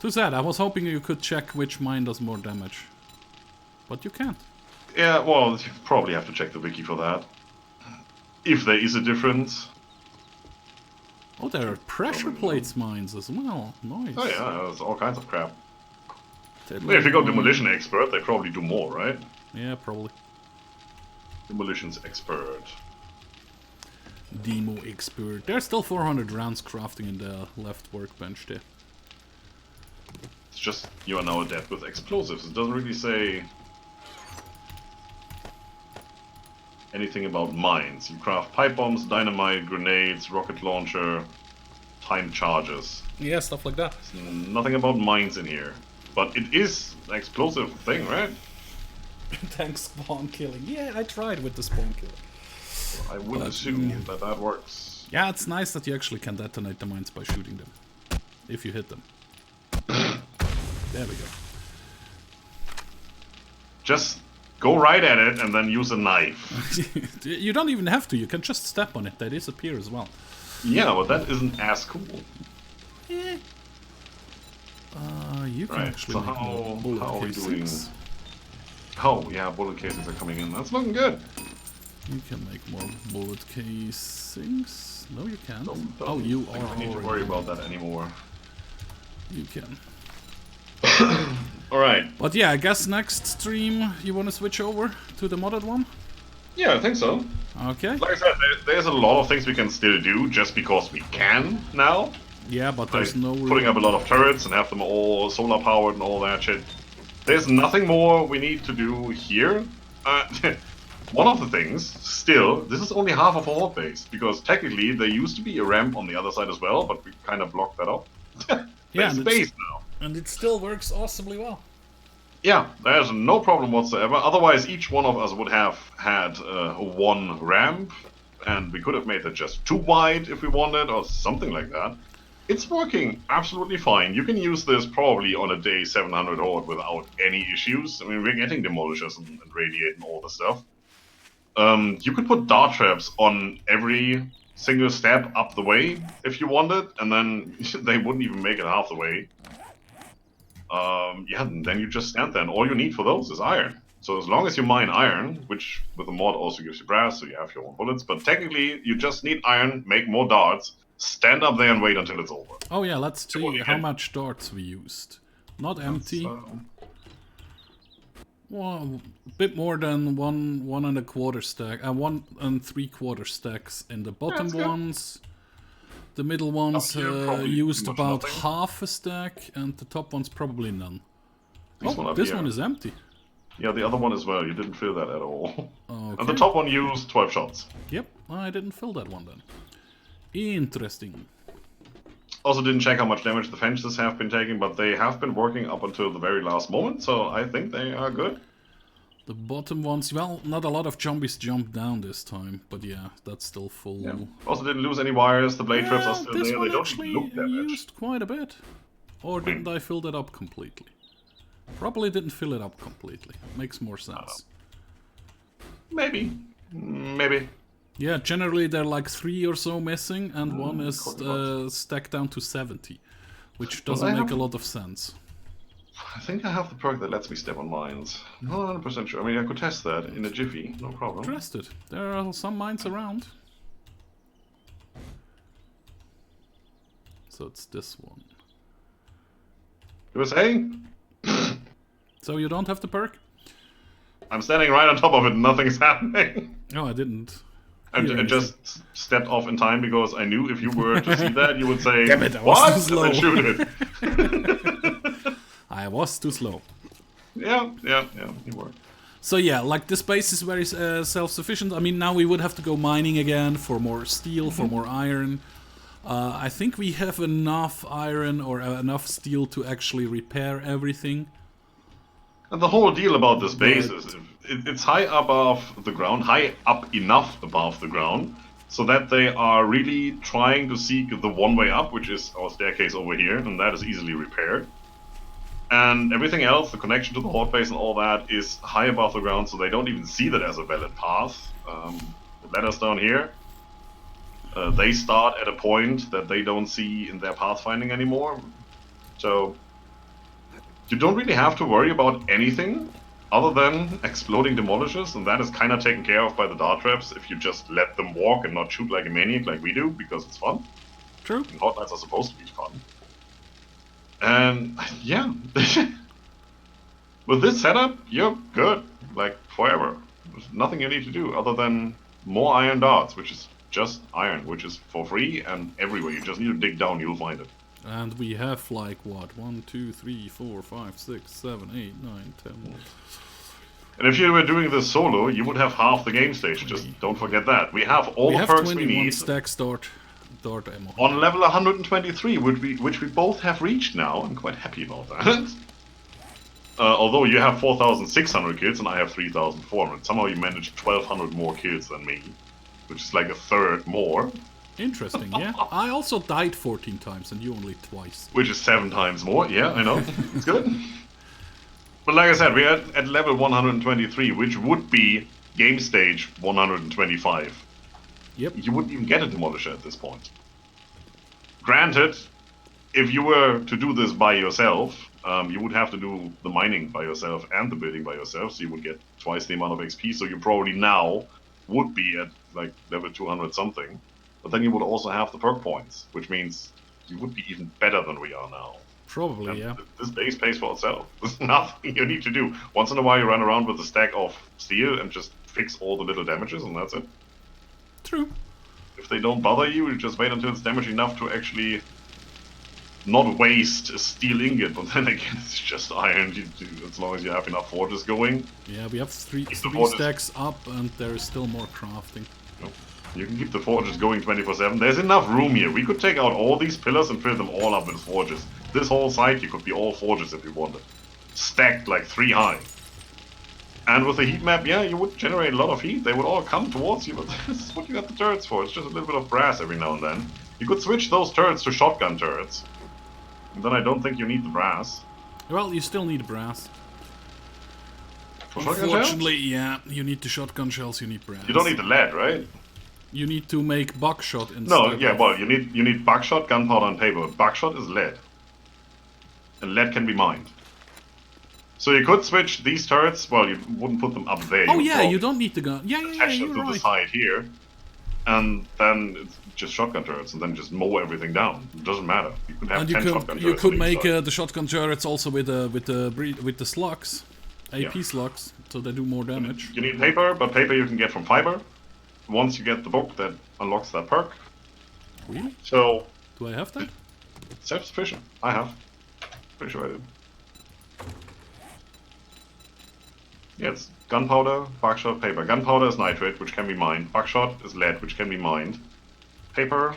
Too sad, I was hoping you could check which mine does more damage. But you can't. Yeah, well, you probably have to check the wiki for that. If there is a difference. Oh, there are pressure plates mines as well. Nice. Oh yeah, there's all kinds of crap. Deadly If you got mine. demolition expert, they probably do more, right? Yeah, probably. Demolitions expert. Demo expert. There's still 400 rounds crafting in the left workbench there. It's just you are now adept with explosives. It doesn't really say anything about mines. You craft pipe bombs, dynamite, grenades, rocket launcher, timed charges. Yeah, stuff like that. Nothing about mines in here. But it is an explosive thing, right? Thanks, spawn killing. Yeah, I tried with the spawn killing. I would assume that that works. Yeah, it's nice that you actually can detonate the mines by shooting them. If you hit them. There we go. Just go right at it and then use a knife. You don't even have to, you can just step on it, they disappear as well. Yeah, but that isn't as cool. Yeah. You can Right, actually so make more bullet how are we doing? casings. Oh, yeah, bullet casings are coming in. That's looking good. You can make more bullet casings. No, you can't. Don't Oh, you think are we need to already worry doing about that anymore. You can. Alright. But yeah, I guess next stream you want to switch over to the modded one? Yeah, I think so. Okay. Like I said, there's a lot of things we can still do just because we can now. Yeah, but there's Like no putting up a lot of turrets and have them all solar powered and all that shit. There's nothing more we need to do here. One of the things, still, this is only half of our horde base, because technically there used to be a ramp on the other side as well, but we kind of blocked that off. Yeah, There's and space now. And it still works awesomely well. Yeah, there's no problem whatsoever. Otherwise, each one of us would have had one ramp, and we could have made it just too wide if we wanted, or something like that. It's working absolutely fine. You can use this probably on a day 700 horde without any issues. I mean, we're getting demolishers and radiate and all the stuff. You could put dart traps on every single step up the way if you wanted, and then they wouldn't even make it half the way. Yeah, and then you just stand there, and all you need for those is iron. So as long as you mine iron, which with the mod also gives you brass, so you have your own bullets, but technically you just need iron, make more darts, stand up there and wait until it's over. Oh yeah, let's see how much darts we used. Not empty. Well, a bit more than one and a quarter stack, 1 3/4 stacks in the bottom ones. The middle ones used about half a stack, and the top ones probably none. This one is empty. Yeah, the other one as well. You didn't fill that at all. Okay. And the top one used 12 shots. Yep, I didn't fill that one then. Interesting. Also didn't check how much damage the fences have been taking, but they have been working up until the very last moment, so I think they are good. The bottom ones, well, not a lot of zombies jumped down this time, but yeah, that's still full. Yeah. Also didn't lose any wires, the blade traps are still this there, one they don't actually look damaged. used quite a bit. Or didn't I fill that up completely? Probably didn't fill it up completely. Makes more sense. Maybe. Maybe. Yeah, generally there are like 3 or so missing, and one is stacked down to 70, which doesn't make a lot of sense. I think I have the perk that lets me step on mines. Not 100% sure. I mean, I could test that in a jiffy, no problem. Trust it. There are some mines around. So it's this one. You were saying? So you don't have the perk? I'm standing right on top of it and nothing's happening. No, I didn't. And just stepped off in time because I knew if you were to see that, you would say, Damn it, I was "What?" too slow. And then shoot it. I was too slow. Yeah, you were. So yeah, like this base is very self-sufficient. I mean, now we would have to go mining again for more steel, for more iron. I think we have enough iron or enough steel to actually repair everything. And the whole deal about this base is it's high above the ground, high up enough above the ground, so that they are really trying to seek the one way up, which is our staircase over here, and that is easily repaired. And everything else, the connection to the horde base and all that, is high above the ground, so they don't even see that as a valid path. The ladders down here, they start at a point that they don't see in their pathfinding anymore. So you don't really have to worry about anything other than exploding demolishers, and that is kind of taken care of by the dart traps if you just let them walk and not shoot like a maniac like we do, because it's fun. True. And horde nights are supposed to be fun. And yeah, with this setup, you're good, like forever. There's nothing you need to do other than more iron darts, which is just iron, which is for free and everywhere. You just need to dig down, you'll find it. And we have like what? 1, 2, 3, 4, 5, 6, 7, 8, 9, 10. And if you were doing this solo, you would have half the game stage. Just don't forget that. We have all the perks we need. Stacks dart ammo. On level 123, which we both have reached now. I'm quite happy about that. Although you have 4,600 kills and I have 3,400. Somehow you managed 1,200 more kills than me, which is like a third more. Interesting, yeah. I also died 14 times and you only twice. Which is 7 times more, yeah, I know. It's good. But like I said, we're at level 123, which would be game stage 125. Yep. You wouldn't even get a demolisher at this point. Granted, if you were to do this by yourself, you would have to do the mining by yourself and the building by yourself, so you would get twice the amount of XP, so you probably now would be at like level 200 something. But then you would also have the perk points, which means you would be even better than we are now. Probably, and yeah. This base pays for itself. There's nothing you need to do. Once in a while you run around with a stack of steel and just fix all the little damages and that's it. True. If they don't bother you, you just wait until it's damaged enough to actually not waste a steel ingot, but then again it's just iron, as long as you have enough forges going. Yeah, we have three stacks up and there is still more crafting. You can keep the forges going 24/7. There's enough room here. We could take out all these pillars and fill them all up with forges. This whole site, you could be all forges if you wanted. Stacked like 3 high. And with the heat map, yeah, you would generate a lot of heat. They would all come towards you, but this is what you got the turrets for. It's just a little bit of brass every now and then. You could switch those turrets to shotgun turrets. And then I don't think you need the brass. Well, you still need brass. For shotgun Unfortunately, shells? yeah, you need the shotgun shells, you need brass. You don't need the lead, right? You need to make buckshot instead. No, yeah, well, you need buckshot, gunpowder, and paper. Buckshot is lead. And lead can be mined. So you could switch these turrets, well, you wouldn't put them up there. Oh yeah, you don't need the gun. Yeah, attach you're them to right. the side here. And then it's just shotgun turrets, and then just mow everything down. It doesn't matter. You could have 10 shotgun turrets. You could make the shotgun turrets also with the slugs, AP slugs, so they do more damage. You need paper, but paper you can get from fiber. Once you get the book that unlocks that perk. Really? So do I have that? Self-sufficient. I have. Pretty sure I did. Yeah, it's gunpowder, buckshot, paper. Gunpowder is nitrate, which can be mined. Buckshot is lead, which can be mined. Paper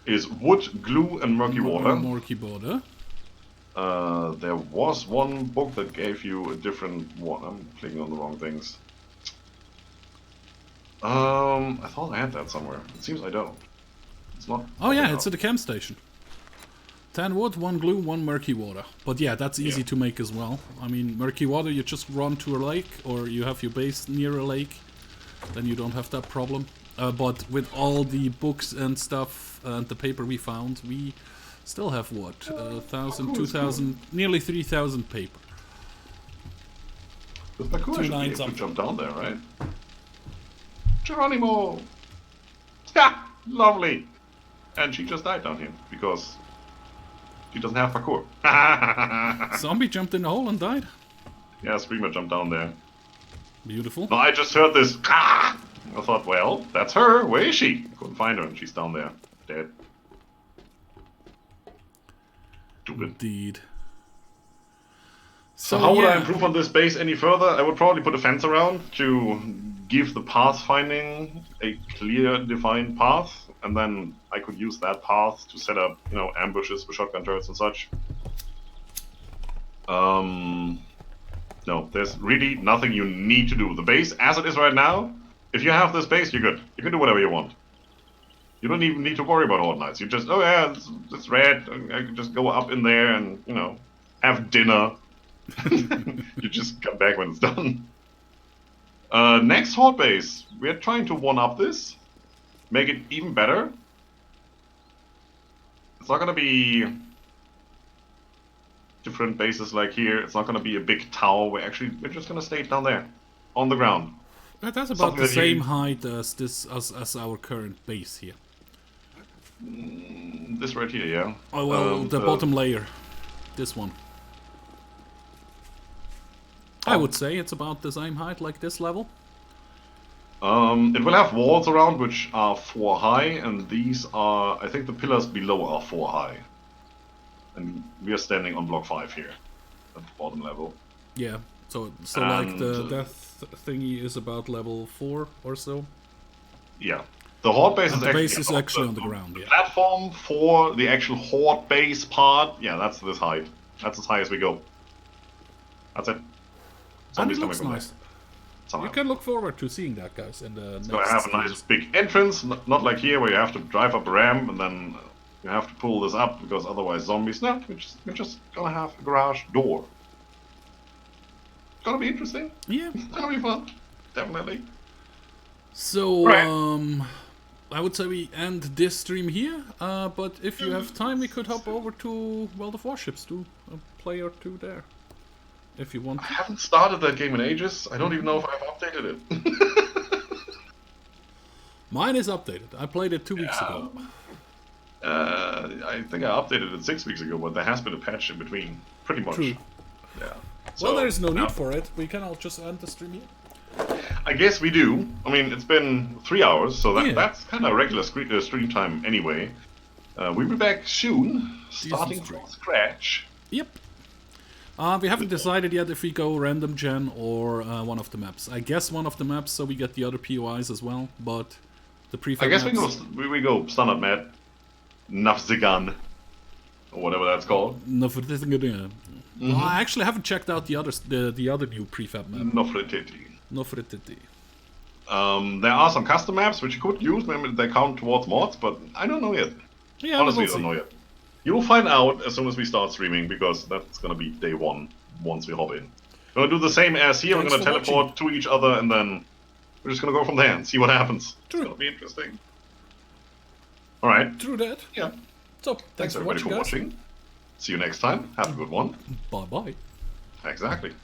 is wood, glue, and murky water. Murky water. There was one book that gave you a different one. I'm clicking on the wrong things. I thought I had that somewhere. It seems I don't. It's not. Oh yeah, it's at the camp station. 10 wood, 1 glue, 1 murky water. But yeah, that's easy to make as well. I mean, murky water, you just run to a lake, or you have your base near a lake. Then you don't have that problem. But with all the books and stuff and the paper we found, we still have what? 1,000, 2,000, nearly 3,000 paper. With my cool, I should jump down there, right? Geronimo! Ha! Lovely! And she just died down here, because she doesn't have parkour. Zombie jumped in the hole and died? Yeah, Screamer jumped down there. Beautiful. No, I just heard this. I thought, well, that's her. Where is she? Couldn't find her, and she's down there, dead. Stupid. Indeed. So how would I improve on this base any further? I would probably put a fence around to give the pathfinding a clear, defined path, and then I could use that path to set up, you know, ambushes with shotgun turrets and such. No, there's really nothing you need to do. The base, as it is right now, if you have this base, you're good. You can do whatever you want. You don't even need to worry about Horde Knights. You just, oh yeah, it's red. I can just go up in there and, you know, have dinner. You just come back when it's done. Next Horde base, we're trying to one-up this. Make it even better. It's not gonna be different bases like here. It's not gonna be a big tower. We're just gonna stay down there. On the ground. That's about the same height as our current base here. This right here, yeah. Oh well, the bottom layer. This one. I would say it's about the same height like this level. It will have walls around which are 4 high, and these are, I think the pillars below are 4 high. And we are standing on block 5 here, at the bottom level. Yeah, so like the death thingy is about level 4 or so. Yeah, the Horde base and is actually on the ground. Yeah. Platform for the actual Horde base part, yeah, that's this height. That's as high as we go. That's it. And it looks nice. You can look forward to seeing that, guys. In the it's gonna have a nice big entrance, not like here where you have to drive up a ramp and then you have to pull this up because otherwise zombies. No, we're just gonna have a garage door. It's gonna be interesting. Yeah, it's gonna be fun, definitely. So I would say we end this stream here. But if you have time, we could hop over to World of Warships, do a play or two there. If you want. I haven't started that game in ages. I don't even know if I've updated it. Mine is updated. I played it 2 weeks ago. I think I updated it 6 weeks ago, but there has been a patch in between. Pretty much. True. Yeah. So, well, there's no need for it. We can all just end the stream here. I guess we do. I mean, it's been 3 hours, so that's kind of regular stream time anyway. We'll be back soon, starting from scratch. Yep. We haven't decided yet if we go random gen or one of the maps. I guess one of the maps, so we get the other POIs as well. But the prefab I guess maps, we go standard map, Nafzigan, or whatever that's called. Nofretiti. Well, I actually haven't checked out the other new prefab map. Nofretiti. There are some custom maps which you could use. Maybe they count towards mods, but I don't know yet. Yeah, honestly, I don't know yet. You'll find out as soon as we start streaming, because that's gonna be day 1 once we hop in. We're gonna do the same as here. We're gonna teleport to each other, and then we're just gonna go from there and see what happens. True. It's gonna be interesting. All right. True that. Yeah. So thanks everybody for watching. See you next time. Have a good one. Bye bye. Exactly.